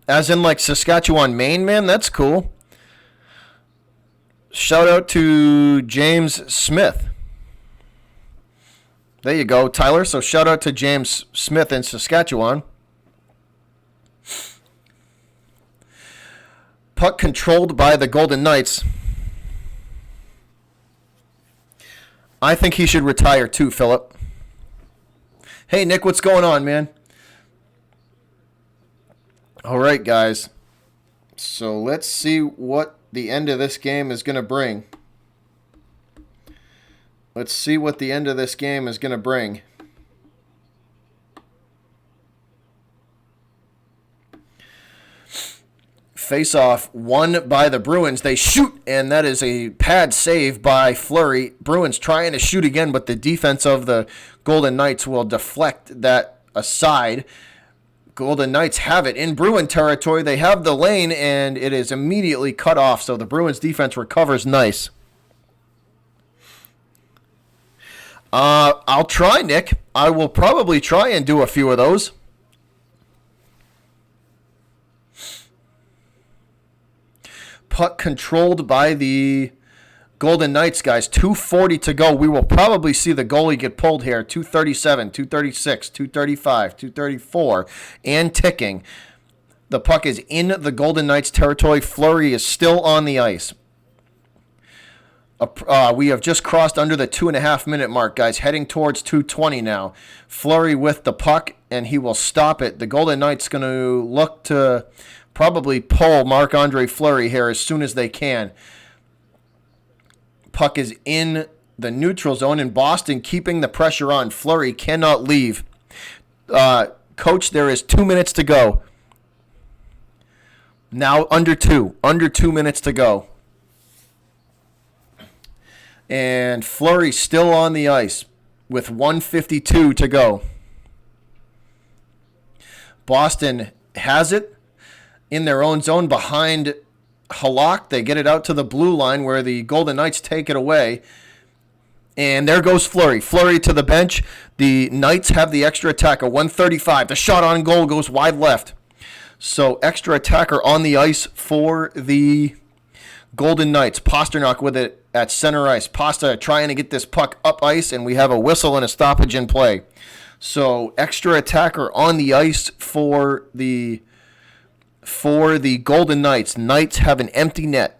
As in like Saskatchewan, Maine, man? That's cool. Shout out to James Smith. There you go, Tyler. So shout out to James Smith in Saskatchewan. Puck controlled by the Golden Knights. I think he should retire too, Philip. Hey, Nick, what's going on, man? All right, guys. So let's see what the end of this game is going to bring. Let's see what the end of this game is going to bring. Face-off won by the Bruins. They shoot, and that is a pad save by Fleury. Bruins trying to shoot again, but the defense of the Golden Knights will deflect that aside. Golden Knights have it in Bruin territory. They have the lane, and it is immediately cut off, so the Bruins defense recovers nice. I'll try, Nick. I will probably try and do a few of those. Puck controlled by the Golden Knights, guys. 2:40 to go. We will probably see the goalie get pulled here. 2:37, 2:36, 2:35, 2:34, and ticking. The puck is in the Golden Knights territory. Fleury is still on the ice. We have just crossed under the 2.5 minute mark, guys, heading towards 2:20 now. Fleury with the puck, and he will stop it. The Golden Knights going to look to probably pull Marc-Andre Fleury here as soon as they can. Puck is in the neutral zone, and Boston keeping the pressure on. Fleury cannot leave. Coach, there is 2 minutes to go. Now under 2 minutes to go. And Fleury still on the ice with 1:52 to go. Boston has it in their own zone behind Halak. They get it out to the blue line where the Golden Knights take it away. And there goes Fleury. Fleury to the bench. The Knights have the extra attacker. 1:35. The shot on goal goes wide left. So extra attacker on the ice for the Golden Knights. Pasternak with it at center ice. Pasta trying to get this puck up ice, and we have a whistle and a stoppage in play. So extra attacker on the ice for the Golden Knights. Knights have an empty net.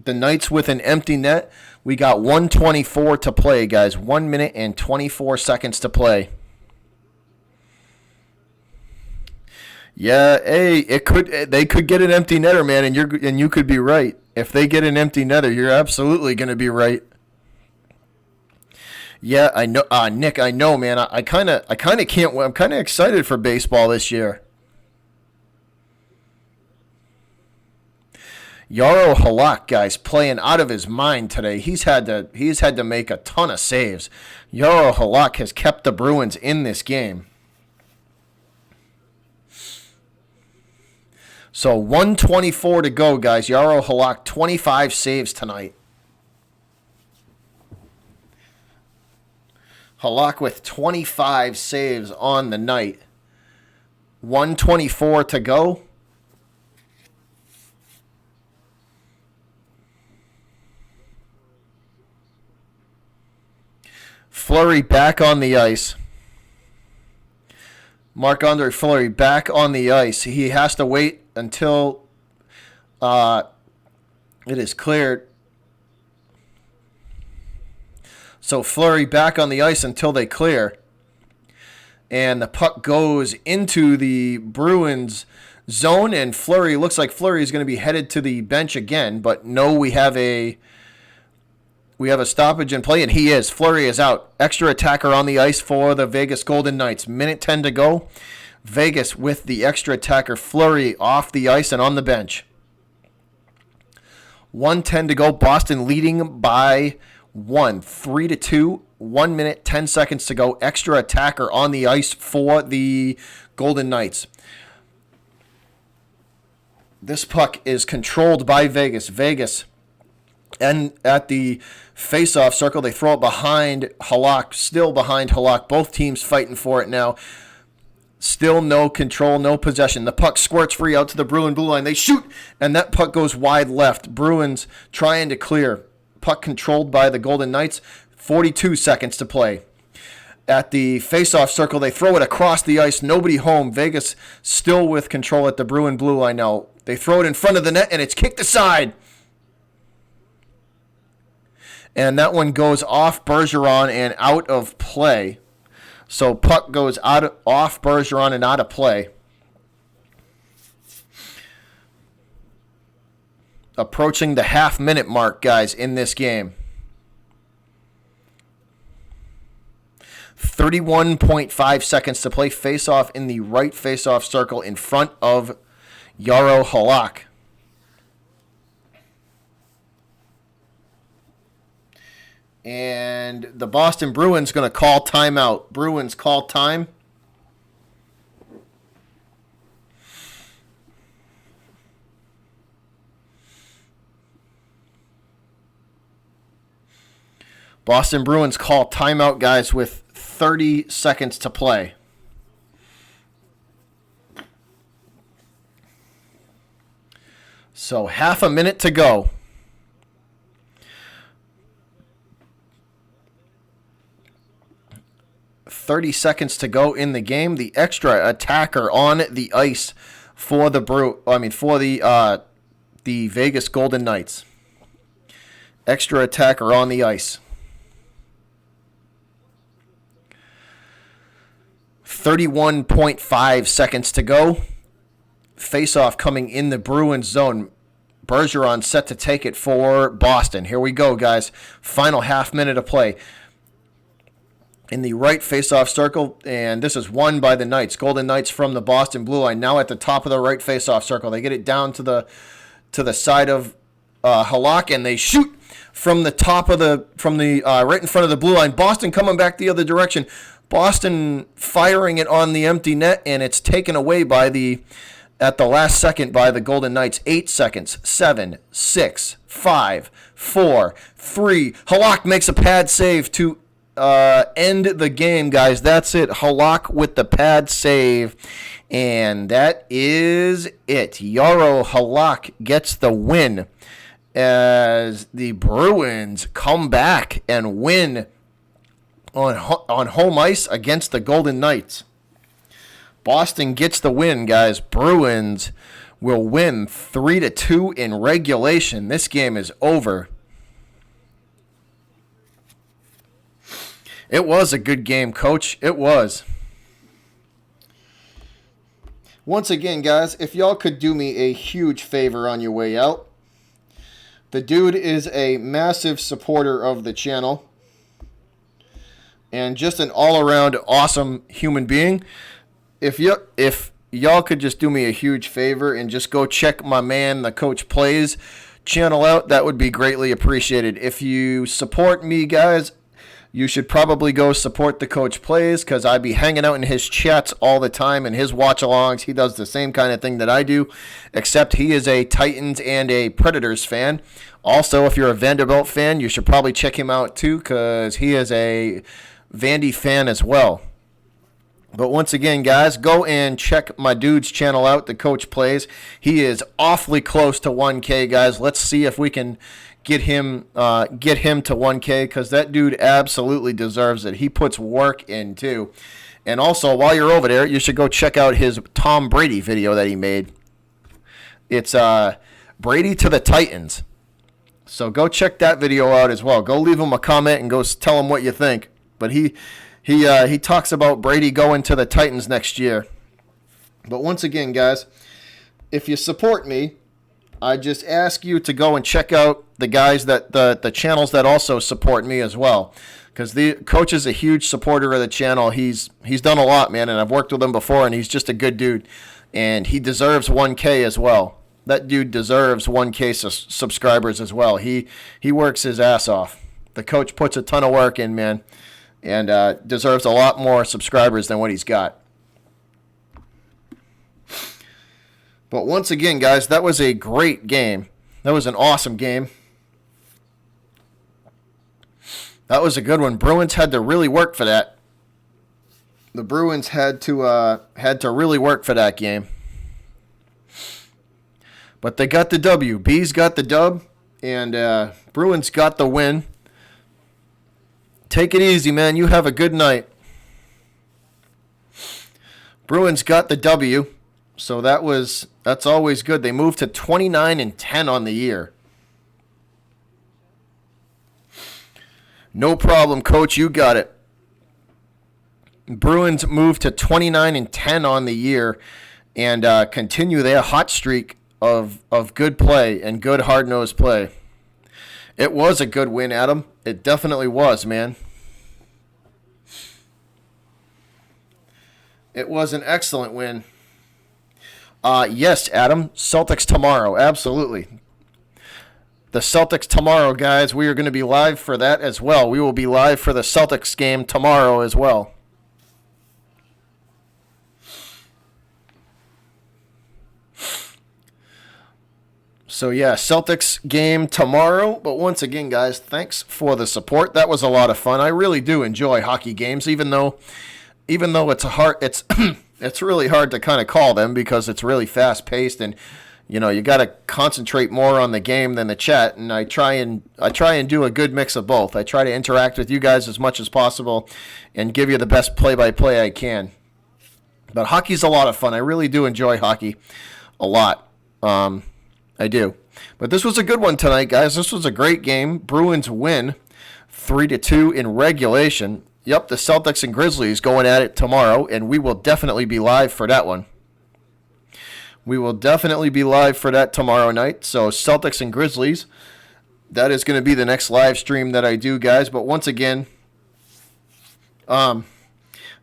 The Knights with an empty net. We got 1:24 to play, guys. 1 minute and 24 seconds to play. Yeah, hey, they could get an empty netter, man, and you could be right. If they get an empty netter, you're absolutely going to be right. Yeah, I know, Nick. I know, man. I kind of can't. I'm kind of excited for baseball this year. Yarrow Halak, guys, playing out of his mind today. He's had to make a ton of saves. Yarrow Halak has kept the Bruins in this game. So 1:24 to go, guys. Yarrow Halak, 25 saves tonight. Halak with 25 saves on the night. 1:24 to go. Fleury back on the ice. Marc-Andre Fleury back on the ice. He has to wait until it is cleared. So Fleury back on the ice until they clear. And the puck goes into the Bruins zone, and Fleury looks like Fleury is going to be headed to the bench again, but no, we have a stoppage in play, and he is. Fleury is out. Extra attacker on the ice for the Vegas Golden Knights. Minute 10 to go. Vegas with the extra attacker. Fleury off the ice and on the bench. 1:10 to go. Boston leading by 1. 3-2. 1 minute, 10 seconds to go. Extra attacker on the ice for the Golden Knights. This puck is controlled by Vegas. Vegas, and at the face-off circle, they throw it behind Halak, still behind Halak. Both teams fighting for it now. Still no control, no possession. The puck squirts free out to the Bruin blue line. They shoot, and that puck goes wide left. Bruins trying to clear. Puck controlled by the Golden Knights. 42 seconds to play. At the face-off circle, they throw it across the ice. Nobody home. Vegas still with control at the Bruin blue line now. They throw it in front of the net, and it's kicked aside. And that one goes off Bergeron and out of play. So puck goes off Bergeron and out of play. Approaching the half-minute mark, guys, in this game. 31.5 seconds to play. Face-off in the right face-off circle in front of Jaro Halak. And the Boston Bruins going to call timeout. Bruins call time. Boston Bruins call timeout, guys, with 30 seconds to play. So half a minute to go. .30 seconds to go in the game. The extra attacker on the ice for the Vegas Golden Knights. Extra attacker on the ice. 31.5 seconds to go. Face-off coming in the Bruins zone. Bergeron set to take it for Boston. Here we go, guys. Final half minute of play. In the right face-off circle, and this is won by the Knights. Golden Knights from the Boston blue line. Now at the top of the right face-off circle. They get it down to the side of Halak, and they shoot from the top of right in front of the blue line. Boston coming back the other direction. Boston firing it on the empty net, and it's taken away at the last second by the Golden Knights. 8 seconds. 7, 6, 5, 4, 3. Halak makes a pad save to end the game, guys. That's it. Halak with the pad save. And that is it. Jaro Halak gets the win as the Bruins come back and win on home ice against the Golden Knights. Boston gets the win, guys. Bruins will win 3-2 in regulation. This game is over. It was a good game, Coach. It was. Once again, guys, if y'all could do me a huge favor on your way out. The dude is a massive supporter of the channel. And just an all-around awesome human being. If y'all could just do me a huge favor and just go check my man, the Coach Plays channel out, that would be greatly appreciated. If you support me, guys, you should probably go support the Coach Plays because I be hanging out in his chats all the time and his watch-alongs. He does the same kind of thing that I do, except he is a Titans and a Predators fan. Also, if you're a Vanderbilt fan, you should probably check him out too because he is a Vandy fan as well. But once again, guys, go and check my dude's channel out, the Coach Plays. He is awfully close to 1K, guys. Let's see if we can get him to 1K because that dude absolutely deserves it. He puts work in too. And also, while you're over there, you should go check out his Tom Brady video that he made. It's Brady to the Titans. So go check that video out as well. Go leave him a comment and go tell him what you think. But he talks about Brady going to the Titans next year. But once again, guys, if you support me, I just ask you to go and check out the guys the channels that also support me as well. Because the Coach is a huge supporter of the channel. He's done a lot, man, and I've worked with him before, and he's just a good dude. And he deserves 1K as well. That dude deserves 1K subscribers as well. He works his ass off. The Coach puts a ton of work in, man. And deserves a lot more subscribers than what he's got. But once again, guys, that was a great game. That was an awesome game. That was a good one. Bruins had to really work for that. The Bruins had to really work for that game. But they got the W. Bees got the dub, and Bruins got the win. Take it easy, man. You have a good night. Bruins got the W, so that's always good. They moved to 29-10 on the year. No problem, Coach. You got it. Bruins moved to 29-10 on the year and continue their hot streak of good play and good hard-nosed play. It was a good win, Adam. It definitely was, man. It was an excellent win. Yes, Adam. Celtics tomorrow. Absolutely. The Celtics tomorrow, guys. We are going to be live for that as well. We will be live for the Celtics game tomorrow as well. So, yeah, Celtics game tomorrow. But once again, guys, thanks for the support. That was a lot of fun. I really do enjoy hockey games, even though it's really hard to kind of call them because it's really fast-paced and, you got to concentrate more on the game than the chat. And I try and do a good mix of both. I try to interact with you guys as much as possible and give you the best play-by-play I can. But hockey's a lot of fun. I really do enjoy hockey a lot. I do. But this was a good one tonight, guys. This was a great game. Bruins win 3-2 in regulation. Yep, the Celtics and Grizzlies going at it tomorrow, and we will definitely be live for that one. We will definitely be live for that tomorrow night. So Celtics and Grizzlies, that is going to be the next live stream that I do, guys. But once again,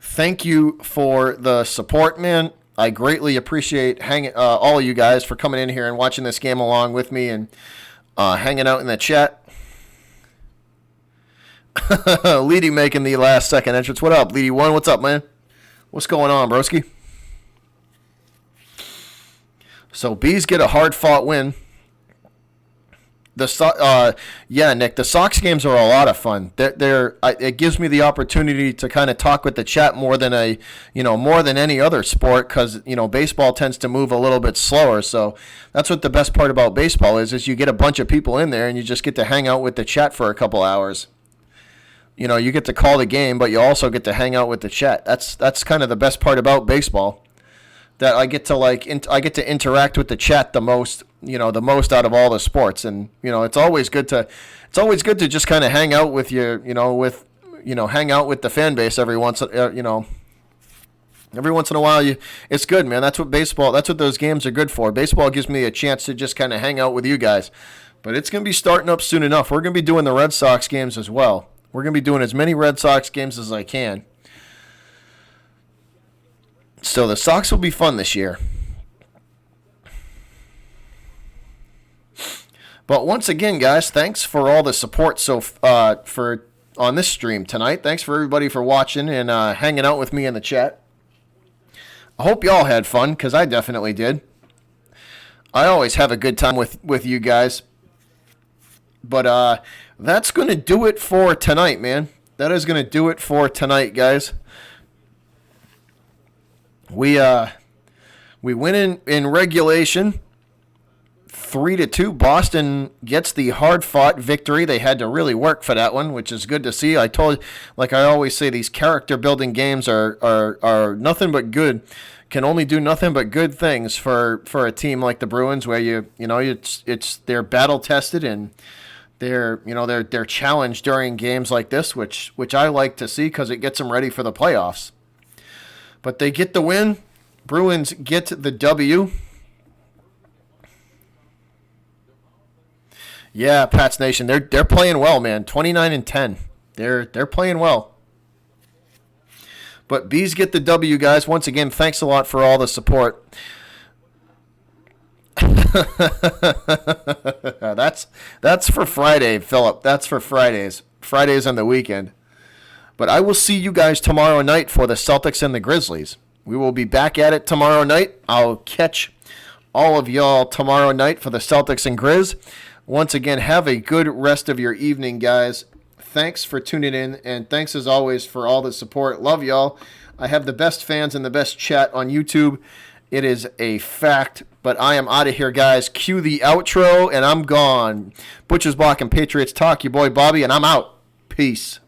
thank you for the support, man. I greatly appreciate all of you guys for coming in here and watching this game along with me and hanging out in the chat. Leedy making the last second entrance. What up, Leedy1? What's up, man? What's going on, broski? So Bees get a hard-fought win. Yeah, Nick, the Sox games are a lot of fun. It gives me the opportunity to kind of talk with the chat more than any other sport because, baseball tends to move a little bit slower. So that's what the best part about baseball is you get a bunch of people in there and you just get to hang out with the chat for a couple hours. You get to call the game, but you also get to hang out with the chat. That's kind of the best part about baseball. That I get to interact with the chat the most, the most out of all the sports, and it's always good to just kind of hang out with hang out with the fan base every once in a while. It's good, man. That's what those games are good for. Baseball gives me a chance to just kind of hang out with you guys, but it's gonna be starting up soon enough. We're gonna be doing the Red Sox games as well. We're gonna be doing as many Red Sox games as I can. So the Sox will be fun this year. But once again, guys, thanks for all the support on this stream tonight. Thanks for everybody for watching and hanging out with me in the chat. I hope y'all had fun, because I definitely did. I always have a good time with you guys. But that's going to do it for tonight, man. That is going to do it for tonight, guys. We win in regulation 3-2. Boston gets the hard-fought victory. They had to really work for that one, which is good to see. I always say, these character-building games are nothing but good. Can only do nothing but good things for a team like the Bruins, where they're battle-tested and they're challenged during games like this, which I like to see because it gets them ready for the playoffs. But they get the win. Bruins get the W. Yeah, Pats Nation, they're playing well, man. 29-10. They're playing well. But Bees get the W, guys. Once again, thanks a lot for all the support. That's for Friday, Philip. That's for Fridays. Fridays on the weekend. But I will see you guys tomorrow night for the Celtics and the Grizzlies. We will be back at it tomorrow night. I'll catch all of y'all tomorrow night for the Celtics and Grizz. Once again, have a good rest of your evening, guys. Thanks for tuning in, and thanks as always for all the support. Love y'all. I have the best fans and the best chat on YouTube. It is a fact. But I am out of here, guys. Cue the outro, and I'm gone. Butchers Block and Patriots Talk. Your boy Bobby, and I'm out. Peace.